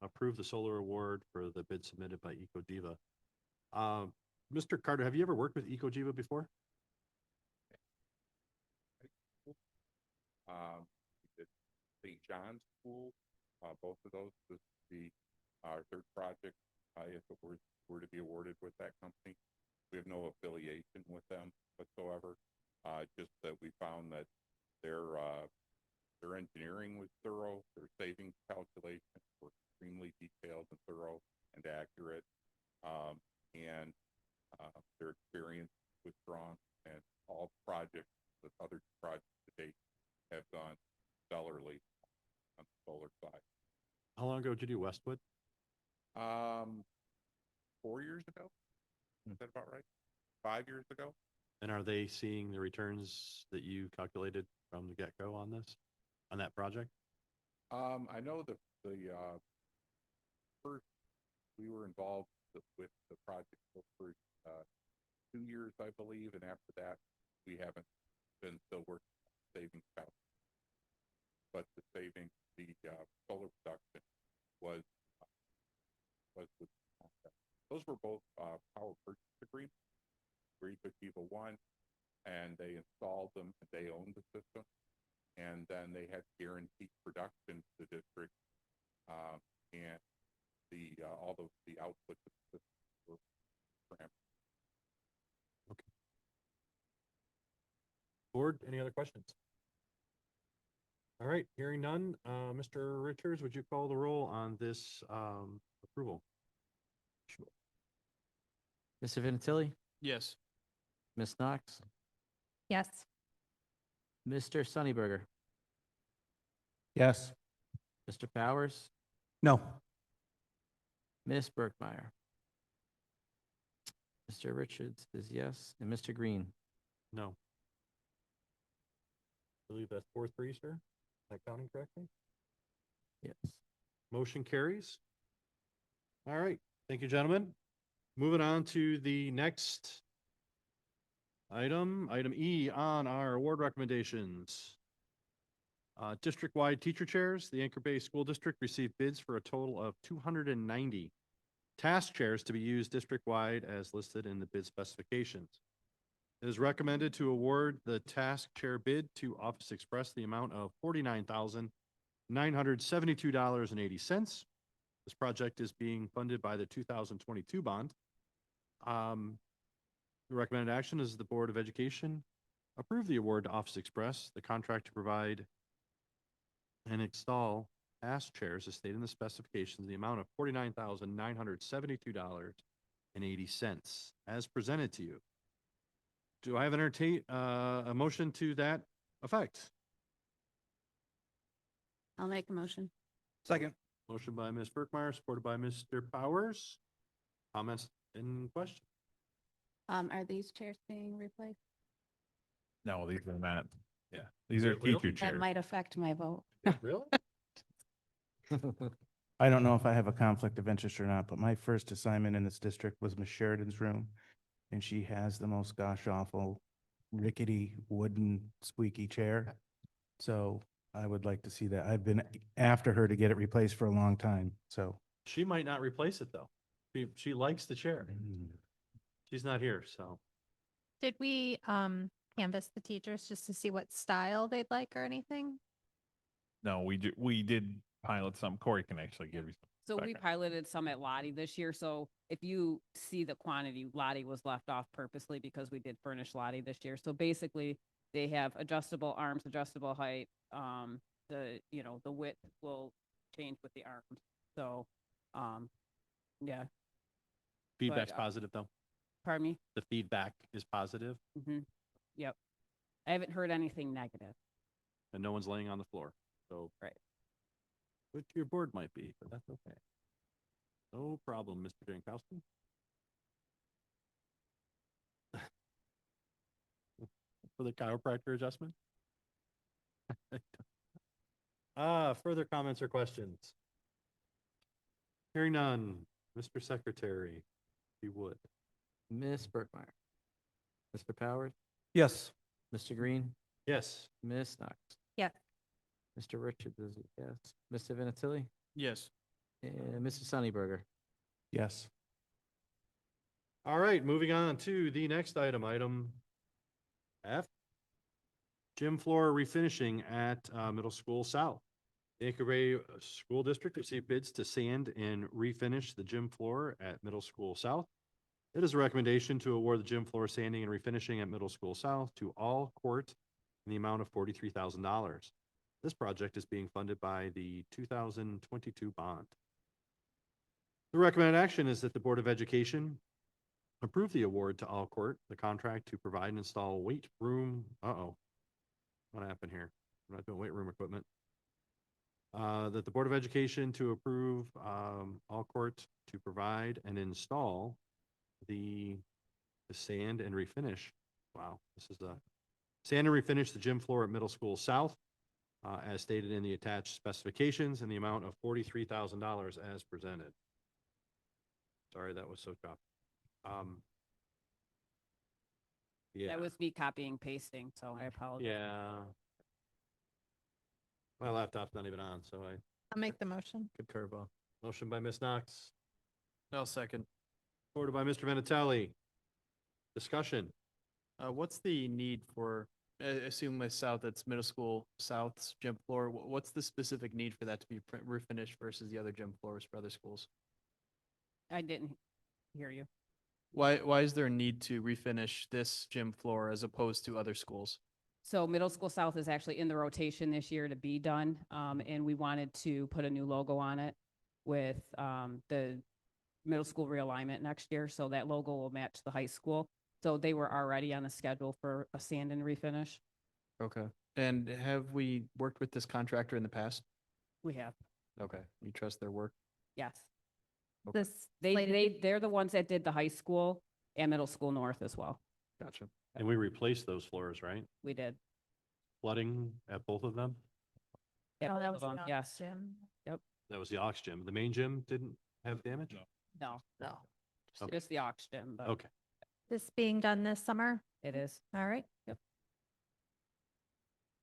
Speaker 1: approve the solar award for the bid submitted by EcoDiva. Mr. Carter, have you ever worked with EcoDiva before?
Speaker 14: We did St. John's School, both of those. This would be our third project if it were to be awarded with that company. We have no affiliation with them whatsoever. Just that we found that their engineering was thorough, their savings calculations were extremely detailed and thorough and accurate, and their experience was strong, and all projects, the other projects to date, have gone stellarly on the solar side.
Speaker 1: How long ago did you do Westwood?
Speaker 14: 4 years ago. Is that about right? 5 years ago.
Speaker 1: And are they seeing the returns that you calculated from the get-go on that project?
Speaker 14: I know the first we were involved with the project for 2 years, I believe, and after that we haven't been still working on savings out. But the savings, the solar production was with those were both power purchase agreements. Where EcoDiva won, and they installed them, and they owned the system, and then they had guaranteed production to the district, and all the output of the system were parameters.
Speaker 1: Okay. Board, any other questions? All right, hearing none. Mr. Richards, would you call the roll on this approval?
Speaker 2: Sure. Mr. Vinatieri,
Speaker 6: Yes.
Speaker 2: Ms. Knox,
Speaker 10: Yes.
Speaker 2: Mr. Sunnyberger,
Speaker 11: Yes.
Speaker 2: Mr. Powers,
Speaker 4: No.
Speaker 2: Ms. Berkmeyer. Mr. Richards is yes, and Mr. Green.
Speaker 1: No. I believe that's 4-3, sir. Am I counting correctly?
Speaker 2: Yes.
Speaker 1: Motion carries. All right, thank you, gentlemen. Moving on to the next item E on our award recommendations. District-wide teacher chairs, the Anchor Bay School District received bids for a total of 290 task chairs to be used district-wide as listed in the bid specifications. It is recommended to award the task chair bid to Office Express the amount of $49,972.80. This project is being funded by the 2022 bond. The recommended action is the Board of Education approve the award to Office Express, the contract to provide and install task chairs as stated in the specifications, the amount of $49,972.80 as presented to you. Do I have a motion to that effect?
Speaker 3: I'll make a motion.
Speaker 4: Second.
Speaker 1: Motion by Ms. Burkmeyer, supported by Mr. Powers. Comments and questions?
Speaker 3: Are these chairs being replaced?
Speaker 5: No, these are not. Yeah, these are
Speaker 1: Really?
Speaker 5: teacher
Speaker 3: That
Speaker 5: chairs.
Speaker 3: might affect my vote.
Speaker 1: Really?
Speaker 11: I don't know if I have a conflict of interest or not, but my first assignment in this district was Miss Sheridan's room. And she has the most gosh awful rickety wooden squeaky chair. So I would like to see that. I've been after her to get it replaced for a long time, so.
Speaker 1: She might not replace it though. She likes the chair. She's not here, so.
Speaker 10: Did we canvass the teachers just to see what style they'd like or anything?
Speaker 5: No, we did pilot some. Corey can actually give you some.
Speaker 12: So we
Speaker 5: background.
Speaker 12: piloted some at Lottie this year. So if you see the quantity, Lottie was left off purposely because we did furnish Lottie this year. So basically, they have adjustable arms, adjustable height. The width will change with the arms. So, yeah.
Speaker 1: Feedback's
Speaker 12: But,
Speaker 1: positive though.
Speaker 12: Pardon me?
Speaker 1: The feedback is positive
Speaker 12: Yep. I haven't heard anything negative.
Speaker 1: and no one's laying on the floor. So.
Speaker 12: Right.
Speaker 1: Which your board might be, but that's okay. No problem, Mr. Jankowski. For the chiropractor adjustment? Further comments or questions? Hearing none, Mr. Secretary, if you would.
Speaker 2: Ms. Burkmeyer. Mr. Powers,
Speaker 4: Yes.
Speaker 2: Mr. Green,
Speaker 1: Yes.
Speaker 2: Ms. Knox,
Speaker 10: Yes.
Speaker 2: Mr. Richards is a yes, Mr. Vinatieri,
Speaker 6: Yes.
Speaker 2: and Mr. Sunnyberger.
Speaker 11: Yes.
Speaker 1: All right, moving on to the next item F. Gym floor refinishing at Middle School South. The Anchor Bay School District received bids to sand and refinish the gym floor at Middle School South. It is a recommendation to award the gym floor sanding and refinishing at Middle School South to All Court in the amount of $43,000. This project is being funded by the 2022 bond. The recommended action is that the Board of Education approve the award to All Court, the contract to provide and install weight room. What happened here? I'm not doing weight room equipment. That the Board of Education to approve All Court to provide and install the sand and refinish. Wow, this is the sand and refinish the gym floor at Middle School South, as stated in the attached specifications in the amount of $43,000 as presented. Sorry, that was so choppy. Yeah.
Speaker 12: That was me copying, pasting, so I apologize.
Speaker 1: Yeah. My laptop's not even on, so I,
Speaker 10: I'll make the motion.
Speaker 1: good curveball. Motion by Ms. Knox,
Speaker 6: I'll second.
Speaker 1: supported by Mr. Vinatelli. Discussion.
Speaker 6: What's the need for, assume my south, that's middle school south's gym floor. What's the specific need for that to be refinished versus the other gym floors for other schools?
Speaker 12: I didn't hear you.
Speaker 6: Why is there a need to refinish this gym floor as opposed to other schools?
Speaker 12: So Middle School South is actually in the rotation this year to be done. And we wanted to put a new logo on it with the middle school realignment next year. So that logo will match the high school. So they were already on the schedule for a sand and refinish.
Speaker 6: Okay. And have we worked with this contractor in the past?
Speaker 12: We have,
Speaker 6: Okay. You trust their work?
Speaker 12: yes.
Speaker 6: Okay.
Speaker 10: This slated
Speaker 12: They're the ones that did the high school and middle school north as well.
Speaker 6: Gotcha.
Speaker 1: And we replaced those floors, right?
Speaker 12: We did.
Speaker 1: Flooding at both of them?
Speaker 12: Yep,
Speaker 10: Oh, that
Speaker 12: both
Speaker 10: was
Speaker 12: of them,
Speaker 10: the
Speaker 12: yes.
Speaker 10: gym.
Speaker 1: That was the Ox Gym. The main gym didn't have damage?
Speaker 12: No,
Speaker 10: No.
Speaker 1: Okay.
Speaker 12: just the oxygen, but
Speaker 1: Okay.
Speaker 10: This being done this summer.
Speaker 12: it is.
Speaker 10: All right.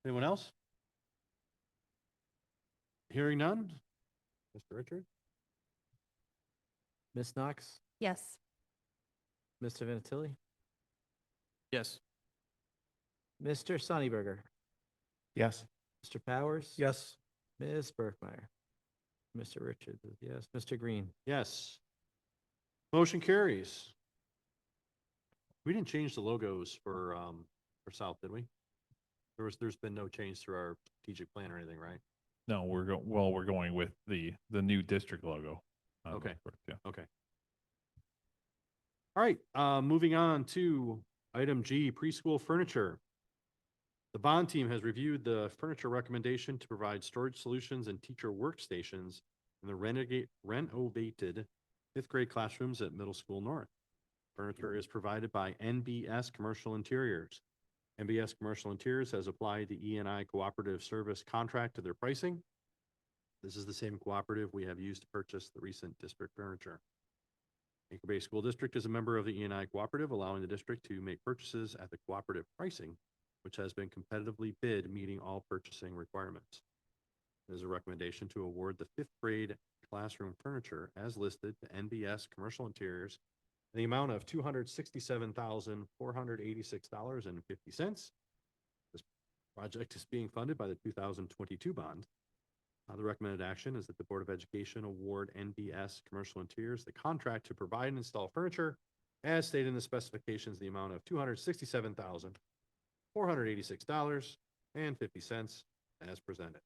Speaker 1: Anyone else? Hearing none? Mr. Richard?
Speaker 2: Ms. Knox,
Speaker 10: Yes.
Speaker 2: Mr. Vinatieri,
Speaker 6: Yes.
Speaker 2: Mr. Sunnyberger,
Speaker 11: Yes.
Speaker 2: Mr. Powers.
Speaker 4: Yes.
Speaker 2: Ms. Berkmeyer, Mr. Richards is yes, Mr. Green.
Speaker 1: Yes. Motion carries. We didn't change the logos for South, did we? There's been no change through our strategic plan or anything, right?
Speaker 5: No, we're going with the new district logo.
Speaker 1: Okay.
Speaker 5: Yeah.
Speaker 1: Okay. All right, moving on to item G, preschool furniture. The bond team has reviewed the furniture recommendation to provide storage solutions and teacher workstations in the renovated fifth grade classrooms at Middle School North. Furniture is provided by NBS Commercial Interiors. NBS Commercial Interiors has applied the E&I Cooperative Service contract to their pricing. This is the same cooperative we have used to purchase the recent district furniture. Anchor Bay School District is a member of the E&I Cooperative, allowing the district to make purchases at the cooperative pricing, which has been competitively bid, meeting all purchasing requirements. There's a recommendation to award the fifth grade classroom furniture as listed to NBS Commercial Interiors in the amount of $267,486.50. This project is being funded by the 2022 bond. The recommended action is that the Board of Education award NBS Commercial Interiors the contract to provide and install furniture as stated in the specifications, the amount of $267,486.50 as presented.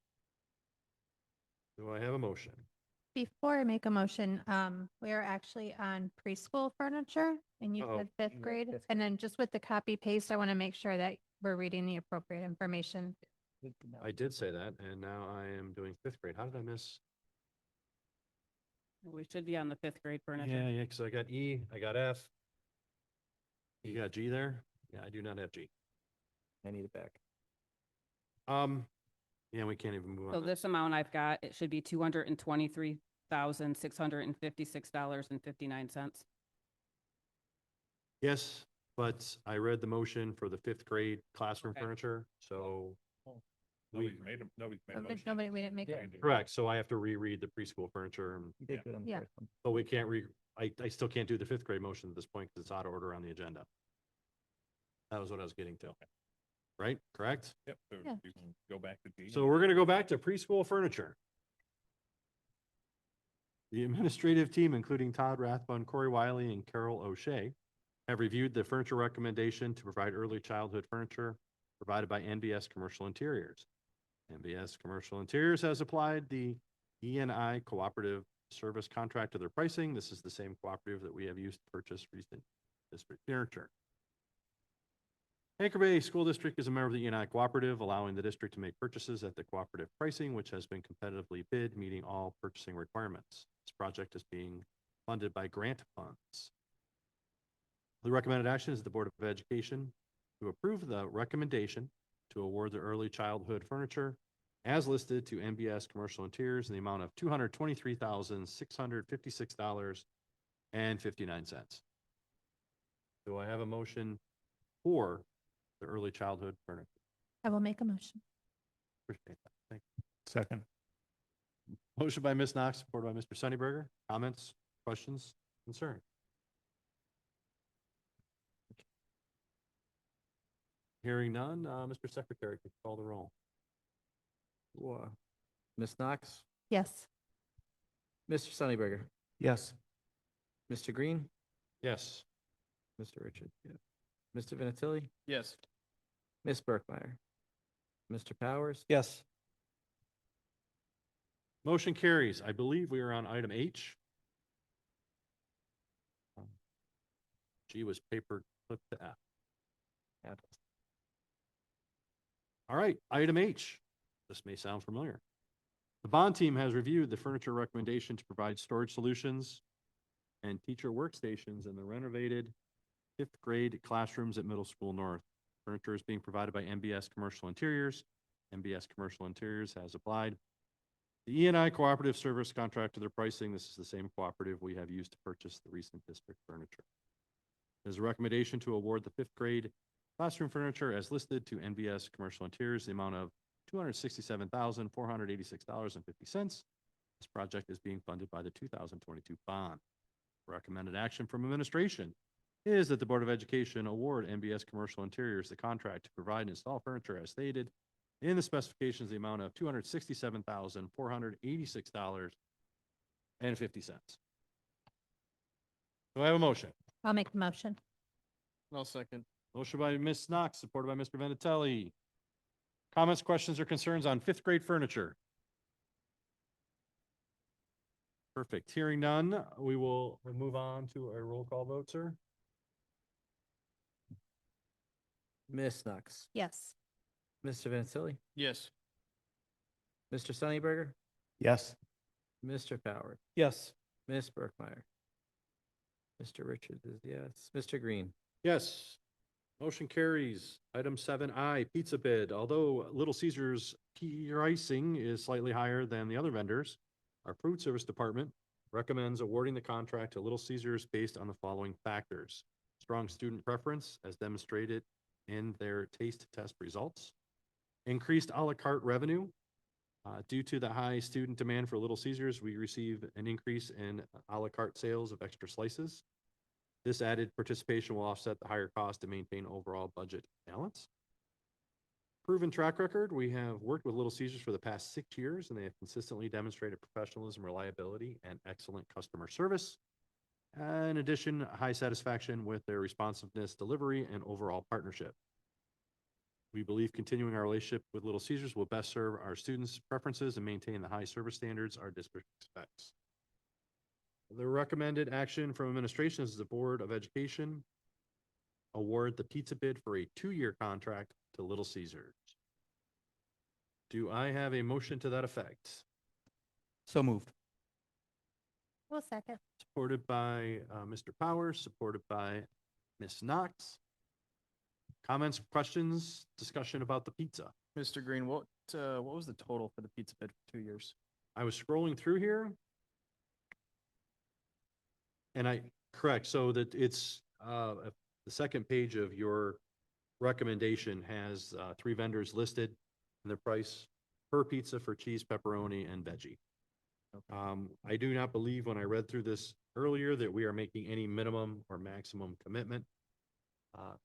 Speaker 1: Do I have a motion?
Speaker 10: Before I make a motion, we are actually on preschool furniture and you
Speaker 1: Uh-oh.
Speaker 10: said fifth grade. And then just with the copy paste, I want to make sure that we're reading the appropriate information.
Speaker 1: I did say that, and now I am doing fifth grade. How did I miss?
Speaker 12: We should be on the fifth grade furniture.
Speaker 1: Yeah, because I got E, I got F. You got G there? Yeah, I do not have G.
Speaker 2: I need it back.
Speaker 1: Yeah, we can't even move
Speaker 12: So
Speaker 1: on.
Speaker 12: this amount I've got, it should be $223,656.59.
Speaker 1: Yes, but I read the motion for the fifth grade classroom
Speaker 12: Okay.
Speaker 1: furniture, so.
Speaker 5: Nobody's made a motion.
Speaker 10: Nobody, we didn't make it.
Speaker 1: Correct, so I have to reread the preschool furniture, and,
Speaker 2: You did good on the
Speaker 10: Yeah.
Speaker 2: first one.
Speaker 1: but we can't I still can't do the fifth grade motion at this point because it's out of order on the agenda. That was what I was getting to. Right, correct?
Speaker 5: Yep, so
Speaker 10: Yeah.
Speaker 5: you can go back to G.
Speaker 1: So we're gonna go back to preschool furniture. The administrative team, including Todd Rathbun, Corey Wiley, and Carol O'Shea, have reviewed the furniture recommendation to provide early childhood furniture provided by NBS Commercial Interiors. NBS Commercial Interiors has applied the E&I Cooperative Service contract to their pricing. This is the same cooperative that we have used to purchase recent district furniture. Anchor Bay School District is a member of the E&I Cooperative, allowing the district to make purchases at the cooperative pricing, which has been competitively bid, meeting all purchasing requirements. This project is being funded by grant funds. The recommended action is the Board of Education to approve the recommendation to award the early childhood furniture as listed to NBS Commercial Interiors in the amount of $223,656.59. Do I have a motion for the early childhood furniture?
Speaker 10: I will make a motion.
Speaker 1: Appreciate that. Thank
Speaker 11: Second.
Speaker 1: you. Motion by Ms. Knox, supported by Mr. Sunnyberger. Comments, questions, concern? Hearing none, Mr. Secretary, could you call the roll?
Speaker 2: Ms. Knox,
Speaker 10: Yes.
Speaker 2: Mr. Sunnyberger,
Speaker 11: Yes.
Speaker 2: Mr. Green,
Speaker 1: Yes.
Speaker 2: Mr. Richards, yes. Mr. Vinatieri,
Speaker 6: Yes.
Speaker 2: Ms. Berkmeyer, Mr. Powers.
Speaker 4: Yes.
Speaker 1: Motion carries. I believe we are on item H. G was paper clipped to F. All right, item H. This may sound familiar. The bond team has reviewed the furniture recommendation to provide storage solutions and teacher workstations in the renovated fifth grade classrooms at Middle School North. Furniture is being provided by NBS Commercial Interiors. NBS Commercial Interiors has applied the E&I Cooperative Service contract to their pricing. This is the same cooperative we have used to purchase the recent district furniture. There's a recommendation to award the fifth grade classroom furniture as listed to NBS Commercial Interiors, the amount of $267,486.50. This project is being funded by the 2022 bond. Recommended action from administration is that the Board of Education award MBS Commercial Interiors the contract to provide and install furniture as stated in the specifications, the amount of $267,486.50. Do I have a motion?
Speaker 10: I'll make the motion.
Speaker 6: I'll second.
Speaker 1: Motion by Ms. Knox, supported by Mr. Vinatelli. Comments, questions, or concerns on fifth grade furniture? Perfect. Hearing none, we will move on to a roll call vote, sir.
Speaker 2: Ms. Knox,
Speaker 10: Yes.
Speaker 2: Mr. Vincentilli,
Speaker 6: Yes.
Speaker 2: Mr. Sunnyberger,
Speaker 11: Yes.
Speaker 2: Mr. Powers,
Speaker 4: Yes.
Speaker 2: Ms. Berkmeyer. Mr. Richards is yes. Mr. Green.
Speaker 1: Yes. Motion carries. Item 7I, pizza bid. Although Little Caesar's pricing is slightly higher than the other vendors, our food service department recommends awarding the contract to Little Caesar's based on the following factors: strong student preference as demonstrated in their taste test results, increased a la carte revenue. Due to the high student demand for Little Caesar's, we receive an increase in a la carte sales of extra slices. This added participation will offset the higher cost to maintain overall budget balance. Proven track record, we have worked with Little Caesars for the past 6 years, and they have consistently demonstrated professionalism, reliability, and excellent customer service. In addition, high satisfaction with their responsiveness, delivery, and overall partnership. We believe continuing our relationship with Little Caesars will best serve our students' preferences and maintain the high service standards our district expects. The recommended action from administration is the Board of Education award the pizza bid for a 2-year contract to Little Caesars. Do I have a motion to that effect?
Speaker 4: So moved.
Speaker 10: We'll second.
Speaker 1: Supported by Mr. Powers, supported by Ms. Knox. Comments, questions, discussion about the pizza?
Speaker 6: Mr. Green, what was the total for the pizza bid for 2 years?
Speaker 1: I was scrolling through here. And correct, so that it's, the second page of your recommendation has 3 vendors listed and the price per pizza for cheese, pepperoni, and veggie. I do not believe when I read through this earlier that we are making any minimum or maximum commitment.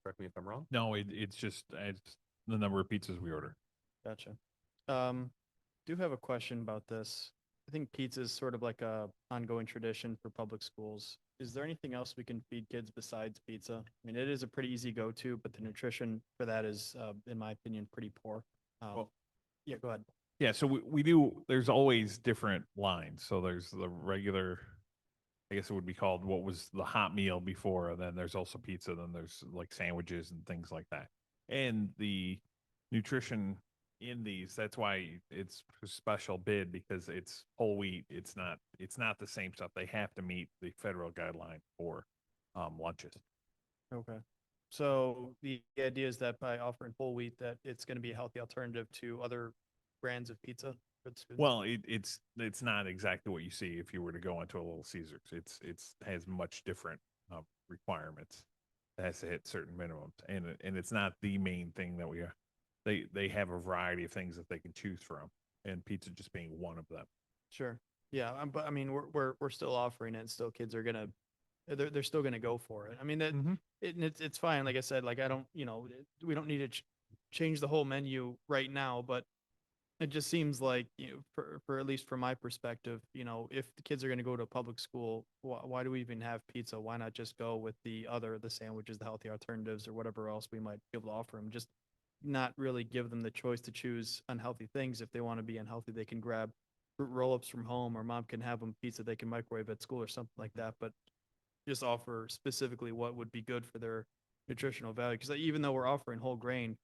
Speaker 1: Correct me if I'm wrong.
Speaker 5: No, it's just the number of pizzas we order.
Speaker 6: Gotcha. Do have a question about this. I think pizza is sort of like a ongoing tradition for public schools. Is there anything else we can feed kids besides pizza? I mean, it is a pretty easy go-to, but the nutrition for that is, in my opinion, pretty poor. Yeah, go ahead.
Speaker 5: Yeah, so we do, there's always different lines. So there's the regular, I guess it would be called, what was the hot meal before, and then there's also pizza, then there's like sandwiches and things like that. And the nutrition in these, that's why it's a special bid, because it's whole wheat. It's not the same stuff. They have to meet the federal guideline for lunches.
Speaker 6: Okay. So the idea is that by offering whole wheat, that it's going to be a healthy alternative to other brands of pizza for the students?
Speaker 5: Well, it's not exactly what you see if you were to go into a Little Caesars. It's has much different requirements. It has to hit certain minimums, and it's not the main thing that we are. They have a variety of things that they can choose from, and pizza just being one of them.
Speaker 6: Sure. Yeah, but I mean, we're still offering it. And still, kids are gonna, they're still gonna go for it. I mean, that it's fine. Like I said, like I don't, we don't need to change the whole menu right now, but it just seems like, for at least from my perspective, if the kids are gonna go to a public school, why do we even have pizza? Why not just go with the sandwiches, the healthy alternatives, or whatever else we might be able to offer them? Just not really give them the choice to choose unhealthy things. If they want to be unhealthy, they can grab fruit roll-ups from home, or mom can have them pizza they can microwave at school or something like that. But just offer specifically what would be good for their nutritional value. Because even though we're offering whole grain,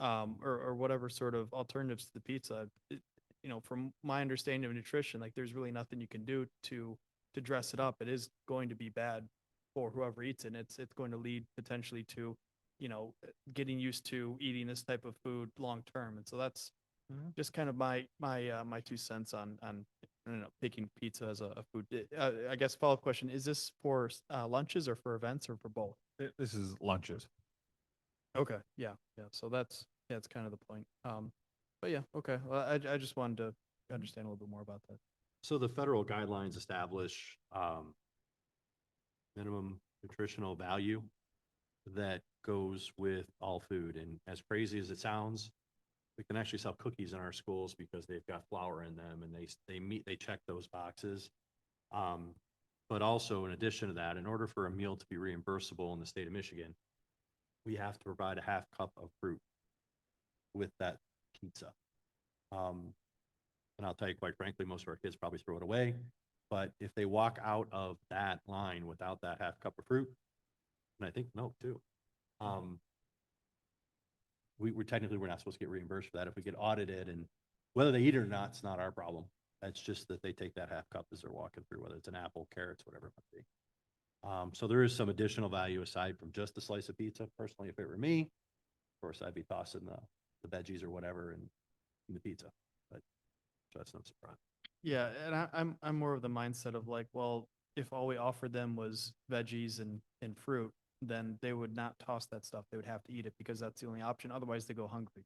Speaker 6: or whatever sort of alternatives to the pizza, from my understanding of nutrition, like there's really nothing you can do to dress it up. It is going to be bad for whoever eats it. And it's going to lead potentially to getting used to eating this type of food long term. And so that's just kind of my 2 cents on picking pizza as a food. I guess follow-up question, is this for lunches or for events or for both?
Speaker 5: This is lunches.
Speaker 6: Okay. Yeah. So that's kind of the point. But yeah, okay. Well, I just wanted to understand a little bit more about that.
Speaker 1: So the federal guidelines establish, minimum nutritional value that goes with all food. And as crazy as it sounds, we can actually sell cookies in our schools because they've got flour in them and they check those boxes. But also in addition to that, in order for a meal to be reimbursable in the state of Michigan, we have to provide a half cup of fruit with that pizza. And I'll tell you quite frankly, most of our kids probably throw it away. But if they walk out of that line without that half cup of fruit, and I think milk too, we're technically, we're not supposed to get reimbursed for that. If we get audited, and whether they eat it or not, it's not our problem. That's just that they take that half cup as they're walking through, whether it's an apple, carrots, whatever it might be. So there is some additional value aside from just a slice of pizza. Personally, if it were me, of course, I'd be tossing the veggies or whatever in the pizza, but so that's no surprise.
Speaker 6: Yeah, and I'm more of the mindset of like, well, if all we offered them was veggies and fruit, then they would not toss that stuff. They would have to eat it because that's the only option. Otherwise, they go hungry.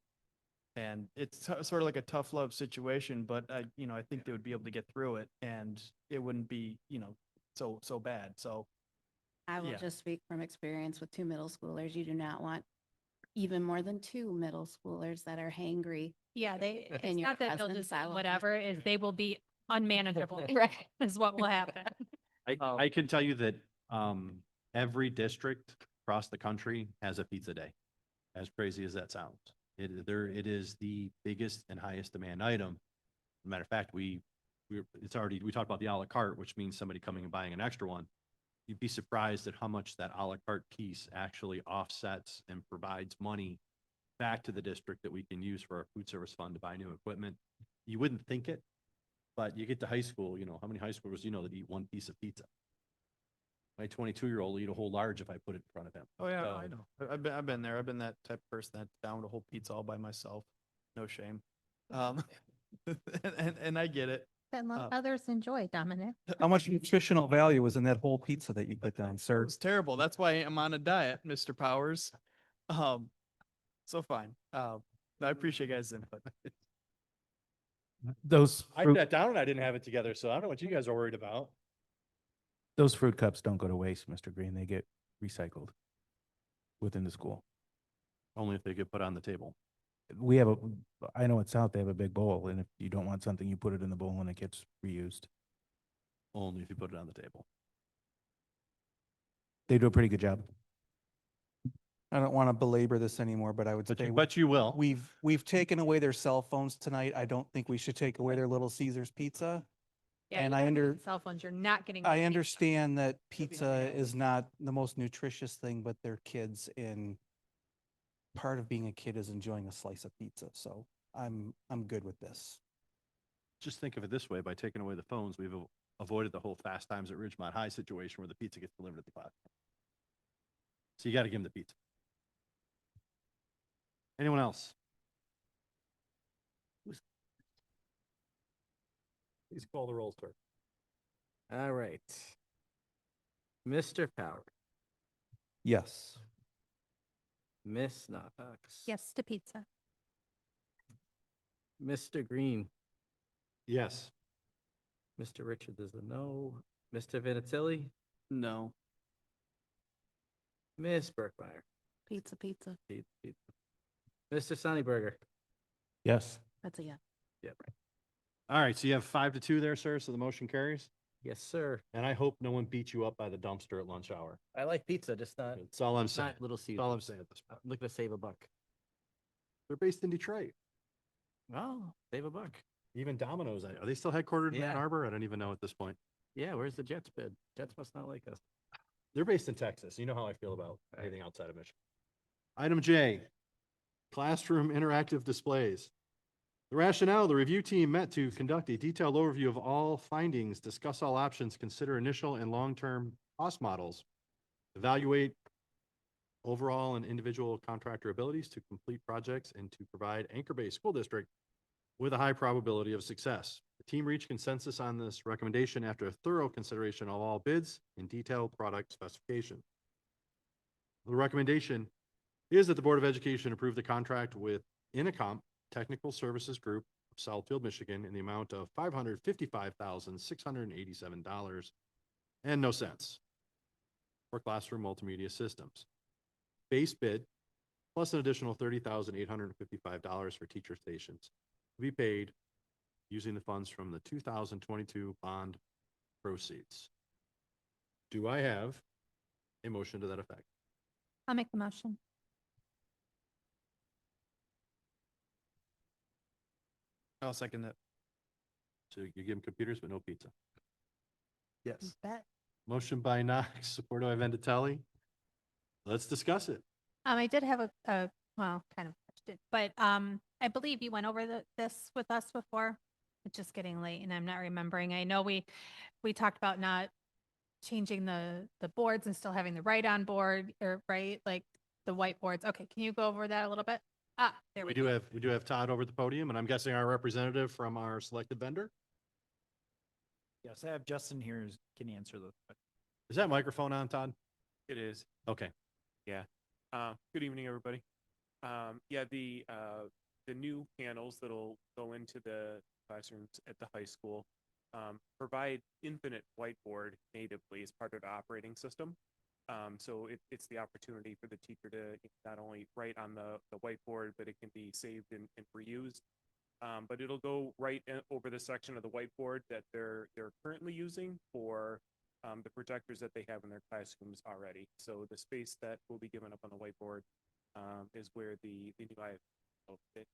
Speaker 6: And it's sort of like a tough love situation, but I think they would be able to get through it, and it wouldn't be, so bad. So
Speaker 3: I will
Speaker 6: Yeah.
Speaker 3: just speak from experience with 2 middle schoolers. You do not want even more than 2 middle schoolers that are hangry.
Speaker 10: Yeah, they,
Speaker 3: And
Speaker 10: it's
Speaker 3: your
Speaker 10: not that they'll
Speaker 3: husband
Speaker 10: just,
Speaker 3: silently-
Speaker 10: whatever, is they will be unmanageable,
Speaker 3: Right.
Speaker 10: is what will happen.
Speaker 1: I can tell you that every district across the country has a pizza day, as crazy as that sounds. It is the biggest and highest demand item. Matter of fact, we talked about the a la carte, which means somebody coming and buying an extra one. You'd be surprised at how much that a la carte piece actually offsets and provides money back to the district that we can use for our food service fund to buy new equipment. You wouldn't think it, but you get to high school, how many high schoolers that eat one piece of pizza? My 22-year-old will eat a whole large if I put it in front of him.
Speaker 6: Oh yeah,
Speaker 1: So-
Speaker 6: I know. I've been there. I've been that type of person that downed a whole pizza all by myself. No shame. And I get it.
Speaker 10: Then let
Speaker 6: Uh,
Speaker 10: others enjoy, Dominic.
Speaker 4: How much nutritional value was in that whole pizza that you put down,
Speaker 6: It
Speaker 4: sir?
Speaker 6: was terrible. That's why I'm on a diet, Mr. Powers. So fine. I appreciate you guys' input.
Speaker 11: Those
Speaker 1: I
Speaker 11: fruit,
Speaker 1: sat down and I didn't have it together, so I don't know what you guys are worried about.
Speaker 11: those fruit cups don't go to waste, Mr. Green. They get recycled within the school.
Speaker 1: Only if they get put on the table.
Speaker 11: I know at South, they have a big bowl, and if you don't want something, you put it in the bowl and it gets reused.
Speaker 1: Only if you put it on the table.
Speaker 11: They do a pretty good job.
Speaker 4: I don't want to belabor this anymore, but I would say
Speaker 1: But you will.
Speaker 4: we've taken away their cell phones tonight. I don't think we should take away their Little Caesars pizza. And
Speaker 10: Cell phones, you're not getting.
Speaker 4: I understand that pizza is not the most nutritious thing, but they're kids, and part of being a kid is enjoying a slice of pizza. So I'm good with this.
Speaker 1: Just think of it this way, by taking away the phones, we've avoided the whole Fast Times at Ridgemont High situation where the pizza gets delivered at the classroom. So you got to give them the pizza. Anyone else? Please call the roll, sir.
Speaker 2: All right. Mr. Power,
Speaker 4: Yes.
Speaker 2: Miss Knox.
Speaker 10: Yes to pizza.
Speaker 2: Mr. Green,
Speaker 1: Yes.
Speaker 2: Mr. Richard is a no. Mr. Vinatieri,
Speaker 6: No.
Speaker 2: Miss Berkmeyer,
Speaker 3: Pizza.
Speaker 2: pizza. Mr. Sunnyberger.
Speaker 11: Yes.
Speaker 3: That's a yeah.
Speaker 1: All right, so you have 5-2 there, sir, so the motion carries.
Speaker 2: Yes, sir.
Speaker 1: And I hope no one beats you up by the dumpster at lunch hour.
Speaker 2: I like pizza, just not,
Speaker 1: That's all I'm saying.
Speaker 2: not Little
Speaker 1: That's all I'm
Speaker 2: Caesars.
Speaker 1: saying at this point.
Speaker 2: I'm looking to save a buck.
Speaker 1: They're based in Detroit.
Speaker 2: Oh, save a buck.
Speaker 1: Even Domino's, are they still headquartered in Ann
Speaker 2: Yeah.
Speaker 1: Arbor? I don't even know at this point.
Speaker 2: Yeah, where's the Jets bid? Jets must not like us.
Speaker 1: They're based in Texas. You know how I feel about anything outside of Michigan. Item J, classroom interactive displays. The rationale, the review team met to conduct a detailed overview of all findings, discuss all options, consider initial and long-term cost models, evaluate overall and individual contractor abilities to complete projects, and to provide anchor-based school district with a high probability of success. The team reached consensus on this recommendation after a thorough consideration of all bids and detailed product specification. The recommendation is that the Board of Education approve the contract with Intercom Technical Services Group of Southfield, Michigan, in the amount of $555,687.00 for classroom multimedia systems. Base bid plus an additional $30,855 for teacher stations to be paid using the funds from the 2022 bond proceeds. Do I have a motion to that effect?
Speaker 10: I'll make the motion.
Speaker 6: I'll second that.
Speaker 1: So you give them computers, but no pizza.
Speaker 6: Yes.
Speaker 10: Bet.
Speaker 1: Motion by Knox, supported by Vendatelli. Let's discuss it.
Speaker 10: I did have well, kind of question, but I believe you went over this with us before. It's just getting late and I'm not remembering. I know we talked about not changing the boards and still having the right on board, or right, like the whiteboards. Okay, can you go over that a little bit? There
Speaker 1: We
Speaker 10: we go.
Speaker 1: do have Todd over at the podium, and I'm guessing our representative from our selected vendor.
Speaker 13: Yes, I have Justin here who can answer those.
Speaker 1: Is that microphone on, Todd?
Speaker 16: It is.
Speaker 1: Okay.
Speaker 16: Yeah. Good evening, everybody. Yeah, the new panels that'll go into the classrooms at the high school provide infinite whiteboard natively as part of the operating system. So it's the opportunity for the teacher to not only write on the whiteboard, but it can be saved and reused. But it'll go right over the section of the whiteboard that they're currently using for the projectors that they have in their classrooms already. So the space that will be given up on the whiteboard is where the new IF. Oh, does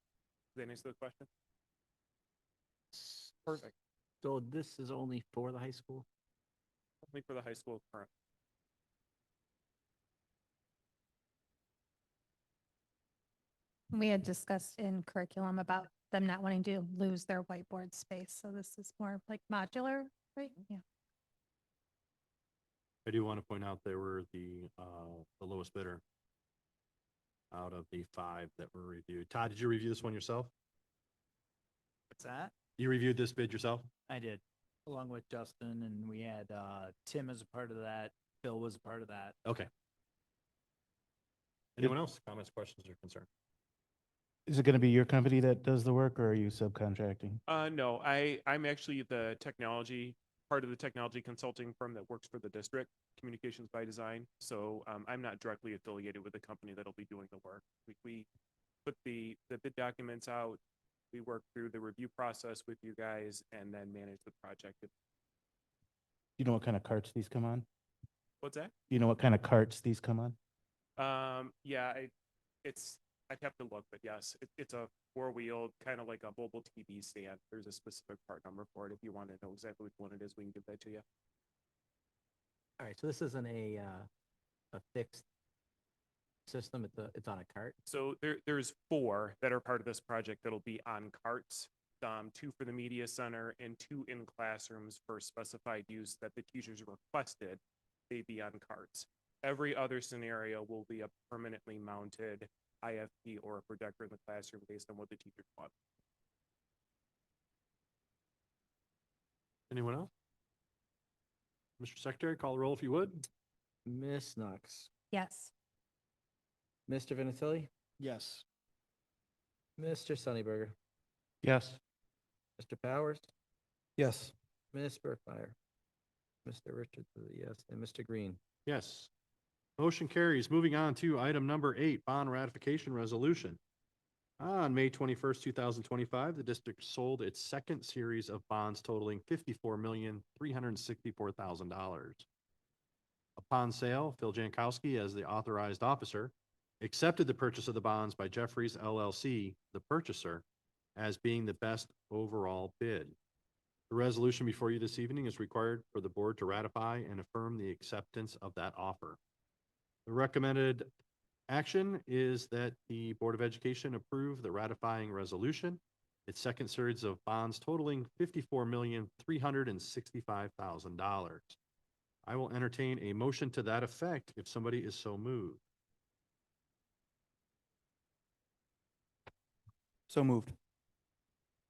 Speaker 16: that answer the question? Perfect.
Speaker 2: So this is only for the high school?
Speaker 16: Only for the high school current.
Speaker 10: We had discussed in curriculum about them not wanting to lose their whiteboard space. So this is more like modular, right? Yeah.
Speaker 1: I do want to point out they were the lowest bidder out of the 5 that were reviewed. Todd, did you review this one yourself?
Speaker 13: What's that?
Speaker 1: You reviewed this bid yourself?
Speaker 13: I did, along with Justin, and we had Tim as a part of that. Phil was a part of that.
Speaker 1: Okay. Anyone else? Comments, questions, or concern?
Speaker 11: Is it going to be your company that does the work, or are you subcontracting?
Speaker 16: No, I'm actually the part of the technology consulting firm that works for the district, Communications by Design. So I'm not directly affiliated with the company that'll be doing the work. We put the bid documents out, we work through the review process with you guys, and then manage the project.
Speaker 11: You know what kind of carts these come on?
Speaker 16: What's that?
Speaker 11: You know what kind of carts these come on?
Speaker 16: Yeah, I'd have to look, but yes, it's a 4-wheeled, kind of like a mobile TV stand. There's a specific part number for it. If you want to know exactly which one it is, we can give that to you.
Speaker 2: All right, so this isn't a fixed system. It's on a cart.
Speaker 16: So there's 4 that are part of this project that'll be on carts. 2 for the media center and 2 in classrooms for specified use that the teachers requested they be on carts. Every other scenario will be a permanently mounted IFP or a projector in the classroom based on what the teachers want.
Speaker 1: Anyone else? Mr. Secretary, call the roll if you would.
Speaker 2: Ms. Knox,
Speaker 10: Yes.
Speaker 2: Mr. Vinatelli,
Speaker 13: Yes.
Speaker 2: Mr. Sunnyberger,
Speaker 11: Yes.
Speaker 2: Mr. Powers,
Speaker 4: Yes.
Speaker 2: Ms. Berkmeyer, Mr. Richards, yes, and Mr. Green.
Speaker 1: Yes. Motion carries. Moving on to item number 8, bond ratification resolution. On May 21st, 2025, the district sold its second series of bonds totaling $54,364,000. Upon sale, Phil Jankowski, as the authorized officer, accepted the purchase of the bonds by Jeffries LLC, the purchaser, as being the best overall bid. The resolution before you this evening is required for the board to ratify and affirm the acceptance of that offer. The recommended action is that the Board of Education approve the ratifying resolution, its second series of bonds totaling $54,365,000. I will entertain a motion to that effect if somebody is so moved.
Speaker 11: So moved.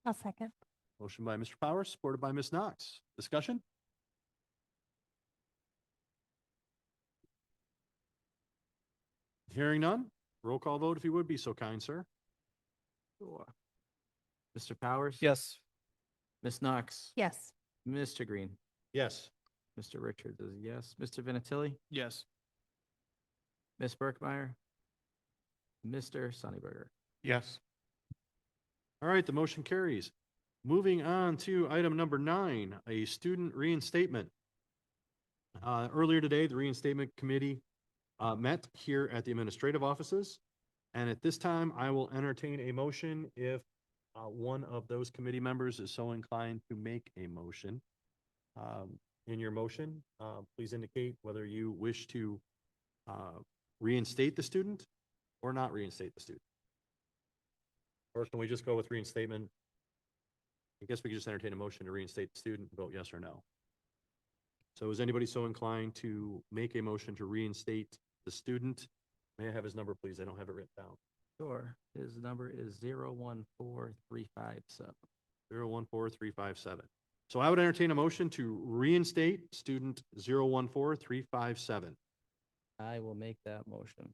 Speaker 10: I'll second.
Speaker 1: Motion by Mr. Powers, supported by Ms. Knox. Discussion? Hearing none, roll call vote if you would be so kind, sir.
Speaker 2: Sure. Mr. Powers?
Speaker 4: Yes.
Speaker 2: Ms. Knox?
Speaker 10: Yes.
Speaker 2: Mr. Green?
Speaker 1: Yes.
Speaker 2: Mr. Richards is yes. Mr. Vinatieri?
Speaker 6: Yes.
Speaker 2: Ms. Berkmeyer? Mr. Sunnyberger?
Speaker 5: Yes.
Speaker 1: All right, the motion carries. Moving on to item number 9, a student reinstatement. Earlier today, the reinstatement committee met here at the administrative offices. And at this time, I will entertain a motion if one of those committee members is so inclined to make a motion. In your motion, please indicate whether you wish to reinstate the student or not reinstate the student. Or can we just go with reinstatement? I guess we could just entertain a motion to reinstate the student, vote yes or no. So is anybody so inclined to make a motion to reinstate the student? May I have his number, please? I don't have it written down.
Speaker 2: Sure. His number is 014357.
Speaker 1: 014357. So I would entertain a motion to reinstate student 014357.
Speaker 2: I will make that motion.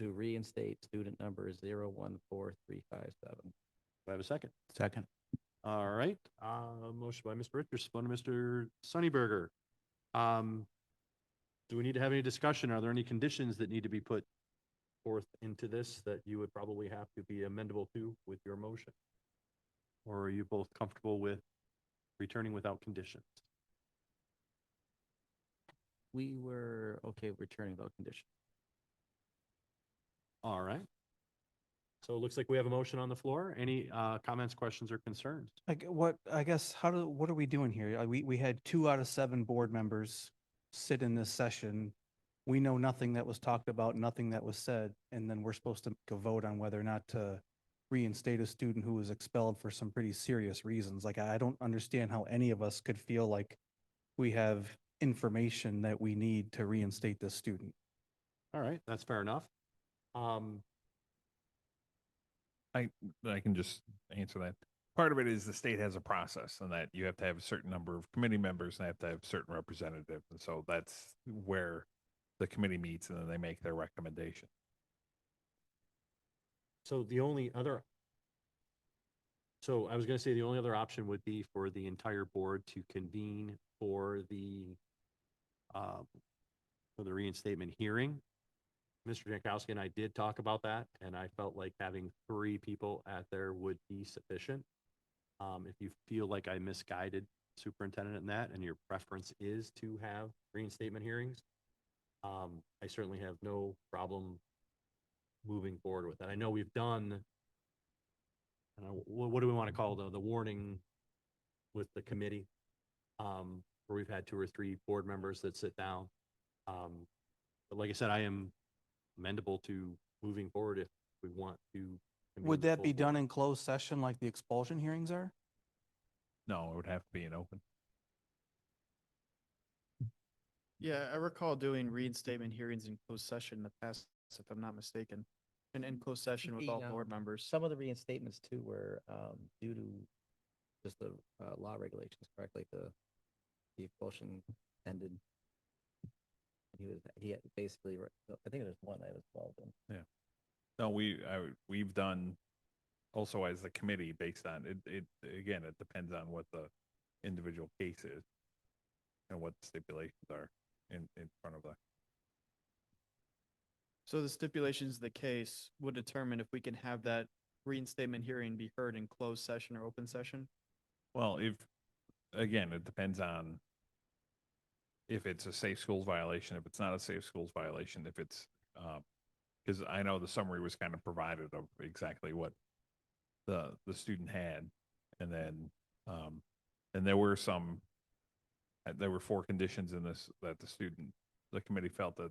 Speaker 2: To reinstate student number 014357.
Speaker 1: Do I have a second?
Speaker 11: Second.
Speaker 1: All right, motion by Mr. Richards, support by Mr. Sunnyberger. Do we need to have any discussion? Are there any conditions that need to be put forth into this that you would probably have to be amendable to with your motion? Or are you both comfortable with returning without conditions?
Speaker 2: We were okay with returning without condition.
Speaker 1: All right. So it looks like we have a motion on the floor. Any comments, questions, or concerns?
Speaker 4: What are we doing here? We had 2 out of 7 board members sit in this session. We know nothing that was talked about, nothing that was said, and then we're supposed to make a vote on whether or not to reinstate a student who was expelled for some pretty serious reasons. Like, I don't understand how any of us could feel like we have information that we need to reinstate this student.
Speaker 1: All right, that's fair enough.
Speaker 5: I can just answer that. Part of it is the state has a process and that you have to have a certain number of committee members and have to have certain representatives. And so that's where the committee meets and then they make their recommendation.
Speaker 1: So the only other, I was going to say the only other option would be for the entire board to convene for the reinstatement hearing. Mr. Jankowski and I did talk about that, and I felt like having 3 people at there would be sufficient. If you feel like I misguided superintendent in that, and your preference is to have reinstatement hearings, I certainly have no problem moving forward with that. I know we've done, what do we want to call the warning with the committee, where we've had 2 or 3 board members that sit down. But like I said, I am amendable to moving forward if we want to.
Speaker 4: Would that be done in closed session like the expulsion hearings are?
Speaker 5: No, it would have to be an open.
Speaker 6: Yeah, I recall doing reinstatement hearings in closed session in the past, if I'm not mistaken, and in closed session with all board members.
Speaker 2: Some of the reinstatements too were due to just the law regulations, correct? Like the expulsion ended. He had basically, I think there's one I was involved in.
Speaker 5: Yeah. No, we've done also as the committee based on it. Again, it depends on what the individual case is and what the stipulations are in front of the.
Speaker 6: So the stipulations of the case would determine if we can have that reinstatement hearing be heard in closed session or open session?
Speaker 5: Well, again, it depends on if it's a safe schools violation, if it's not a safe schools violation, if it's, because I know the summary was kind of provided of exactly what the student had. And then, and there were 4 conditions in this that the committee felt that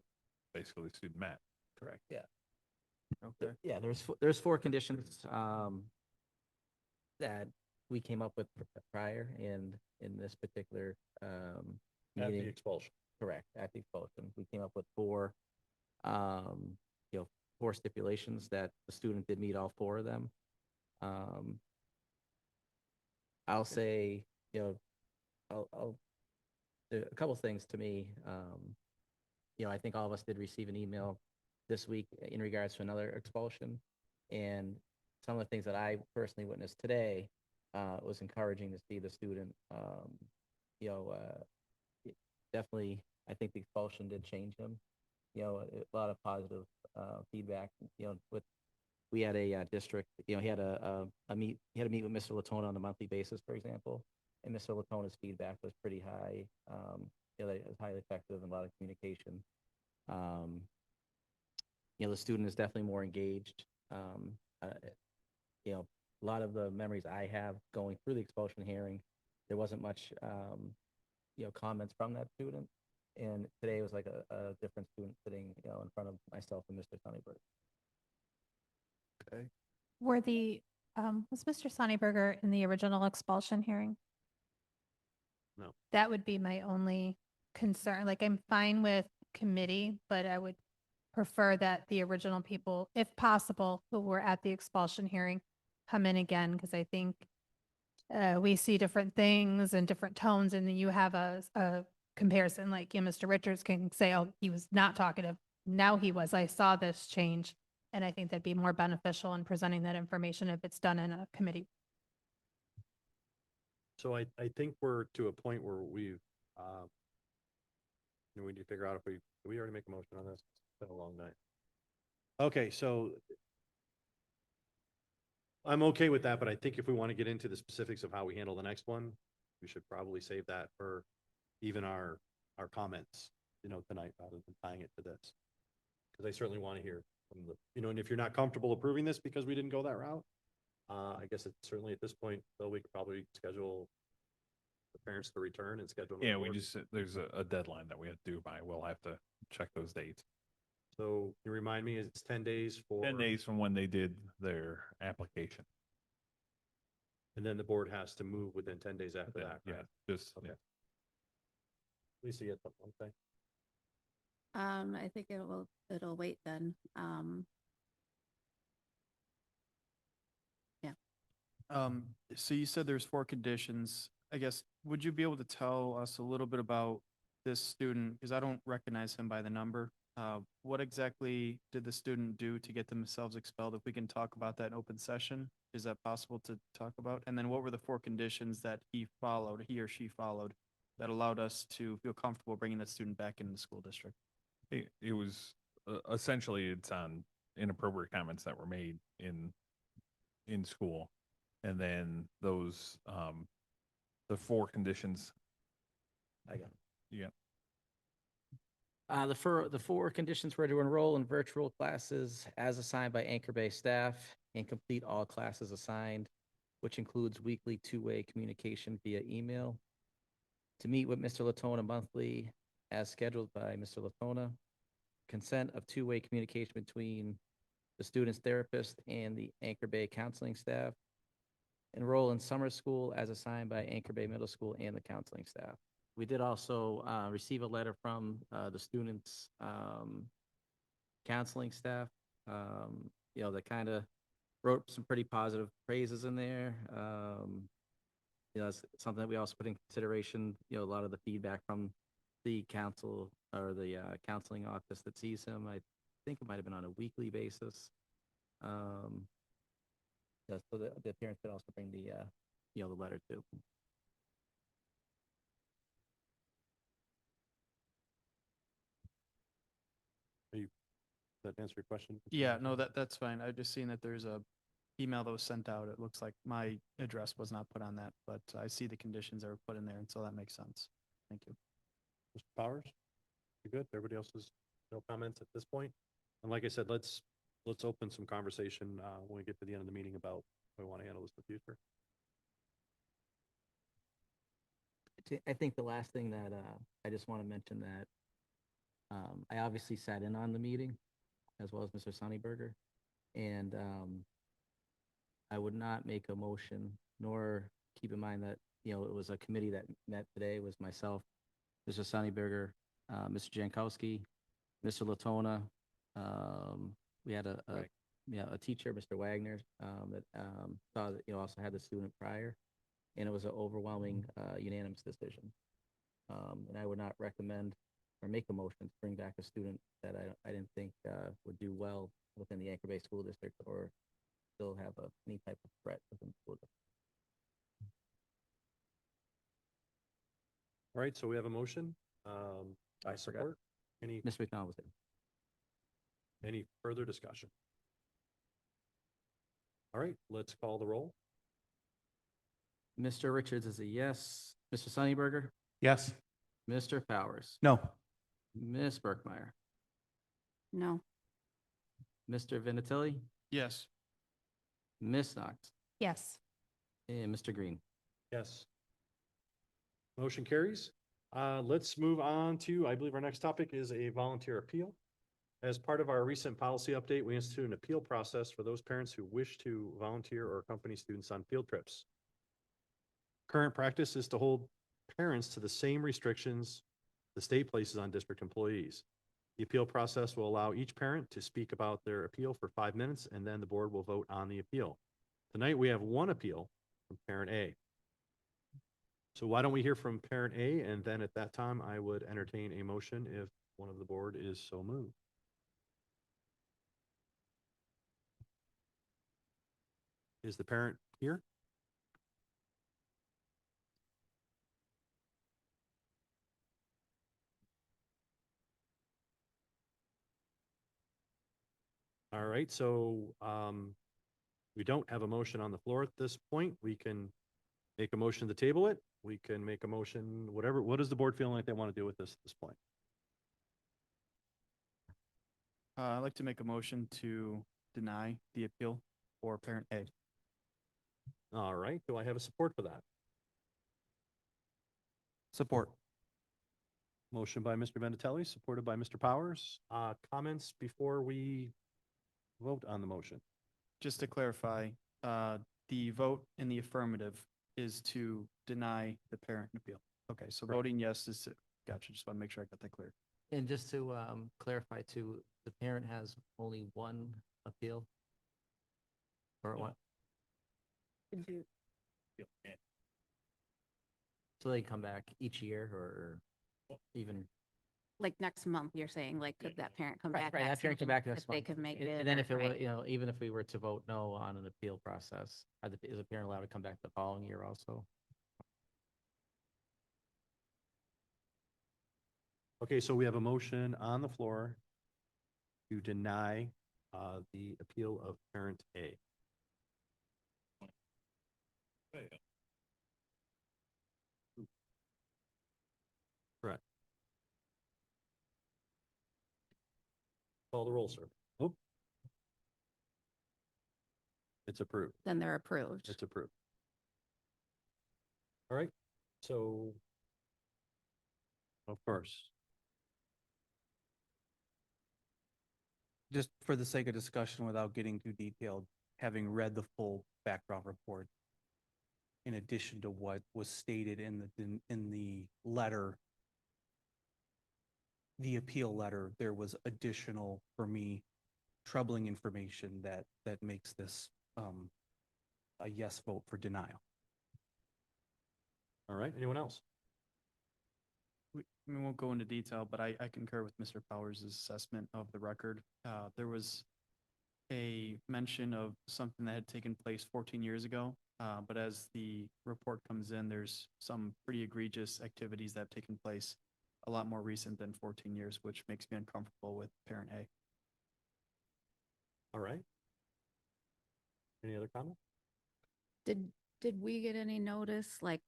Speaker 5: basically the student met.
Speaker 2: Correct. Yeah.
Speaker 6: Okay.
Speaker 2: Yeah, there's 4 conditions that we came up with prior in this particular
Speaker 1: At
Speaker 2: meeting.
Speaker 1: the expulsion.
Speaker 2: Correct, at the expulsion. We came up with 4 4 stipulations that the student did meet all 4 of them. I'll say, I'll a couple things to me. I think all of us did receive an email this week in regards to another expulsion, and some of the things that I personally witnessed today, it was encouraging to see the student, you know, definitely, I think the expulsion did change him. You know, a lot of positive feedback. You know, we had a district. You know, he had a meet. He had to meet with Mr. Latona on a monthly basis, for example, and Mr. Latona's feedback was pretty high. You know, it was highly effective and a lot of communication. You know, the student is definitely more engaged. You know, a lot of the memories I have going through the expulsion hearing, there wasn't much, you know, comments from that student. And today was like a different student sitting, you know, in front of myself and Mr. Sunnyberg.
Speaker 6: Okay.
Speaker 10: Were was Mr. Sonnyberger in the original expulsion hearing?
Speaker 1: No.
Speaker 10: That would be my only concern. Like, I'm fine with committee, but I would prefer that the original people, if possible, who were at the expulsion hearing, come in again, because I think we see different things and different tones, and then you have a comparison. Like, you know, Mr. Richards can say, oh, he was not talkative. Now he was. I saw this change. And I think that'd be more beneficial in presenting that information if it's done in a committee.
Speaker 1: So I think we're to a point where we've, you know, we need to figure out if did we already make a motion on this? It's been a long night. Okay, so I'm okay with that, but I think if we want to get into the specifics of how we handle the next one, we should probably save that for even our comments, you know, tonight, rather than tying it to this. Because I certainly want to hear from the, you know, and if you're not comfortable approving this because we didn't go that route, I guess it's certainly at this point, though, we could probably schedule the parents to return and schedule.
Speaker 5: Yeah,
Speaker 1: another
Speaker 5: we
Speaker 1: board.
Speaker 5: just, there's a deadline that we have to do by. We'll have to check those dates.
Speaker 1: So you remind me, it's 10 days for.
Speaker 5: 10 days from when they did their application.
Speaker 1: And then the board has to move within 10 days after that.
Speaker 5: Yeah,
Speaker 1: right?
Speaker 5: just,
Speaker 1: Okay.
Speaker 5: yeah.
Speaker 1: Lisa, you had something to say?
Speaker 3: I think it'll wait then.
Speaker 6: So you said there's 4 conditions. I guess, would you be able to tell us a little bit about this student? Because I don't recognize him by the number. What exactly did the student do to get themselves expelled? If we can talk about that in open session, is that possible to talk about? And then what were the 4 conditions that he or she followed, that allowed us to feel comfortable bringing that student back into the school district?
Speaker 5: It was essentially, it's on inappropriate comments that were made in school. And then those, the 4 conditions.
Speaker 2: I got it.
Speaker 5: Yeah.
Speaker 2: The 4 conditions were to enroll in virtual classes as assigned by Anchor Bay staff and complete all classes assigned, which includes weekly 2-way communication via email. To meet with Mr. Latona monthly as scheduled by Mr. Latona. Consent of 2-way communication between the student's therapist and the Anchor Bay counseling staff. Enroll in summer school as assigned by Anchor Bay Middle School and the counseling staff. We did also receive a letter from the students' counseling staff, you know, that kind of wrote some pretty positive praises in there. You know, it's something that we also put in consideration, you know, a lot of the feedback from the council or the counseling office that sees him. I think it might have been on a weekly basis. Yeah, so the parents could also bring the, you know, the letter too.
Speaker 1: Does that answer your question? Mr.
Speaker 6: Yeah,
Speaker 1: Anderson?
Speaker 6: no, that's fine. I've just seen that there's a email that was sent out. It looks like my address was not put on that, but I see the conditions that were put in there, and so that makes sense. Thank you.
Speaker 1: Mr. Powers? You good? Everybody else has no comments at this point? And like I said, let's open some conversation when we get to the end of the meeting about how we want to handle this in the future.
Speaker 2: I think the last thing that I just want to mention that I obviously sat in on the meeting as well as Mr. Sonnyberger, and I would not make a motion, nor keep in mind that, you know, it was a committee that met today. It was myself, Mr. Sonnyberger, Mr. Jankowski, Mr. Latona. We had a teacher, Mr. Wagner, that saw that, you know, also had the student prior, and it was an overwhelming unanimous decision. And I would not recommend or make a motion to bring back a student that I didn't think would do well within the Anchor Bay School District or still have any type of threat within the school district.
Speaker 1: All right, so we have a motion. I
Speaker 2: forgot.
Speaker 1: support. Any,
Speaker 2: Mr. McDonald was there.
Speaker 1: any further discussion? All right, let's call the roll.
Speaker 2: Mr. Richards is a yes. Mr. Sunnyberger,
Speaker 11: Yes.
Speaker 2: Mr. Powers,
Speaker 11: No.
Speaker 2: Ms. Berkmeyer,
Speaker 3: No.
Speaker 2: Mr. Vinatieri,
Speaker 6: Yes.
Speaker 2: Ms. Knox,
Speaker 10: Yes.
Speaker 2: and Mr. Green.
Speaker 1: Yes. Motion carries. Let's move on to, I believe our next topic is a volunteer appeal. As part of our recent policy update, we instituted an appeal process for those parents who wish to volunteer or accompany students on field trips. Current practice is to hold parents to the same restrictions the state places on district employees. The appeal process will allow each parent to speak about their appeal for 5 minutes, and then the board will vote on the appeal. Tonight, we have one appeal from parent A. So why don't we hear from parent A, and then at that time, I would entertain a motion if one of the board is so moved. Is the parent here? All right, so we don't have a motion on the floor at this point. We can make a motion to table it. We can make a motion, whatever. What does the board feel like they want to do with this at this point?
Speaker 6: I'd like to make a motion to deny the appeal for parent A.
Speaker 1: All right, do I have a support for that?
Speaker 4: Support.
Speaker 1: Motion by Mr. Vinatelli, supported by Mr. Powers. Comments before we vote on the motion?
Speaker 6: Just to clarify, the vote in the affirmative is to deny the parent appeal. Okay, so
Speaker 1: Correct.
Speaker 6: voting yes is, gotcha, just want to make sure I got that clear.
Speaker 2: And just to clarify too, the parent has only one appeal? Or what? So they come back each year or even?
Speaker 3: Like next month, you're saying, like, could that parent come
Speaker 2: Right,
Speaker 3: back?
Speaker 2: right, that
Speaker 3: next
Speaker 2: parent come
Speaker 3: month
Speaker 2: back next
Speaker 3: if they
Speaker 2: month.
Speaker 3: could make
Speaker 2: And-
Speaker 3: it?
Speaker 2: And then
Speaker 3: or-
Speaker 2: if it were,
Speaker 3: right.
Speaker 2: you know, even if we were to vote no on an appeal process, is the parent allowed to come back the following year also?
Speaker 1: Okay, so we have a motion on the floor to deny the appeal of parent A. Correct. Call the roll, sir. Oh. It's approved.
Speaker 3: Then they're approved.
Speaker 1: It's approved. All right, so of course,
Speaker 4: Just for the sake of discussion, without getting too detailed, having read the full background report, in addition to what was stated in the letter, the appeal letter, there was additional, for me, troubling information that makes this a yes vote for denial.
Speaker 1: all right, anyone else?
Speaker 6: We won't go into detail, but I concur with Mr. Powers' assessment of the record. There was a mention of something that had taken place 14 years ago, but as the report comes in, there's some pretty egregious activities that have taken place a lot more recent than 14 years, which makes me uncomfortable with parent A.
Speaker 1: All right. Any other comment?
Speaker 3: Did we get any notice, like,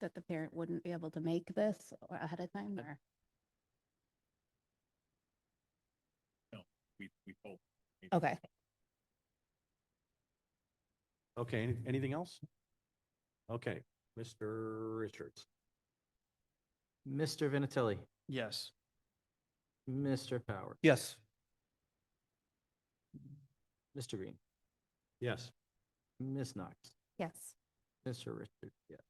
Speaker 3: that the parent wouldn't be able to make this ahead of time, or?
Speaker 5: We hope.
Speaker 3: Okay.
Speaker 1: Okay, anything else? Okay, Mr. Richards.
Speaker 2: Mr. Vinatelli,
Speaker 6: Yes.
Speaker 2: Mr. Powers,
Speaker 4: Yes.
Speaker 2: Mr. Green,
Speaker 1: Yes.
Speaker 2: Ms. Knox,
Speaker 3: Yes.
Speaker 2: Mr. Richards, yes,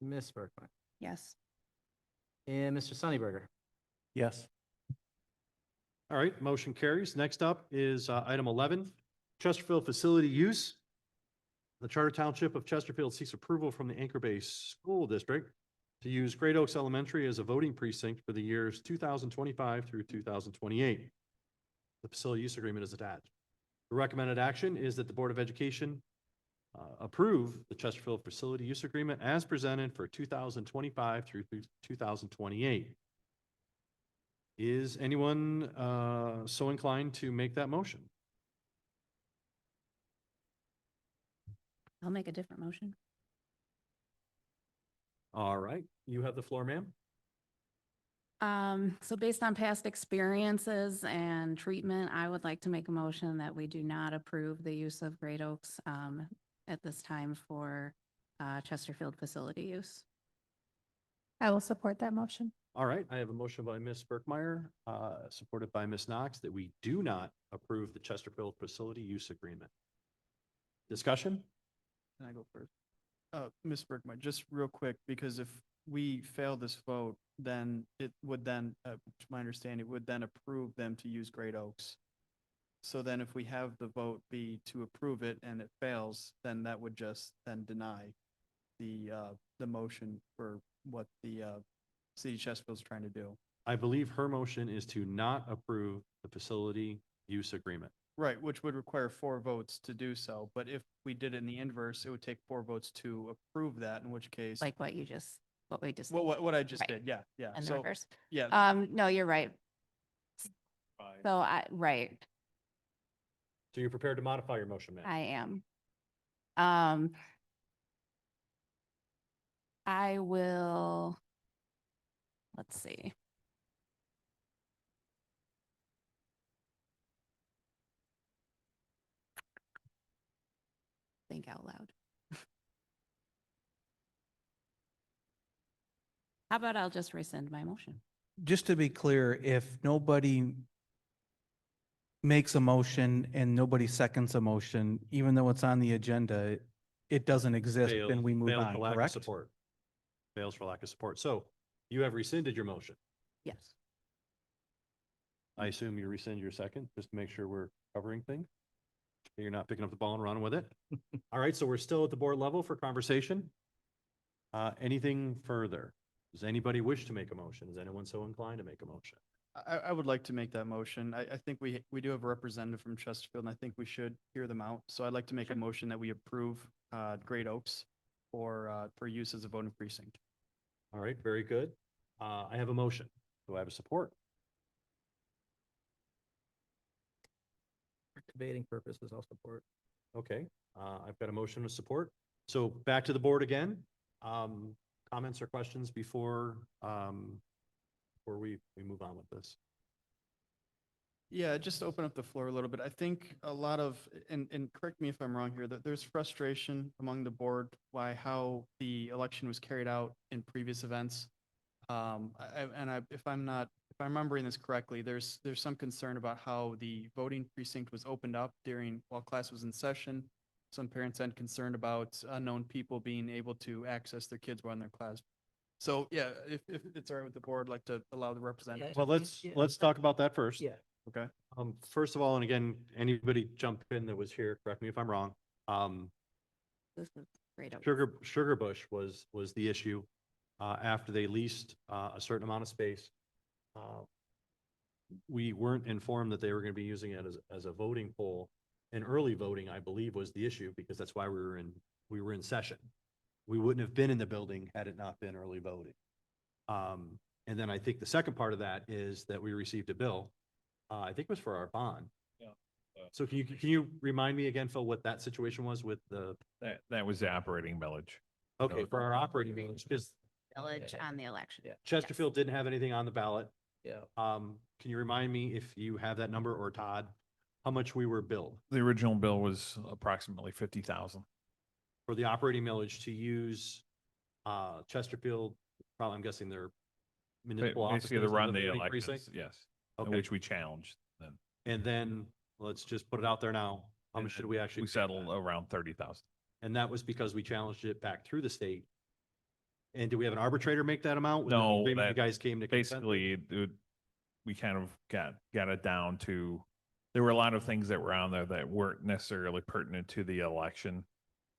Speaker 2: Ms. Berkmeyer,
Speaker 3: Yes.
Speaker 2: and Mr. Sunnyberger.
Speaker 11: Yes.
Speaker 1: All right, motion carries. Next up is item 11, Chesterfield facility use. The Charter Township of Chesterfield seeks approval from the Anchor Bay School District to use Great Oaks Elementary as a voting precinct for the years 2025 through 2028. The facility use agreement is attached. The recommended action is that the Board of Education approve the Chesterfield Facility Use Agreement as presented for 2025 through 2028. Is anyone so inclined to make that motion?
Speaker 3: I'll make a different motion.
Speaker 1: All right, you have the floor, ma'am.
Speaker 3: So based on past experiences and treatment, I would like to make a motion that we do not approve the use of Great Oaks at this time for Chesterfield facility use.
Speaker 10: I will support that motion.
Speaker 1: All right, I have a motion by Ms. Birkmeyer, supported by Ms. Knox, that we do not approve the Chesterfield Facility Use Agreement. Discussion?
Speaker 6: Can I go first? Ms. Bergmeyer, just real quick, because if we fail this vote, then it would then, to my understanding, would then approve them to use Great Oaks. So then if we have the vote be to approve it and it fails, then that would just then deny the motion for what the City of Chesterfield's trying to do.
Speaker 1: I believe her motion is to not approve the Facility Use Agreement.
Speaker 6: Right, which would require 4 votes to do so. But if we did it in the inverse, it would take 4 votes to approve that, in which case.
Speaker 3: Like what we just
Speaker 6: What I just
Speaker 3: Right.
Speaker 6: did, yeah, yeah.
Speaker 3: in the
Speaker 6: So,
Speaker 3: reverse.
Speaker 6: yeah.
Speaker 3: No, you're right. So right,
Speaker 1: So you're prepared to modify your motion, ma'am?
Speaker 3: I am. I will, let's see. Think out loud. How about I'll just rescind my motion?
Speaker 4: Just to be clear, if nobody makes a motion and nobody seconds a motion, even though it's on the agenda, it doesn't exist,
Speaker 1: Fails-
Speaker 4: then we move
Speaker 1: fails
Speaker 4: on,
Speaker 1: for lack of
Speaker 4: correct?
Speaker 1: support. Fails for lack of support. So you have rescinded your motion.
Speaker 3: Yes.
Speaker 1: I assume you rescind your second, just to make sure we're covering things. You're not picking up the ball and running with it. All right, so we're still at the board level for conversation. Anything further? Does anybody wish to make a motion? Is anyone so inclined to make a motion?
Speaker 6: I would like to make that motion. I think we do have a representative from Chesterfield, and I think we should hear them out. So I'd like to make a motion that we approve Great Oaks for use as a voting precinct.
Speaker 1: All right, very good. I have a motion. Do I have a support?
Speaker 2: For debating purposes, I'll support.
Speaker 1: Okay, I've got a motion of support. So back to the board again. Comments or questions before we move on with this?
Speaker 6: Yeah, just to open up the floor a little bit. I think a lot of, and correct me if I'm wrong here, that there's frustration among the board why how the election was carried out in previous events. If I'm remembering this correctly, there's some concern about how the voting precinct was opened up while class was in session. Some parents had concern about unknown people being able to access their kids while in their class. So yeah, if it's all right with the board, I'd like to allow the representative.
Speaker 1: Well, let's talk about that first.
Speaker 2: Yeah.
Speaker 6: Okay.
Speaker 1: First of all, and again, anybody jump in that was here, correct me if I'm wrong.
Speaker 3: This is Great Oaks.
Speaker 1: Sugar Bush was the issue after they leased a certain amount of space. We weren't informed that they were going to be using it as a voting poll. And early voting, I believe, was the issue because that's why we were in session. We wouldn't have been in the building had it not been early voting. And then I think the second part of that is that we received a bill. I think it was for our bond.
Speaker 5: Yeah.
Speaker 1: So can you remind me again, Phil, what that situation was with
Speaker 5: That was the operating millage.
Speaker 1: okay, for our operating meetings, because
Speaker 3: Village on the election.
Speaker 2: Yeah.
Speaker 1: Chesterfield didn't have anything on the ballot.
Speaker 2: Yeah.
Speaker 1: Can you remind me if you have that number, or Todd, how much we were billed
Speaker 5: The original bill was approximately 50,000.
Speaker 1: for the operating millage to use Chesterfield? Probably, I'm guessing their municipal offices.
Speaker 5: Basically, to
Speaker 1: in
Speaker 5: run the
Speaker 1: voting
Speaker 5: elections,
Speaker 1: precinct?
Speaker 5: yes,
Speaker 1: Okay.
Speaker 5: which we challenged then.
Speaker 1: And then let's just put it out there now. How
Speaker 5: And
Speaker 1: much did
Speaker 5: then
Speaker 1: we actually?
Speaker 5: We
Speaker 1: pay
Speaker 5: settled
Speaker 1: that?
Speaker 5: around 30,000.
Speaker 1: And that was because we challenged it back through the state. And do we have an arbitrator make that amount? Was it an
Speaker 5: No,
Speaker 1: agreement you
Speaker 5: that
Speaker 1: guys came to consent?
Speaker 5: basically, we kind of got it down to, there were a lot of things that were on there that weren't necessarily pertinent to the election.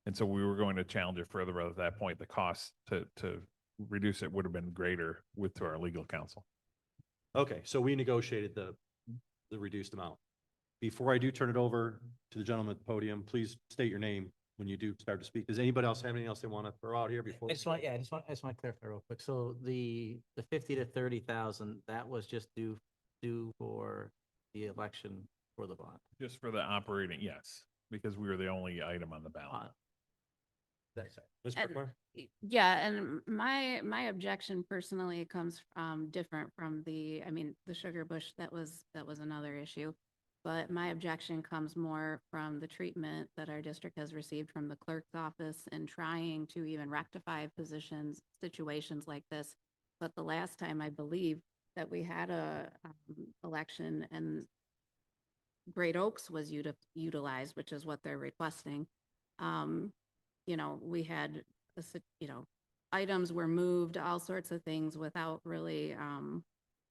Speaker 5: And so we were going to challenge it further, but at that point, the cost to reduce it would have been greater to our legal counsel.
Speaker 1: Okay, so we negotiated the reduced amount before I do turn it over to the gentleman at the podium, please state your name when you do start to speak. Does anybody else have anything else they want to throw out here before?
Speaker 2: I just want to clarify real quick. So the 50 to 30,000, that was just due for the election for the bond.
Speaker 5: Just for the operating, yes, because we were the only item on the ballot.
Speaker 2: That's right.
Speaker 1: Ms.
Speaker 3: And-
Speaker 1: Brookmeyer?
Speaker 3: Yeah, and my objection personally comes different from the, I mean, the sugar bush, that was another issue. But my objection comes more from the treatment that our district has received from the clerk's office and trying to even rectify situations like this. But the last time, I believe, that we had a election and Great Oaks was utilized, which is what they're requesting. You know, we had, items were moved, all sorts of things without really,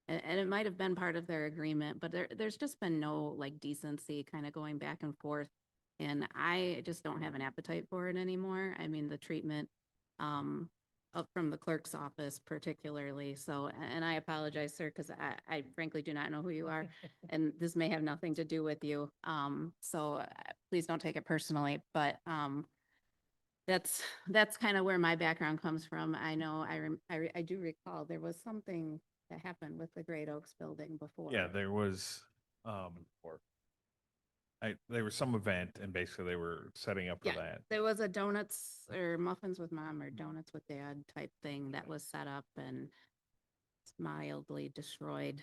Speaker 3: and it might have been part of their agreement, but there's just been no like decency kind of going back and forth. And I just don't have an appetite for it anymore. I mean, the treatment, up from the clerk's office particularly. So, and I apologize, sir, because I frankly do not know who you are. And this may have nothing to do with you. So please don't take it personally, but, that's kind of where my background comes from. I know, I do recall there was something that happened with the Great Oaks building before.
Speaker 5: Yeah, there was, there was some event and basically they were setting up for
Speaker 3: Yeah,
Speaker 5: that.
Speaker 3: there was a donuts or muffins with mom or donuts with dad type thing that was set up and mildly destroyed.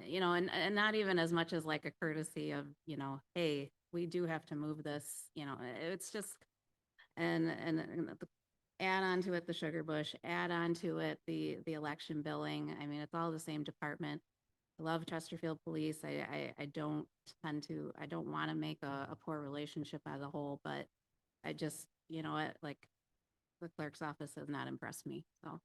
Speaker 3: You know, and not even as much as like a courtesy of, hey, we do have to move this, it's just, and add on to it the sugar bush, add on to it the election billing. I mean, it's all the same department. I love Chesterfield Police. I don't want to make a poor relationship as a whole, but I just, like the clerk's office has not impressed me, so.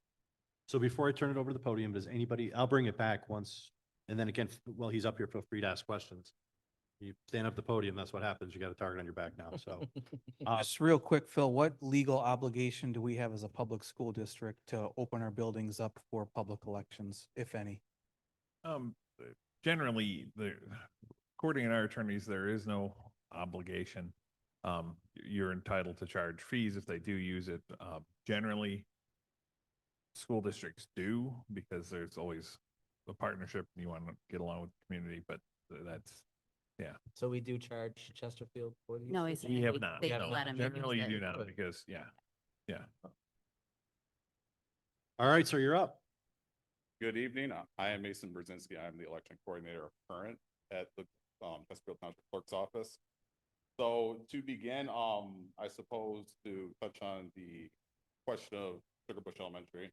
Speaker 1: So before I turn it over to the podium, does anybody, I'll bring it back once, and then again, while he's up here, feel free to ask questions. You stand up at the podium, that's what happens. You got a target on your back now, so.
Speaker 4: Just real quick, Phil, what legal obligation do we have as a public school district to open our buildings up for public elections, if any?
Speaker 5: Generally, according to our attorneys, there is no obligation. You're entitled to charge fees if they do use it. Generally, school districts do because there's always a partnership and you want to get along with the community, but that's, yeah.
Speaker 2: So we do charge Chesterfield for these?
Speaker 3: No, he's
Speaker 5: We
Speaker 3: saying
Speaker 5: have not.
Speaker 3: they've
Speaker 5: No.
Speaker 3: let him use
Speaker 5: Generally, you
Speaker 3: it.
Speaker 5: do not because, yeah.
Speaker 1: All right, so you're up.
Speaker 17: Good evening. I am Mason Brzezinski. I'm the election coordinator of current at the Chesterfield Township Clerk's office. So to begin, I suppose to touch on the question of Sugar Bush Elementary.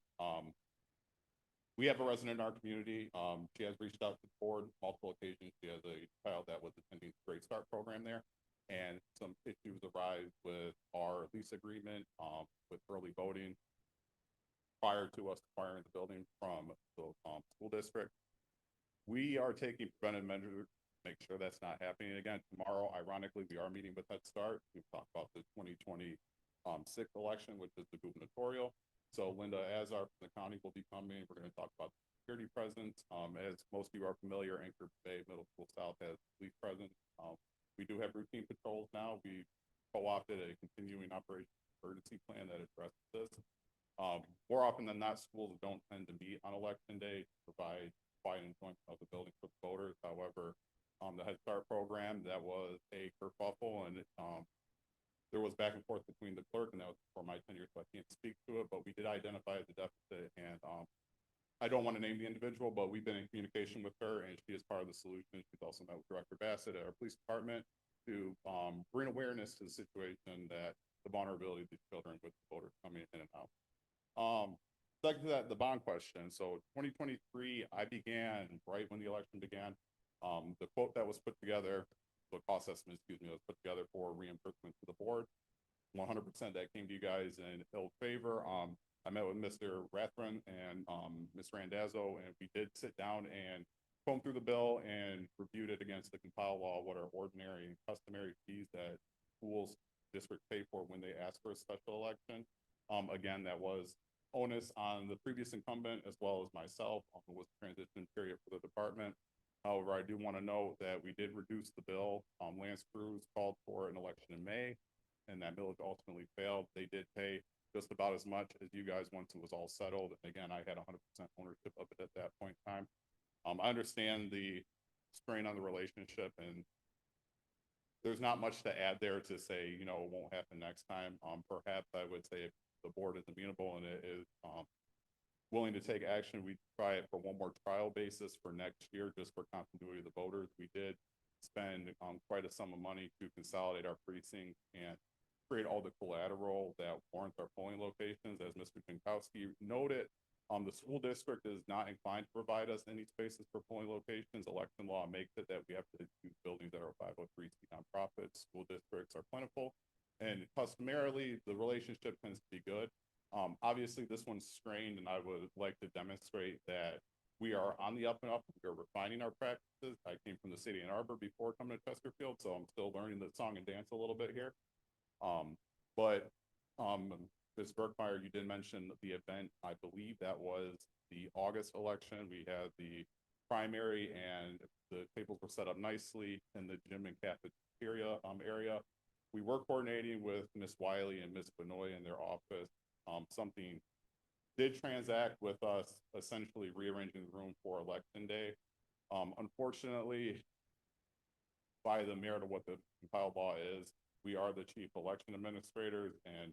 Speaker 17: We have a resident in our community. She has reached out to the board multiple occasions. She has a child that was attending the Great Start program there, and some issues arise with our lease agreement with early voting prior to us acquiring the building from the school district. We are taking preventive measures to make sure that's not happening again. Tomorrow, ironically, we are meeting with Head Start. We've talked about the 2026 election, which is the gubernatorial. So Linda Azar from the county will be coming. We're going to talk about security presence. As most of you are familiar, Anchor Bay Middle School South has police presence. We do have routine patrols now. We co-opted a continuing operation emergency plan that addresses this. More often than not, schools don't tend to meet on election day to provide quiet enjoyment of the building for the voters. However, the Head Start program, that was a kerfuffle, and there was back and forth between the clerk, and that was before my tenure, so I can't speak to it, but we did identify the deficit, and I don't want to name the individual, but we've been in communication with her, and she is part of the solution. She's also met with Director Bassett at our police department to bring awareness to the situation that the vulnerability of these children with voters coming in and out. Second to that, the bond question. So 2023, I began right when the election began. The quote that was put together, the cost estimate, excuse me, was put together for reimbursement to the board. 100% that came to you guys in ill favor. I met with Mr. Rathron and Ms. Randazzo, and we did sit down and comb through the bill and reviewed it against the compiled law, what are ordinary and customary fees that schools district pay for when they ask for a special election. Again, that was onus on the previous incumbent as well as myself. It was a transition period for the department.
Speaker 14: However, I do want to note that we did reduce the bill. Lance Cruz called for an election in May, and that millage ultimately failed. They did pay just about as much as you guys once it was all settled. And again, I had 100% ownership of it at that point in time. I understand the strain on the relationship, and there's not much to add there to say, you know, it won't happen next time. Perhaps I would say if the board is amenable and it is willing to take action, we try it for one more trial basis for next year, just for continuity of the voters. We did spend quite a sum of money to consolidate our precinct and create all the collateral that warrants our polling locations. As Mr. Jankowski noted, the school district is not inclined to provide us any spaces for polling locations. Election law makes it that we have to use buildings that are 503c nonprofits. School districts are plentiful, and customarily the relationship tends to be good. Obviously, this one's strained, and I would like to demonstrate that we are on the up and up. We are refining our practices. I came from the city of Ann Arbor before coming to Chesterfield, so I'm still learning the song and dance a little bit here. Ms. Berkmeyer, you did mention the event. I believe that was the August election. We had the primary, and the tables were set up nicely in the gym and cafeteria area. We were coordinating with Ms. Wiley and Ms. Benoit in their office. Something did transact with us essentially rearranging the room for election day. Unfortunately, by the merit of what the compiled law is, we are the chief election administrators, and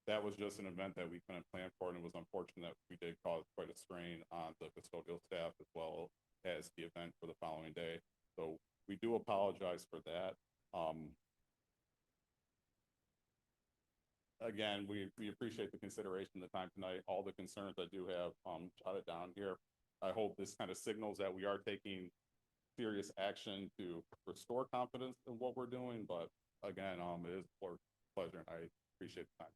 Speaker 14: that was just an event that we couldn't plan for, and it was unfortunate. We did cause quite a strain on the custodial staff as well as the event for the following day. So we do apologize for that. Again, we appreciate the consideration, the time tonight, all the concerns I do have jotted down here. I hope this kind of signals that we are taking serious action to restore confidence in what we're doing. But again, it is a pleasure, and I appreciate the time.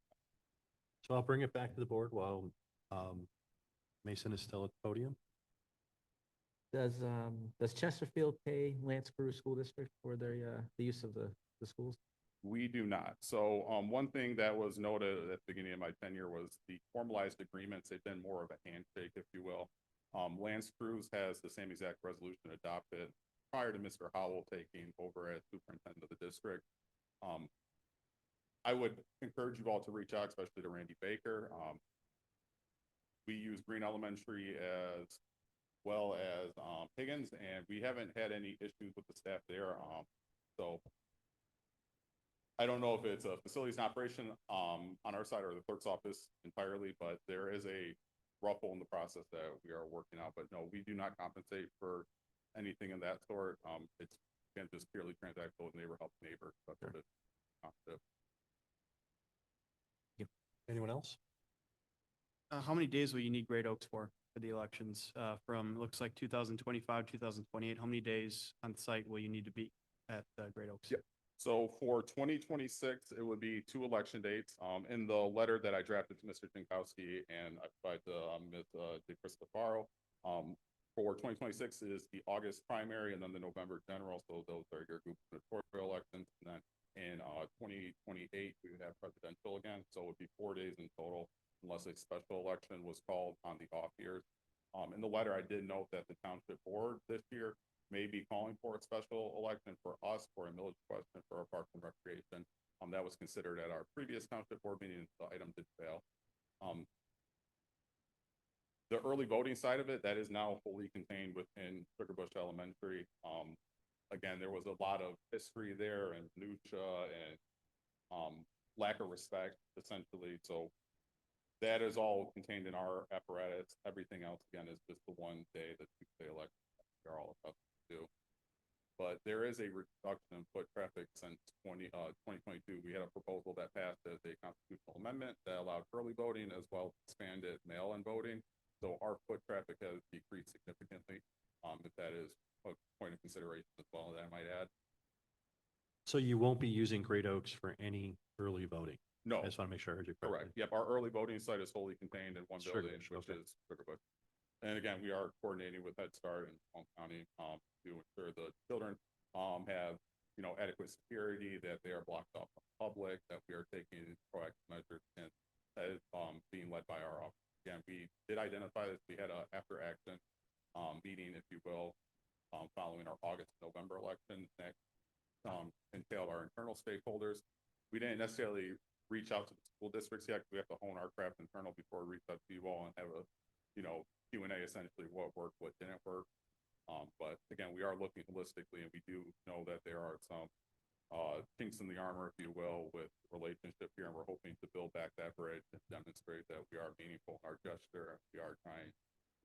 Speaker 1: So I'll bring it back to the board while Mason is still at the podium.
Speaker 2: Does Chesterfield pay Lance Cruz School District for their the use of the schools?
Speaker 14: We do not. So one thing that was noted at the beginning of my tenure was the formalized agreements. They've been more of a handshake, if you will. Lance Cruz has the same exact resolution adopted prior to Mr. Howell taking over as superintendent of the district. I would encourage you all to reach out, especially to Randy Baker. We use Green Elementary as well as Higgins, and we haven't had any issues with the staff there. So I don't know if it's a facilities and operation on our side or the clerk's office entirely, but there is a ruffle in the process that we are working out. But no, we do not compensate for anything of that sort. It's again just purely transactional, neighbor help neighbor. That's what it.
Speaker 1: Anyone else?
Speaker 6: How many days will you need Great Oaks for the elections? From looks like 2025, 2028. How many days on site will you need to be at Great Oaks?
Speaker 14: Yep. So for 2026, it would be 2 election dates. In the letter that I drafted to Mr. Jankowski and I provided to Ms. DeCristofaro, for 2026 is the August primary and then the November general. So those are your gubernatorial elections. And then in 2028, we would have presidential again. So it would be 4 days in total, unless a special election was called on the off years. In the letter, I did note that the township board this year may be calling for a special election for us for a millage question for our Parks and Recreation. That was considered at our previous township board meeting. The item did fail. The early voting side of it, that is now fully contained within Sugar Bush Elementary. Again, there was a lot of history there and minutia and lack of respect, essentially. So that is all contained in our apparatus. Everything else, again, is just the one day, the Tuesday election we are all about to do. But there is a reduction in foot traffic since 2022. We had a proposal that passed as a constitutional amendment that allowed early voting as well as expanded mail-in voting. So our foot traffic has decreased significantly. If that is a point of consideration as well, that I might add.
Speaker 1: So you won't be using Great Oaks for any early voting?
Speaker 14: No.
Speaker 1: I just want to make sure I heard you correctly.
Speaker 14: Correct. Yep. Our early voting site is wholly contained in one
Speaker 1: Sugar
Speaker 14: building,
Speaker 1: Bush,
Speaker 14: which
Speaker 1: okay.
Speaker 14: is Sugar Bush. And again, we are coordinating with Head Start and Palm County to ensure the children have, you know, adequate security, that they are blocked off from the public, that we are taking proactive measures, and that is being led by our office. Again, we did identify that we had a after action meeting, if you will, following our August, November election that entailed our internal stakeholders. We didn't necessarily reach out to the school districts yet, 'cause we have to hone our craft internal before we reach out to you all and have a, Q&A essentially what worked, what didn't work. But again, we are looking holistically, and we do know that there are some chinks in the armor, if you will, with relationship here, and we're hoping to build back that bridge and demonstrate that we are meaningful in our gesture, and we are trying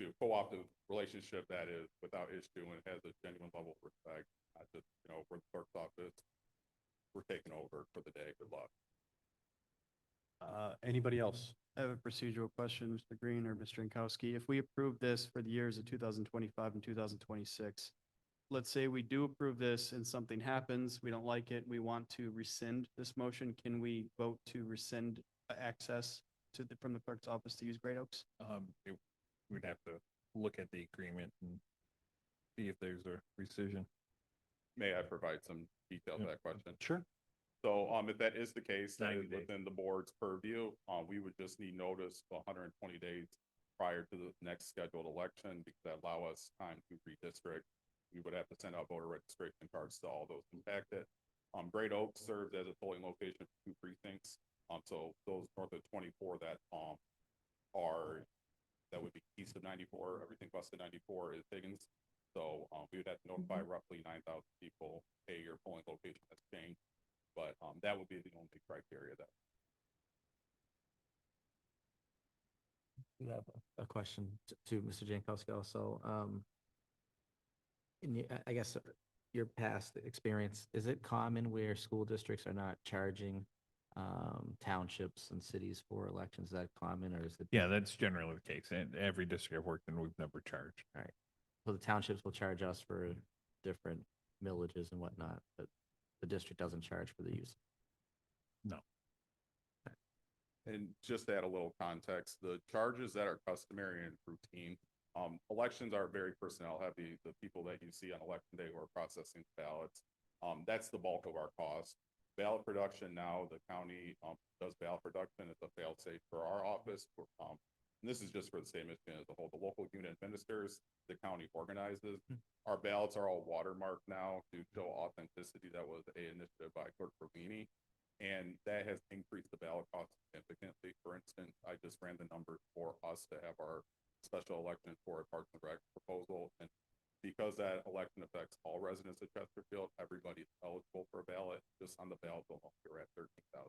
Speaker 14: to co-opt a relationship that is without issue and has a genuine level of respect. Not just, we're the clerk's office, we're taking over for the day. Good luck.
Speaker 1: Anybody else?
Speaker 6: I have a procedural question, Mr. Green or Mr. Jankowski. If we approve this for the years of 2025 and 2026, let's say we do approve this and something happens, we don't like it, we want to rescind this motion, can we vote to rescind access to from the clerk's office to use Great Oaks?
Speaker 5: We'd have to look at the agreement and see if there's a rescission.
Speaker 14: May I provide some detail to that question?
Speaker 1: Sure.
Speaker 14: So if that is the case, then
Speaker 5: 90 days.
Speaker 14: within the board's purview, we would just need notice 120 days prior to the next scheduled election, because that allow us time to redistrict. We would have to send out voter registration cards to all those impacted. Great Oaks serves as a polling location for 2 precincts. So those north of 24 that would be east of 94, everything west of 94 is Higgins. So we would have to notify roughly 9,000 people, hey, your polling location has changed. But that would be the only criteria that.
Speaker 2: We have a question to Mr. Jankowski also. I guess your past experience, is it common where school districts are not charging townships and cities for elections? Is that common, or is it?
Speaker 5: Yeah, that's generally the case. In every district I've worked in, we've never charged.
Speaker 2: All right. So the townships will charge us for different millages and whatnot, but the district doesn't charge for the use.
Speaker 5: No.
Speaker 14: And just to add a little context, the charges that are customary and routine, elections are very personnel heavy. The people that you see on election day who are processing ballots, that's the bulk of our cost. Ballot production now, the county does ballot production. It's a fail safe for our office. And this is just for the state of Michigan as a whole. The local unit administers, the county organizes. Our ballots are all watermarked now to show authenticity. That was an initiative by Clerk Provini, and that has increased the ballot cost significantly. For instance, I just ran the numbers for us to have our special election for a Parks and Rec proposal, and because that election affects all residents of Chesterfield, everybody is eligible for a ballot. Just on the ballot alone, you're at $13,000.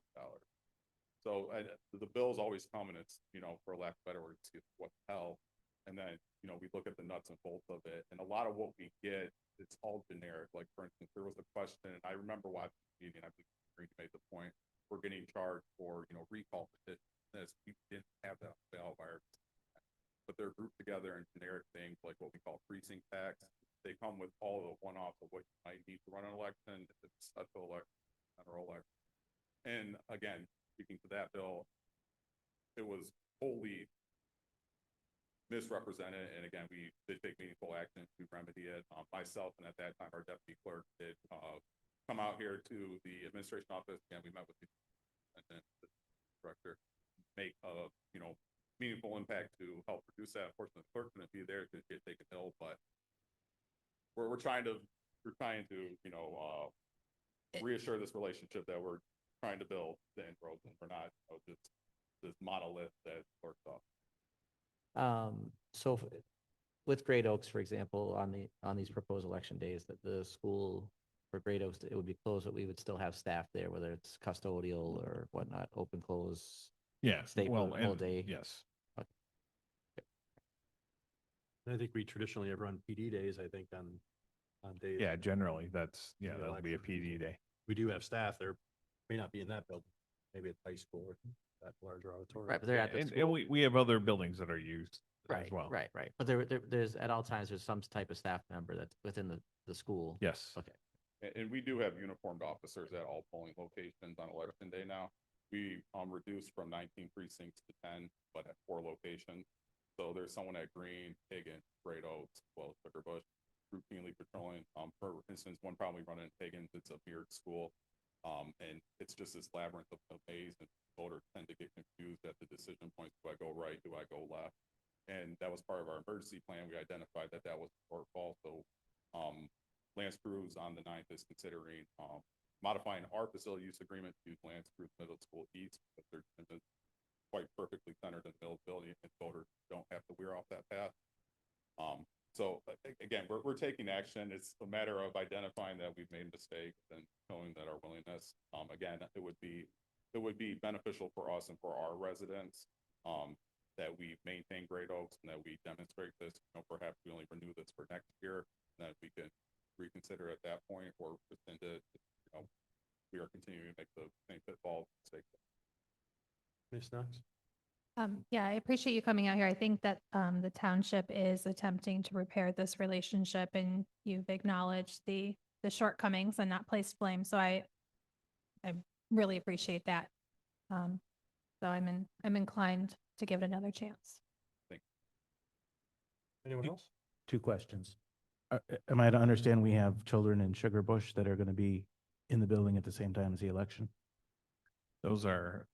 Speaker 14: So the bills always come, and it's, for lack of better words, what the hell. And then, we look at the nuts and bolts of it. And a lot of what we get, it's all generic. Like, for instance, there was a question, and I remember watching the meeting, I think Green made the point, we're getting charged for, recall petitions. We didn't have that ballot wire. But they're grouped together in generic things like what we call precinct tax. They come with all the one-offs of what you might need to run an election, if it's a special election, general election. And again, speaking to that bill, it was wholly misrepresented, and again, we did take meaningful action to remedy it. Myself and at that time our deputy clerk did come out here to the administration office, and we met with the director, make a meaningful impact to help reduce that. Unfortunately, the clerk couldn't be there because she had taken ill, but we're trying to reassure this relationship that we're trying to build the inroads, and we're not just this monolith that clerk's off.
Speaker 2: So with Great Oaks, for example, on these proposed election days, that the school for Great Oaks, it would be closed, but we would still have staff there, whether it's custodial or whatnot, open, close.
Speaker 5: Yeah.
Speaker 2: Stay
Speaker 5: Well,
Speaker 2: all
Speaker 5: and
Speaker 2: day.
Speaker 5: yes.
Speaker 2: Okay.
Speaker 1: I think we traditionally have run PD days, I think, on days.
Speaker 5: Yeah, generally that's,
Speaker 1: The
Speaker 5: that'll be a
Speaker 1: election.
Speaker 5: PD day.
Speaker 1: We do have staff there, may not be in that building, maybe at high school or that larger auditorium.
Speaker 2: Right, but they're at the
Speaker 5: And
Speaker 2: school.
Speaker 5: we have other buildings that are used
Speaker 2: Right,
Speaker 5: as well.
Speaker 2: right. But there's, at all times, there's some type of staff member that's within the school.
Speaker 5: Yes.
Speaker 2: Okay.
Speaker 14: And we do have uniformed officers at all polling locations on election day now. We reduced from 19 precincts to 10, but at 4 locations. So there's someone at Green, Higgins, Great Oaks, well, Sugar Bush, routinely patrolling. For instance, one probably running in Higgins, it's a mirrored school. And it's just this labyrinth of maze, and voters tend to get confused at the decision points. Do I go right? Do I go left? And that was part of our emergency plan. We identified that was a shortfall. So Lance Cruz on the 9th is considering, modifying our facility use agreement to use Lance Cruz Middle School East, but their gym is quite perfectly centered in the middle of the building, and voters don't have to veer off that path. So again, we're taking action. It's a matter of identifying that we've made mistakes and showing that our willingness. Again, it would be beneficial for us and for our residents, that we maintain Great Oaks and that we demonstrate this. Perhaps we only renew this for next year, and that we can reconsider at that point, or rescind it. We are continuing to make the same pitfall mistakes.
Speaker 1: Ms. Knox?
Speaker 10: Yeah, I appreciate you coming out here. I think that the township is attempting to repair this relationship, and you've acknowledged the shortcomings and not placed blame. So I really appreciate that. So I'm inclined to give it another chance.
Speaker 1: Anyone else?
Speaker 11: 2 questions. Am I to understand we have children in Sugar Bush that are going to be in the building at the same time as the election?
Speaker 5: Those are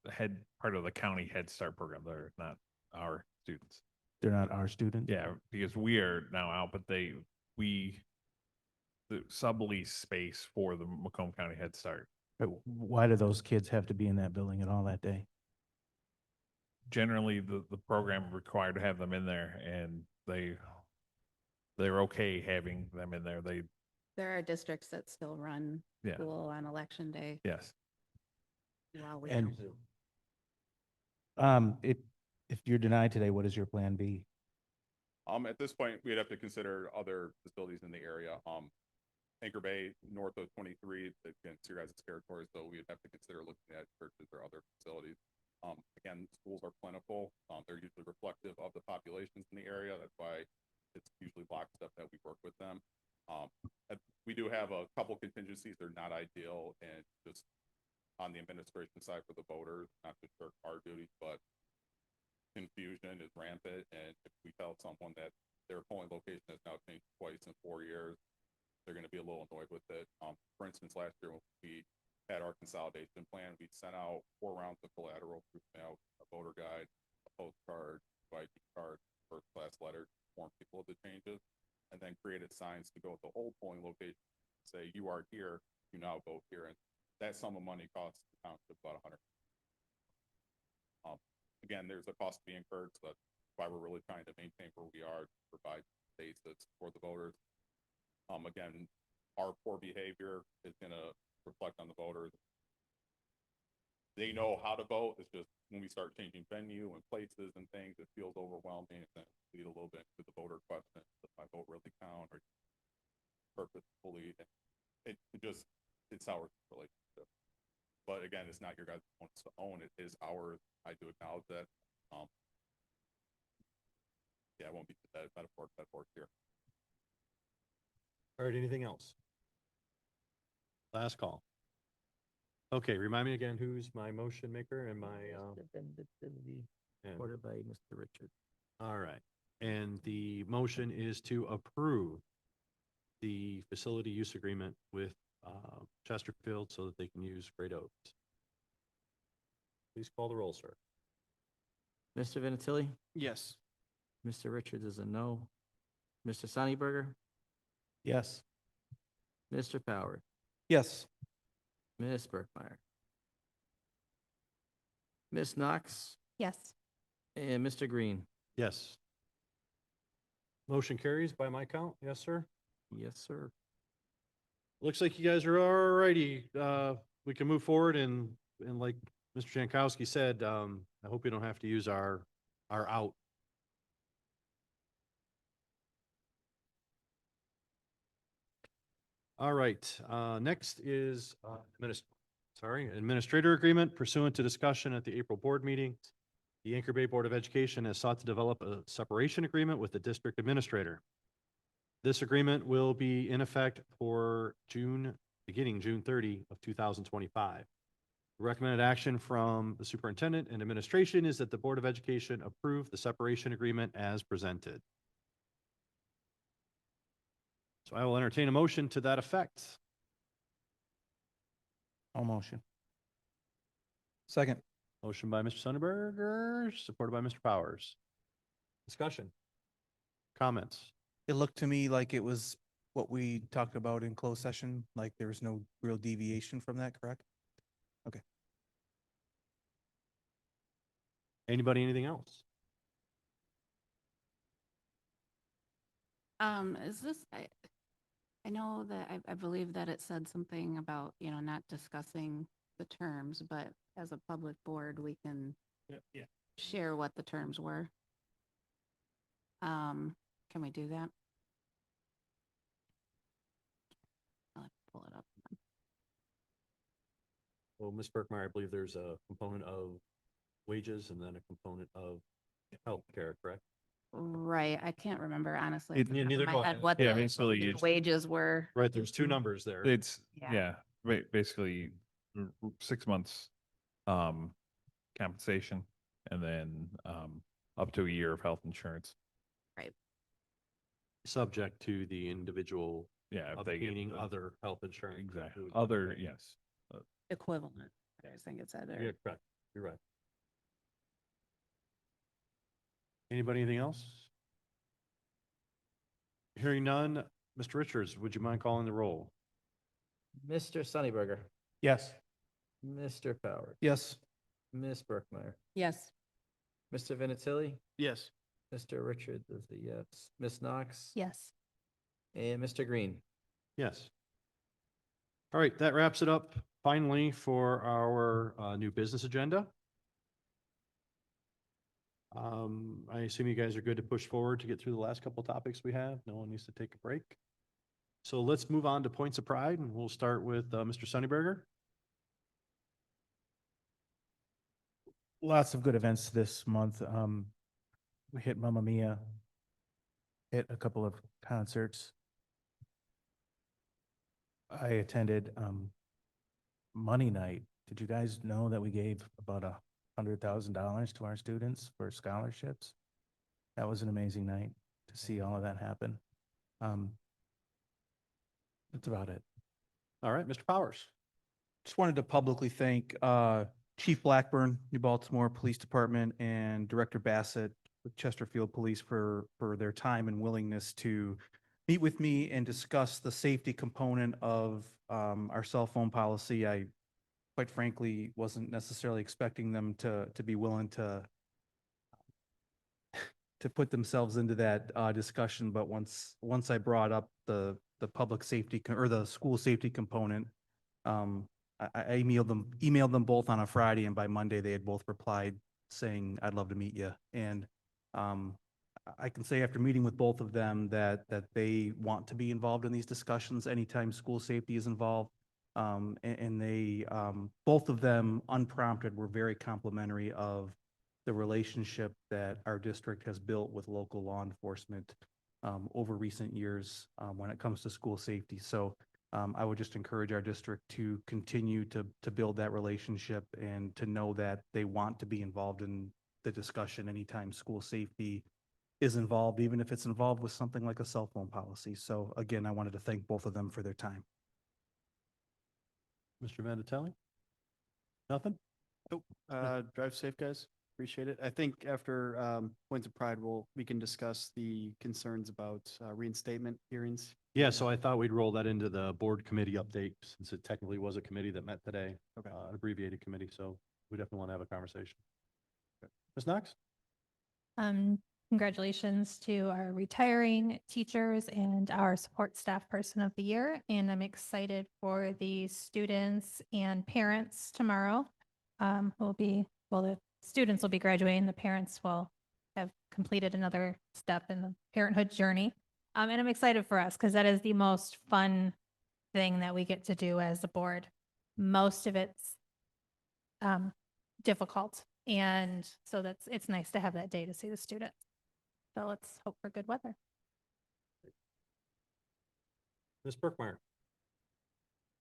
Speaker 5: part of the county Head Start program. They're not our students.
Speaker 11: They're not our students?
Speaker 5: Yeah, because we are now out, but we sublease space for the Macomb County Head Start.
Speaker 11: But why do those kids have to be in that building at all that day?
Speaker 5: Generally, the program required to have them in there, and they're okay having them in there.
Speaker 3: There are districts that still run
Speaker 5: Yeah.
Speaker 3: school on election day.
Speaker 5: Yes.
Speaker 3: While we
Speaker 11: And
Speaker 3: don't.
Speaker 11: if you're denied today, what is your plan B?
Speaker 14: At this point, we'd have to consider other facilities in the area. Anchor Bay, north of 23, against your guys' territory, so we'd have to consider looking at churches or other facilities. Again, schools are plentiful. They're usually reflective of the populations in the area. That's why it's usually lockstep that we work with them. We do have a couple contingencies. They're not ideal, and just on the administration side for the voters, not to shirk our duties, but confusion is rampant. And if we tell someone that their polling location has now changed twice in 4 years, they're going to be a little annoyed with it. For instance, last year when we had our consolidation plan, we sent out 4 rounds of collateral, proof mail, a voter guide, a postcard, ID card, first class letter to inform people of the changes, and then created signs to go with the old polling location, say you are here, you now vote here. And that sum of money costs the township about $100. Again, there's a cost to be incurred, so that's why we're really trying to maintain where we are to provide basis for the voters. Again, our poor behavior is going to reflect on the voters. They know how to vote. It's just when we start changing venue and places and things, it feels overwhelming, and then lead a little bit to the voter question: does my vote really count, or purposefully? It's our relationship. But again, it's not your guys' to own. It is ours. I do acknowledge that. Yeah, I won't be that metaphor here.
Speaker 1: All right, anything else? Last call. Okay, remind me again, who's my motion maker and my, and-
Speaker 2: Supported by Mr. Richard.
Speaker 1: all right. And the motion is to approve the facility use agreement with Chesterfield so that they can use Great Oaks. Please call the roll, sir.
Speaker 2: Mr. Vinatieri?
Speaker 6: Yes.
Speaker 2: Mr. Richards is a no. Mr. Sunnyberger?
Speaker 11: Yes.
Speaker 2: Mr. Power?
Speaker 4: Yes.
Speaker 2: Ms. Berkmeyer? Ms. Knox?
Speaker 10: Yes.
Speaker 2: And Mr. Green?
Speaker 1: Yes. Motion carries by my count. Yes, sir.
Speaker 2: Yes, sir.
Speaker 1: Looks like you guys are all righty. We can move forward and like Mr. Jankowski said, I hope we don't have to use our out. All right, next is administrator agreement pursuant to discussion at the April board meeting. The Anchor Bay Board of Education has sought to develop a separation agreement with the district administrator. This agreement will be in effect for beginning June 30 of 2025. The recommended action from the superintendent and administration is that the Board of Education approve the separation agreement as presented. So I will entertain a motion to that effect.
Speaker 11: All motion.
Speaker 4: Second.
Speaker 1: Motion by Mr. Sonneberger, supported by Mr. Powers. Discussion. Comments.
Speaker 4: It looked to me like it was what we talked about in closed session? Like there's no real deviation from that, correct? Okay.
Speaker 1: Anybody, anything else?
Speaker 3: Is this, I know that I believe that it said something about, not discussing the terms, but as a public board, we can
Speaker 15: Yeah.
Speaker 3: share what the terms were. Can we do that? I'll have to pull it up.
Speaker 1: Well, Ms. Berkmeyer, I believe there's a component of wages and then a component of healthcare, correct?
Speaker 3: Right, I can't remember honestly.
Speaker 5: It-
Speaker 3: off the top of
Speaker 1: neither
Speaker 3: my
Speaker 1: do I.
Speaker 3: head what
Speaker 5: Yeah,
Speaker 3: the
Speaker 5: basically it's,
Speaker 3: wages were.
Speaker 1: Right, there's two numbers there.
Speaker 5: it's,
Speaker 3: Yeah.
Speaker 5: yeah, basically 6 months, compensation and then, up to a year of health insurance.
Speaker 3: Right.
Speaker 1: Subject to the individual
Speaker 5: Yeah, if they get
Speaker 1: obtaining
Speaker 5: the-
Speaker 1: other health insurance.
Speaker 5: Exactly.
Speaker 1: included.
Speaker 5: Other, yes.
Speaker 3: Equivalent, I think it said there.
Speaker 1: Yeah, correct. You're right. Anybody, anything else? Hearing none, Mr. Richards, would you mind calling the roll?
Speaker 2: Mr. Sunnyberger,
Speaker 4: Yes.
Speaker 2: Mr. Powers.
Speaker 4: Yes.
Speaker 2: Ms. Berkmeyer,
Speaker 12: Yes.
Speaker 2: Mr. Vinatieri,
Speaker 6: Yes.
Speaker 2: Mr. Richards is a yes, Ms. Knox.
Speaker 10: Yes.
Speaker 2: And Mr. Green.
Speaker 1: Yes. All right, that wraps it up finally for our new business agenda. I assume you guys are good to push forward to get through the last couple topics we have. No one needs to take a break. So let's move on to points of pride, and we'll start with Mr. Sunnyberger.
Speaker 11: Lots of good events this month. We hit Mamma Mia, hit a couple of concerts. I attended Money Night. Did you guys know that we gave about $100,000 to our students for scholarships? That was an amazing night to see all of that happen. That's about it.
Speaker 1: All right, Mr. Powers.
Speaker 4: Just wanted to publicly thank Chief Blackburn, New Baltimore Police Department, and Director Bassett with Chesterfield Police for their time and willingness to meet with me and discuss the safety component of our cell phone policy. I, quite frankly, wasn't necessarily expecting them to be willing to put themselves into that discussion, but once I brought up the public safety or the school safety component, I emailed them both on a Friday, and by Monday they had both replied saying, "I'd love to meet you." And I can say after meeting with both of them that they want to be involved in these discussions anytime school safety is involved. And they both of them unprompted were very complimentary of the relationship that our district has built with local law enforcement over recent years when it comes to school safety. So I would just encourage our district to continue to build that relationship and to know that they want to be involved in the discussion anytime school safety is involved, even if it's involved with something like a cell phone policy. So again, I wanted to thank both of them for their time.
Speaker 1: Mr. Vandatelli? Nothing?
Speaker 6: Nope. Drive safe, guys. Appreciate it. I think after points of pride, we can discuss the concerns about reinstatement hearings.
Speaker 1: Yeah, so I thought we'd roll that into the board committee update since it technically was a committee that met today.
Speaker 6: Okay.
Speaker 1: An abbreviated committee, so we definitely want to have a conversation. Ms. Knox?
Speaker 10: Congratulations to our retiring teachers and our support staff person of the year. And I'm excited for the students and parents tomorrow. The students will be graduating, the parents will have completed another step in the parenthood journey. And I'm excited for us because that is the most fun thing that we get to do as a board. Most of it's difficult. And so it's nice to have that day to see the students. So let's hope for good weather.
Speaker 1: Ms. Berkmeyer?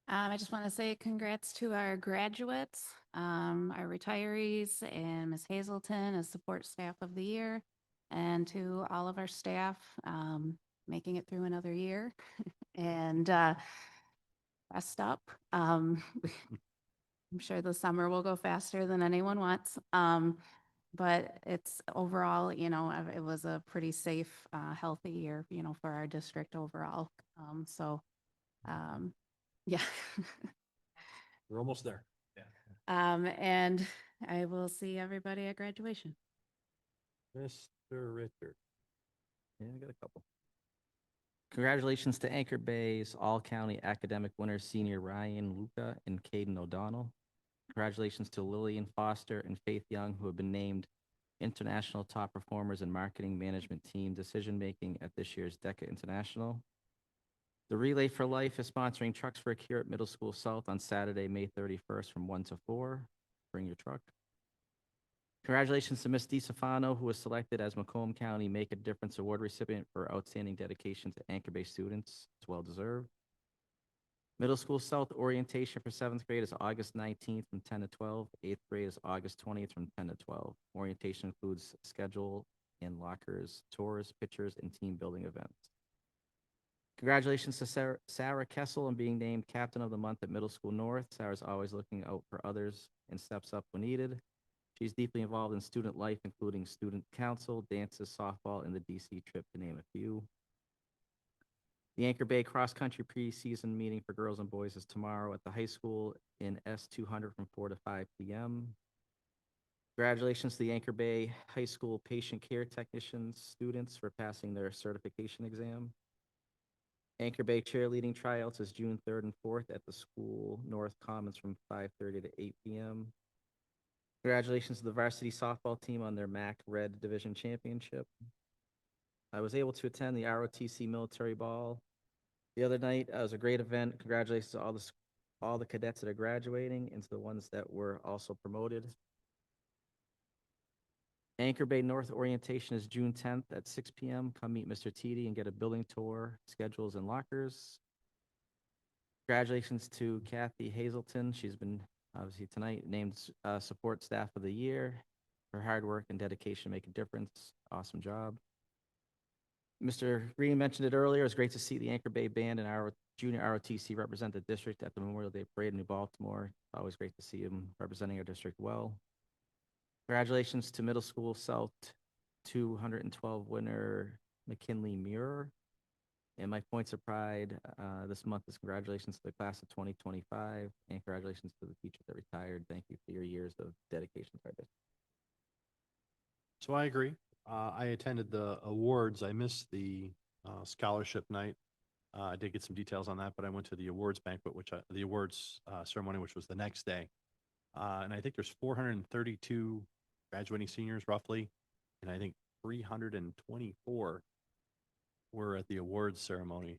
Speaker 3: I just want to say congrats to our graduates, our retirees, and Ms. Hazelton as support staff of the year, and to all of our staff making it through another year. And rest up. I'm sure the summer will go faster than anyone wants. but it's overall, it was a pretty safe, healthy year, for our district overall. Yeah.
Speaker 1: We're almost there.
Speaker 3: And I will see everybody at graduation.
Speaker 1: Mr. Richard.
Speaker 2: Yeah, I got a couple. Congratulations to Anchor Bay's All-County Academic Winner Senior Ryan Luca and Caden O'Donnell. Congratulations to Lillian Foster and Faith Young, who have been named International Top Performers in Marketing Management Team Decision-Making at this year's DECA International. The Relay for Life is sponsoring Trucks for a Cure at Middle School South on Saturday, May 31st from 1 to 4. Bring your truck. Congratulations to Ms. DiStefano, who was selected as Macomb County Make a Difference Award recipient for outstanding dedication to Anchor Bay students. It's well deserved. Middle School South orientation for 7th grade is August 19th from 10 to 12. 8th grade is August 20th from 10 to 12. Orientation includes schedule and lockers, tours, pictures, and team building events. Congratulations to Sarah Kessel on being named Captain of the Month at Middle School North. Sarah's always looking out for others and steps up when needed. She's deeply involved in student life, including student council, dances, softball, and the DC trip, to name a few. The Anchor Bay Cross Country preseason meeting for girls and boys is tomorrow at the high school in S200 from 4 to 5 p.m. Congratulations to the Anchor Bay High School patient care technicians students for passing their certification exam. Anchor Bay cheerleading tryouts is June 3rd and 4th at the school North Commons from 5:30 to 8 p.m. Congratulations to the varsity softball team on their MAC Red Division Championship. I was able to attend the ROTC Military Ball the other night. It was a great event. Congratulations to all the cadets that are graduating and to the ones that were also promoted. Anchor Bay North orientation is June 10th at 6 p.m. Come meet Mr. Teedy and get a building tour, schedules, and lockers. Congratulations to Kathy Hazelton. She's been, obviously tonight, named Support Staff of the Year. Her hard work and dedication make a difference. Awesome job. Mr. Green mentioned it earlier. It's great to see the Anchor Bay Band and our junior ROTC represent the district at the Memorial Day Parade in New Baltimore. Always great to see them representing our district well. Congratulations to Middle School South 212 winner McKinley Muir. And my points of pride this month is congratulations to the class of 2025 and congratulations to the teachers that retired. Thank you for your years of dedication to our district.
Speaker 1: So I agree. I attended the awards. I missed the scholarship night. I did get some details on that, but I went to the awards banquet, the awards ceremony, which was the next day. And I think there's 432 graduating seniors roughly, and I think 324 were at the awards ceremony,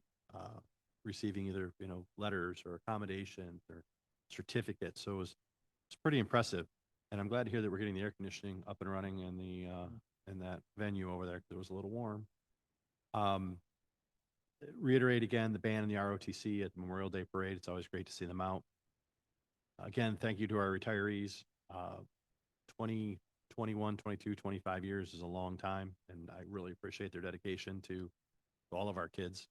Speaker 1: receiving either letters or accommodations or certificates. So it's pretty impressive, and I'm glad to hear that we're getting the air conditioning up and running in the in that venue over there because it was a little warm. Reiterate again, the band and the ROTC at the Memorial Day Parade. It's always great to see them out. Again, thank you to our retirees. 20, 21, 22, 25 years is a long time, and I really appreciate their dedication to all of our kids.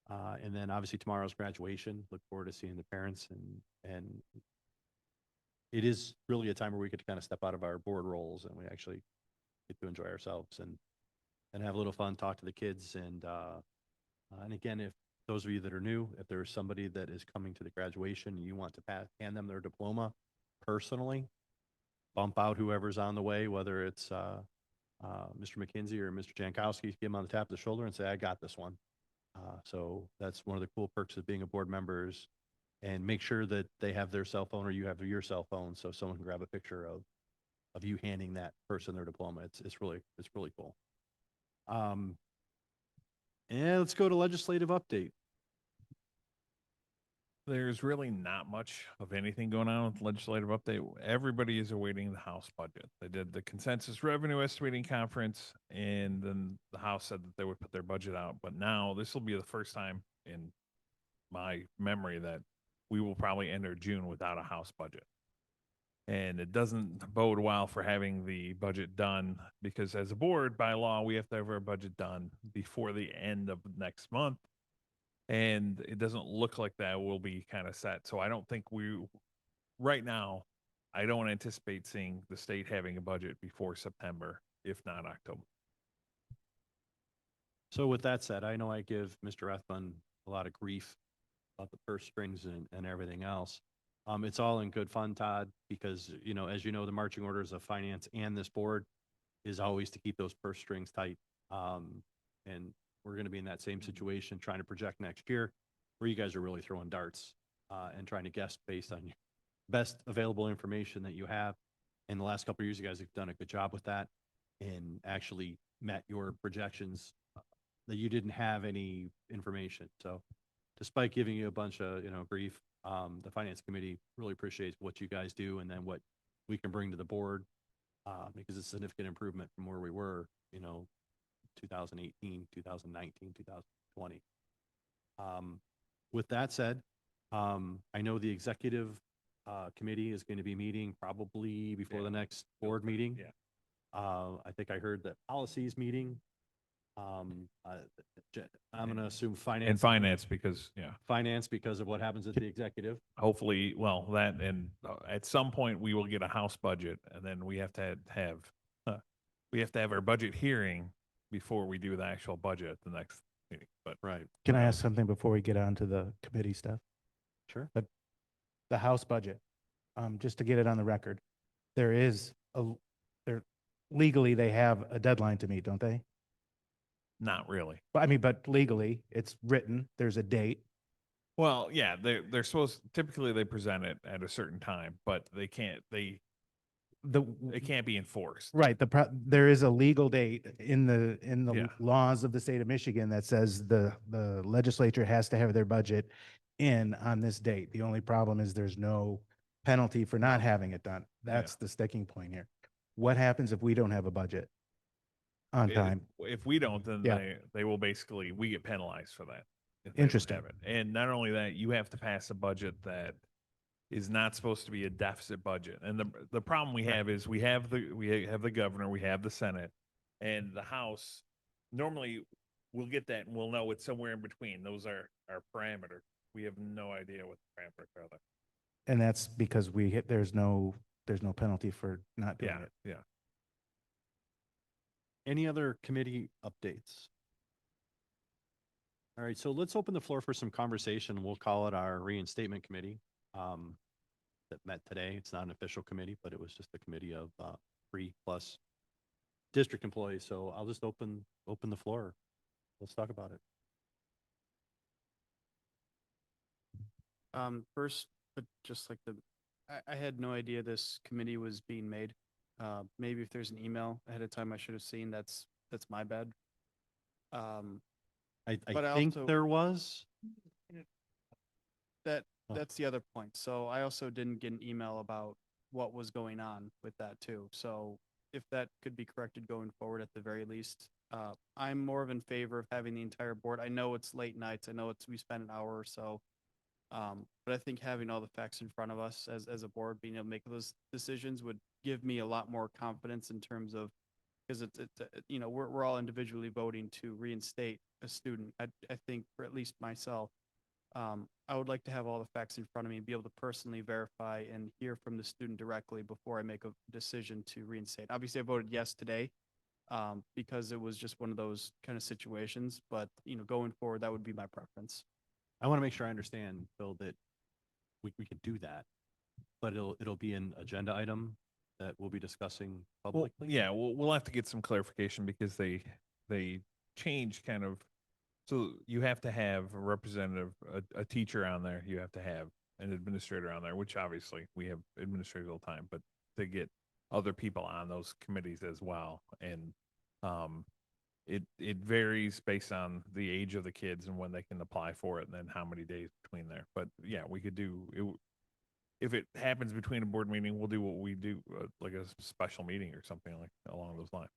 Speaker 1: And then obviously tomorrow's graduation. Look forward to seeing the parents, and it is really a time where we get to kind of step out of our board roles and we actually get to enjoy ourselves and have a little fun, talk to the kids. And again, if those of you that are new, if there's somebody that is coming to the graduation and you want to hand them their diploma personally, bump out whoever's on the way, whether it's Mr. McKinsey or Mr. Jankowski, give him on the tap of the shoulder and say, I got this one. So that's one of the cool perks of being a board member is, and make sure that they have their cell phone or you have your cell phone so someone can grab a picture of you handing that person their diploma. It's really cool. And let's go to legislative update.
Speaker 5: There's really not much of anything going on with legislative update. Everybody is awaiting the House budget. They did the consensus revenue estimating conference, and then the House said that they would put their budget out. But now this will be the first time in my memory that we will probably enter June without a House budget. And it doesn't bode well for having the budget done because as a board, by law, we have to have our budget done before the end of next month. And it doesn't look like that will be kind of set. So I don't think right now, I don't anticipate seeing the state having a budget before September, if not October.
Speaker 1: So with that said, I know I give Mr. Ethman a lot of grief about the purse strings and everything else. It's all in good fun, Todd, because, you know, as you know, the marching orders of finance and this board is always to keep those purse strings tight. And we're going to be in that same situation, trying to project next year, where you guys are really throwing darts and trying to guess based on your best available information that you have. In the last couple of years, you guys have done a good job with that and actually met your projections that you didn't have any information. So despite giving you a bunch of, you know, grief, the finance committee really appreciates what you guys do and then what we can bring to the board, because it's a significant improvement from where we were, you know, 2018, 2019, 2020. With that said, I know the executive committee is going to be meeting probably before the next board meeting.
Speaker 5: Yeah.
Speaker 1: I think I heard that policies meeting. I'm going to assume finance.
Speaker 5: And finance, because, yeah,
Speaker 1: Finance because of what happens at the executive.
Speaker 5: hopefully, well, that, and at some point we will get a house budget, and then we have to have our budget hearing before we do the actual budget at the next meeting. But
Speaker 1: Right.
Speaker 11: Can I ask something before we get on to the committee stuff?
Speaker 1: Sure.
Speaker 11: But the House budget, just to get it on the record, there is legally they have a deadline to meet, don't they?
Speaker 5: not really.
Speaker 11: But I mean, but legally it's written, there's a date.
Speaker 5: Well, yeah, they're supposed, typically they present it at a certain time, but it can't be enforced.
Speaker 11: Right, there is a legal date in the
Speaker 5: Yeah.
Speaker 11: laws of the state of Michigan that says the legislature has to have their budget in on this date. The only problem is there's no penalty for not having it done. That's the sticking point here. What happens if we don't have a budget on time?
Speaker 5: If we don't, then
Speaker 11: Yeah.
Speaker 5: they will basically, we get penalized for that. if they don't
Speaker 11: Interesting.
Speaker 5: have it. And not only that, you have to pass a budget that is not supposed to be a deficit budget. And the problem we have is we have the governor, we have the Senate, and the House. Normally, we'll get that and we'll know it's somewhere in between. Those are our parameters. We have no idea what the parameters are.
Speaker 11: And that's because there's no penalty for not doing it.
Speaker 5: Yeah.
Speaker 1: Any other committee updates? All right, so let's open the floor for some conversation. We'll call it our reinstatement committee that met today. It's not an official committee, but it was just a committee of 3+ district employees. So I'll just open the floor. Let's talk about it.
Speaker 6: First, but just like I had no idea this committee was being made. Maybe if there's an email ahead of time I should have seen, that's my bad.
Speaker 1: I
Speaker 6: But
Speaker 1: think
Speaker 6: also-
Speaker 1: there was.
Speaker 6: That's the other point. So I also didn't get an email about what was going on with that too. So if that could be corrected going forward at the very least, I'm more of in favor of having the entire board. I know it's late nights. I know we spent an hour or so. But I think having all the facts in front of us as a board, being able to make those decisions would give me a lot more confidence in terms of, because it's we're all individually voting to reinstate a student. I think for at least myself, I would like to have all the facts in front of me and be able to personally verify and hear from the student directly before I make a decision to reinstate. Obviously, I voted yes today because it was just one of those kind of situations. But going forward, that would be my preference.
Speaker 1: I want to make sure I understand, Bill, that we could do that, but it'll be an agenda item that we'll be discussing publicly.
Speaker 5: Yeah, we'll have to get some clarification because they change kind of. So you have to have a representative, a teacher on there. You have to have an administrator on there, which obviously we have administrators all the time, but to get other people on those committees as well. And it varies based on the age of the kids and when they can apply for it and then how many days between there. But yeah, we could do it. If it happens between a board meeting, we'll do what we do, like a special meeting or something like along those lines.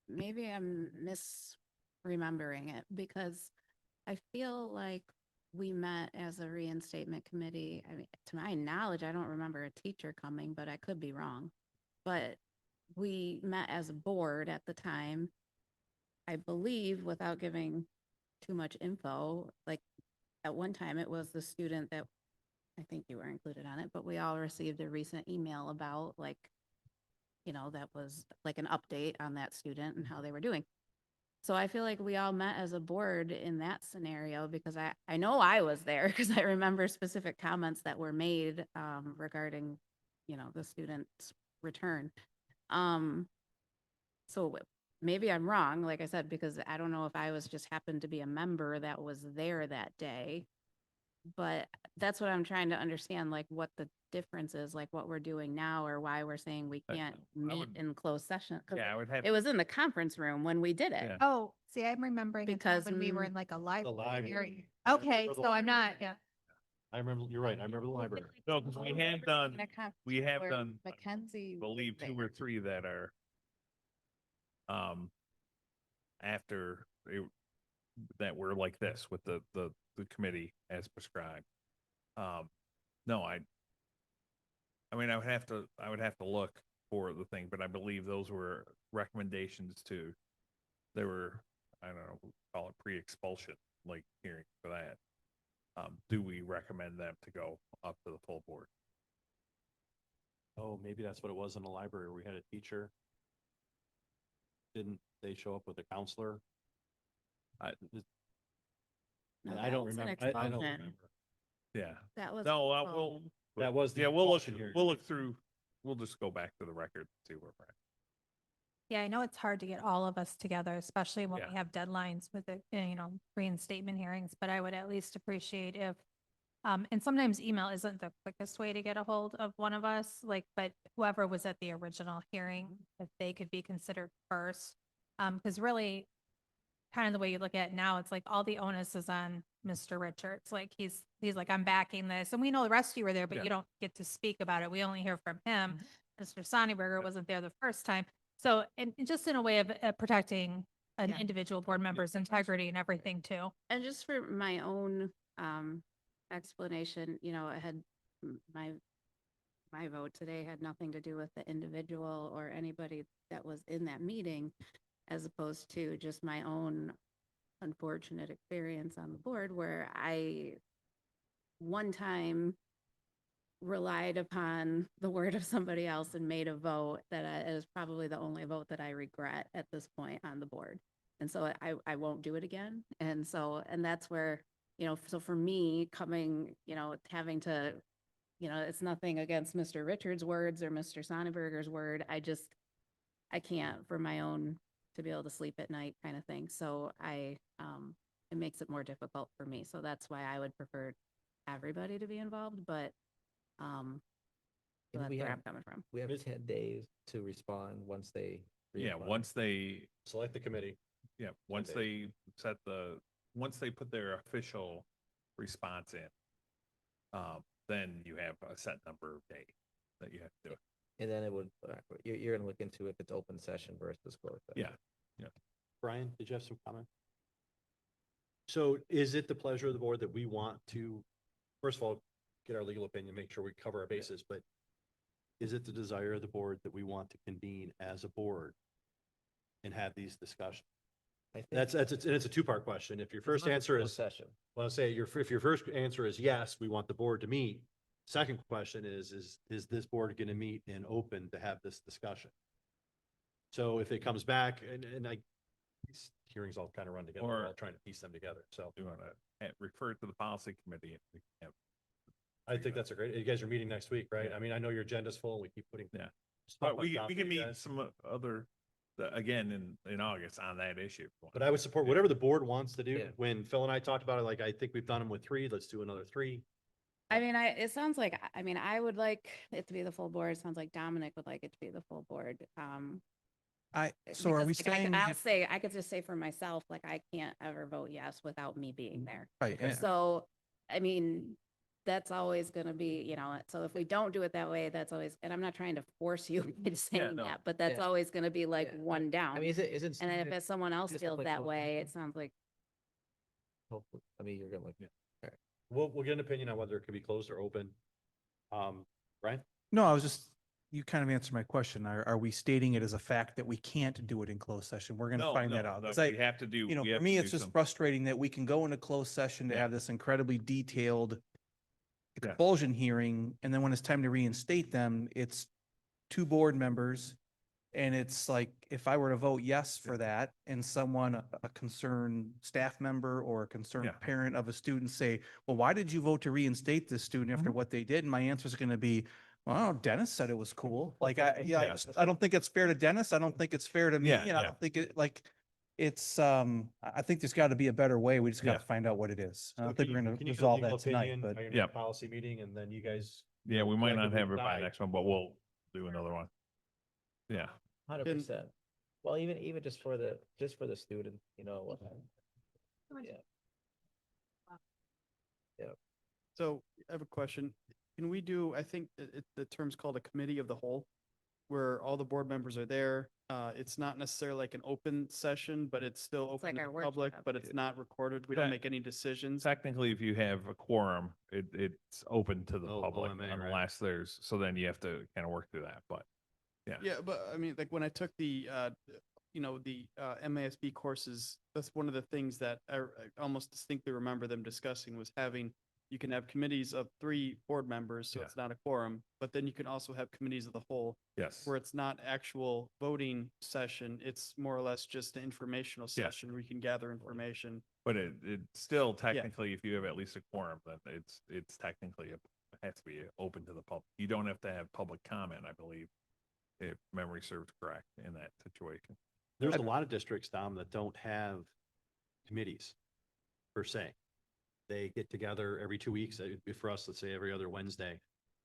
Speaker 3: Maybe I'm misremembering it because I feel like we met as a reinstatement committee. I mean, to my knowledge, I don't remember a teacher coming, but I could be wrong. But we met as a board at the time, I believe, without giving too much info. Like at one time, it was the student that I think you were included on it, but we all received a recent email about like, that was like an update on that student and how they were doing. So I feel like we all met as a board in that scenario because I know I was there because I remember specific comments that were made regarding, the student's return. So maybe I'm wrong, like I said, because I don't know if I was just happened to be a member that was there that day. But that's what I'm trying to understand, like what the difference is, like what we're doing now or why we're saying we can't meet
Speaker 5: would-
Speaker 3: in closed session. 'Cause
Speaker 5: Yeah, I would have.
Speaker 3: it was in the conference room when we did it.
Speaker 5: Yeah.
Speaker 10: Oh, see, I'm remembering a time
Speaker 3: Because,
Speaker 10: when we were in like a library.
Speaker 1: library.
Speaker 10: Okay,
Speaker 1: For the
Speaker 10: so I'm not, yeah.
Speaker 1: I remember, you're right, I remember the library.
Speaker 5: No, because we have done,
Speaker 3: In a conference
Speaker 5: we have
Speaker 3: where
Speaker 5: done, I
Speaker 3: Mackenzie.
Speaker 5: believe
Speaker 3: was
Speaker 5: 2
Speaker 3: there.
Speaker 5: or 3 that are, after that were like this with the committee as prescribed. No, I mean, I would have to look for the thing, but I believe those were recommendations to, they were, I don't know, call it pre-expulsion, like hearing for that. Do we recommend them to go up to the full board?
Speaker 1: Oh, maybe that's what it was in the library. We had a teacher. Didn't they show up with a counselor?
Speaker 3: No,
Speaker 1: And I
Speaker 3: that
Speaker 1: don't
Speaker 3: was an
Speaker 1: remember. I don't
Speaker 3: expulsion.
Speaker 1: remember.
Speaker 5: Yeah.
Speaker 3: That was.
Speaker 5: No, we'll,
Speaker 3: expulsion.
Speaker 1: That was the
Speaker 5: yeah, we'll look,
Speaker 1: expulsion hearing.
Speaker 5: we'll look through, we'll just go back to the record, and see where we're at.
Speaker 10: Yeah, I know it's hard to get all of us together, especially when
Speaker 5: Yeah.
Speaker 10: we have deadlines with the, reinstatement hearings, but I would at least appreciate if, and sometimes email isn't the quickest way to get a hold of one of us, like, but whoever was at the original hearing, if they could be considered first. Because really, kind of the way you look at it now, it's like all the onus is on Mr. Richards. Like he's like, I'm backing this. And we know the rest of you were there, but
Speaker 5: Yeah.
Speaker 10: you don't get to speak about it. We only hear from him. Mr. Sonnenberger wasn't there the first time. So, and just in a way of protecting an
Speaker 3: Yeah.
Speaker 10: individual board member's integrity and everything too.
Speaker 3: And just for my own explanation, I had my vote today had nothing to do with the individual or anybody that was in that meeting, as opposed to just my own unfortunate experience on the board where I one time relied upon the word of somebody else and made a vote that is probably the only vote that I regret at this point on the board. And so I won't do it again. And so, and that's where, so for me coming, having to, it's nothing against Mr. Richards' words or Mr. Sonnenberger's word. I can't for my own to be able to sleep at night kind of thing. So it makes it more difficult for me. So that's why I would prefer everybody to be involved, but so
Speaker 18: And
Speaker 3: that's
Speaker 18: we
Speaker 3: where
Speaker 18: have-
Speaker 3: I'm coming from.
Speaker 18: We have 10 days to respond once they.
Speaker 5: Yeah,
Speaker 18: reapply.
Speaker 5: once they,
Speaker 1: Select the committee.
Speaker 5: yeah, once they once they put their official response in, then you have a set number of days that you have to do it.
Speaker 18: And then it would, you're gonna look into if it's open session versus closed session.
Speaker 5: Yeah.
Speaker 1: Brian, did you have some comment? So is it the pleasure of the board that we want to, first of all, get our legal opinion, make sure we cover our bases, but is it the desire of the board that we want to convene as a board and have these discussions?
Speaker 18: I think
Speaker 1: That's, and it's a two-part question. If your first
Speaker 18: it's
Speaker 1: answer
Speaker 18: closed
Speaker 1: is,
Speaker 18: Session.
Speaker 1: well, say if your first answer is yes, we want the board to meet. Second question is this board going to meet and open to have this discussion? So if it comes back and these hearings all kind of run together, we're all trying to piece them together. So
Speaker 5: You want to refer to the policy committee. And we can have,
Speaker 1: I think that's a great, you guys are meeting next week, right?
Speaker 5: Yeah.
Speaker 1: I mean, I know your agenda's full and we keep putting.
Speaker 5: Yeah.
Speaker 1: stuff
Speaker 5: but we
Speaker 1: on top
Speaker 5: can
Speaker 1: for you
Speaker 5: meet
Speaker 1: guys.
Speaker 5: some other, again, in August on that issue.
Speaker 1: But I would support whatever the board wants to do.
Speaker 18: Yeah.
Speaker 1: When Phil and I talked about it, like, I think we've done them with 3, let's do another 3.
Speaker 3: I mean, it sounds like, I would like it to be the full board. It sounds like Dominic would like it to be the full board.
Speaker 4: So are we
Speaker 3: because, like,
Speaker 4: saying?
Speaker 3: I could just say for myself, like, I can't ever vote yes without me being there.
Speaker 4: Right, yeah.
Speaker 3: So, I mean, that's always gonna be, so if we don't do it that way, that's always, and I'm not trying to force you into saying
Speaker 5: no.
Speaker 3: that, but that's
Speaker 18: Yeah.
Speaker 3: always gonna be like
Speaker 18: Yeah,
Speaker 3: one down.
Speaker 18: I mean, isn't.
Speaker 3: And then if it's someone else
Speaker 18: just
Speaker 3: feels
Speaker 18: like
Speaker 3: that
Speaker 18: closed
Speaker 3: way,
Speaker 18: session?
Speaker 3: it sounds like,
Speaker 18: Hopefully, I mean, you're gonna look.
Speaker 1: We'll get an opinion on whether it could be closed or open. Brian?
Speaker 4: No, I was just, you kind of answered my question. Are we stating it as a fact that we can't do it in closed session? We're gonna find that out. 'Cause
Speaker 5: We have to do. we
Speaker 4: for
Speaker 5: have
Speaker 4: me,
Speaker 5: to
Speaker 4: it's
Speaker 5: do
Speaker 4: just
Speaker 5: some-
Speaker 4: frustrating that we can go into closed session to
Speaker 5: Yeah.
Speaker 4: have this incredibly detailed
Speaker 5: Yeah.
Speaker 4: expulsion hearing, and then when it's time to reinstate them, it's 2 board members. And it's like, if I were to vote yes for that, and someone, a concerned staff member or a concerned
Speaker 5: Yeah.
Speaker 4: parent of a student say, well, why did you vote to reinstate this student after what they did? And my answer is going to be, well, Dennis said it was cool. Like, I don't think it's fair to Dennis. I don't think it's fair to me.
Speaker 5: Yeah,
Speaker 4: And I
Speaker 5: yeah.
Speaker 4: don't think it, like, it's, I think there's got to be a better way. We just got to
Speaker 5: Yeah.
Speaker 4: find out what it is. I
Speaker 1: So
Speaker 4: don't think
Speaker 1: can
Speaker 4: we're
Speaker 1: you-
Speaker 4: going
Speaker 1: can
Speaker 4: to
Speaker 1: you get a
Speaker 4: resolve
Speaker 1: legal
Speaker 4: that tonight,
Speaker 1: opinion
Speaker 4: but
Speaker 1: on your
Speaker 5: Yep.
Speaker 1: policy meeting, and then you guys.
Speaker 5: Yeah, we might not
Speaker 1: collectively
Speaker 5: have it by
Speaker 1: decide.
Speaker 5: next one, but we'll do another one. Yeah.
Speaker 18: 100%. Well, even just for the student, you know. Yeah.
Speaker 6: So I have a question. Can we do, I think the term's called a committee of the whole, where all the board members are there. It's not necessarily like an open session, but it's still open
Speaker 3: like
Speaker 6: to
Speaker 3: our
Speaker 6: the public,
Speaker 3: workshop.
Speaker 6: but it's not recorded. We don't
Speaker 5: That-
Speaker 6: make any decisions.
Speaker 5: Technically, if you have a quorum, it's open to the
Speaker 1: Oh,
Speaker 5: public
Speaker 1: OMA, right.
Speaker 5: unless there's, so then you have to kind of work through that, but
Speaker 6: Yeah, but I mean, like when I took the, MASB courses, that's one of the things that I almost distinctly remember them discussing was having, you can have committees of 3 board members, so
Speaker 5: Yeah.
Speaker 6: it's not a quorum, but then you can also have committees of the whole,
Speaker 5: yes.
Speaker 6: where it's not actual voting session, it's more or less just an informational
Speaker 5: Yeah.
Speaker 6: session where you can gather information.
Speaker 5: But it still technically, if you have at least a quorum, then it's technically, it has to be open to the public. You don't have to have public comment, I believe, if memory serves correct in that situation.
Speaker 1: There's a lot of districts, Dom, that don't have committees per se. They get together every 2 weeks. It'd be for us, let's say every other Wednesday.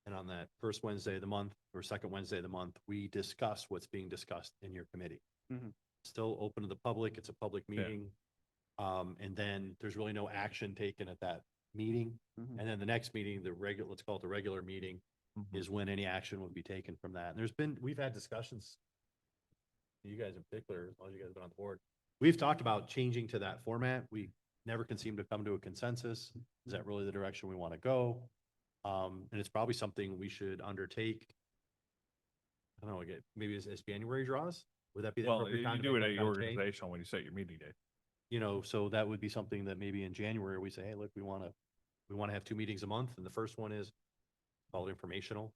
Speaker 1: And on that first Wednesday of the month or second Wednesday of the month, we discuss what's being discussed in your committee.
Speaker 6: Mhm.
Speaker 1: Still open to the public. It's a public
Speaker 5: Yeah.
Speaker 1: meeting. And then there's really no action taken at that meeting.
Speaker 6: Mhm.
Speaker 1: And then the next meeting, let's call it the regular meeting,
Speaker 5: Mhm.
Speaker 1: is when any action would be taken from that. And we've had discussions, you guys in particular, as long as you guys have been on the board. We've talked about changing to that format. We never can seem to come to a consensus. Is that really the direction we want to go? And it's probably something we should undertake. I don't know, maybe as January draws? Would that be the
Speaker 5: Well,
Speaker 1: appropriate time
Speaker 5: you
Speaker 1: to
Speaker 5: do
Speaker 1: make
Speaker 5: it
Speaker 1: that
Speaker 5: at your
Speaker 1: kind of change?
Speaker 5: organization when you set your meeting date.
Speaker 1: You know, so that would be something that maybe in January we say, hey, look, we want to have 2 meetings a month, and the first one is called informational,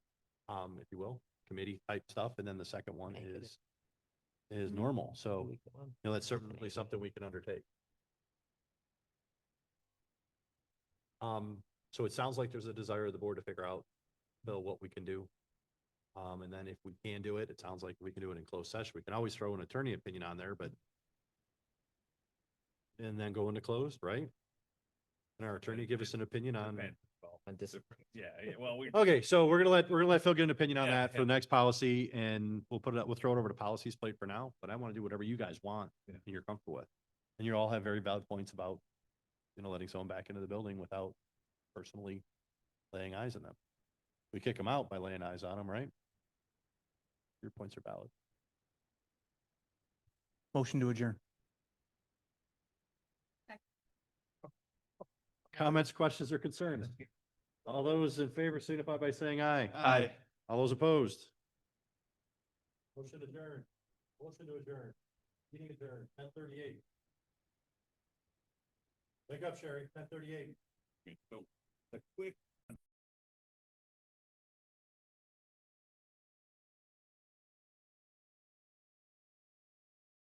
Speaker 1: if you will, committee type stuff, and then the second one is normal. So, that's certainly something we can undertake. So it sounds like there's a desire of the board to figure out, Bill, what we can do. And then if we can do it, it sounds like we can do it in closed session. We can always throw an attorney opinion on there, but and then go into closed, right? And our attorney give us an opinion on.
Speaker 5: Yeah, well,
Speaker 1: Okay, so we're gonna let Phil get an opinion on
Speaker 5: Yeah,
Speaker 1: that for the next policy, and we'll throw it over to policies plate for now, but I want to do whatever you guys want
Speaker 5: Yeah.
Speaker 1: and you're comfortable with. And you all have very valid points about, letting someone back into the building without personally laying eyes on them. We kick them out by laying eyes on them, right? Your points are valid.
Speaker 4: motion to adjourn.
Speaker 1: Comments, questions, or concerns? All those in favor signify by saying aye.
Speaker 6: Aye.
Speaker 1: All those opposed? Motion adjourned. Motion to adjourn. Meeting adjourned, 10:38. Wake up, Sherry, 10:38.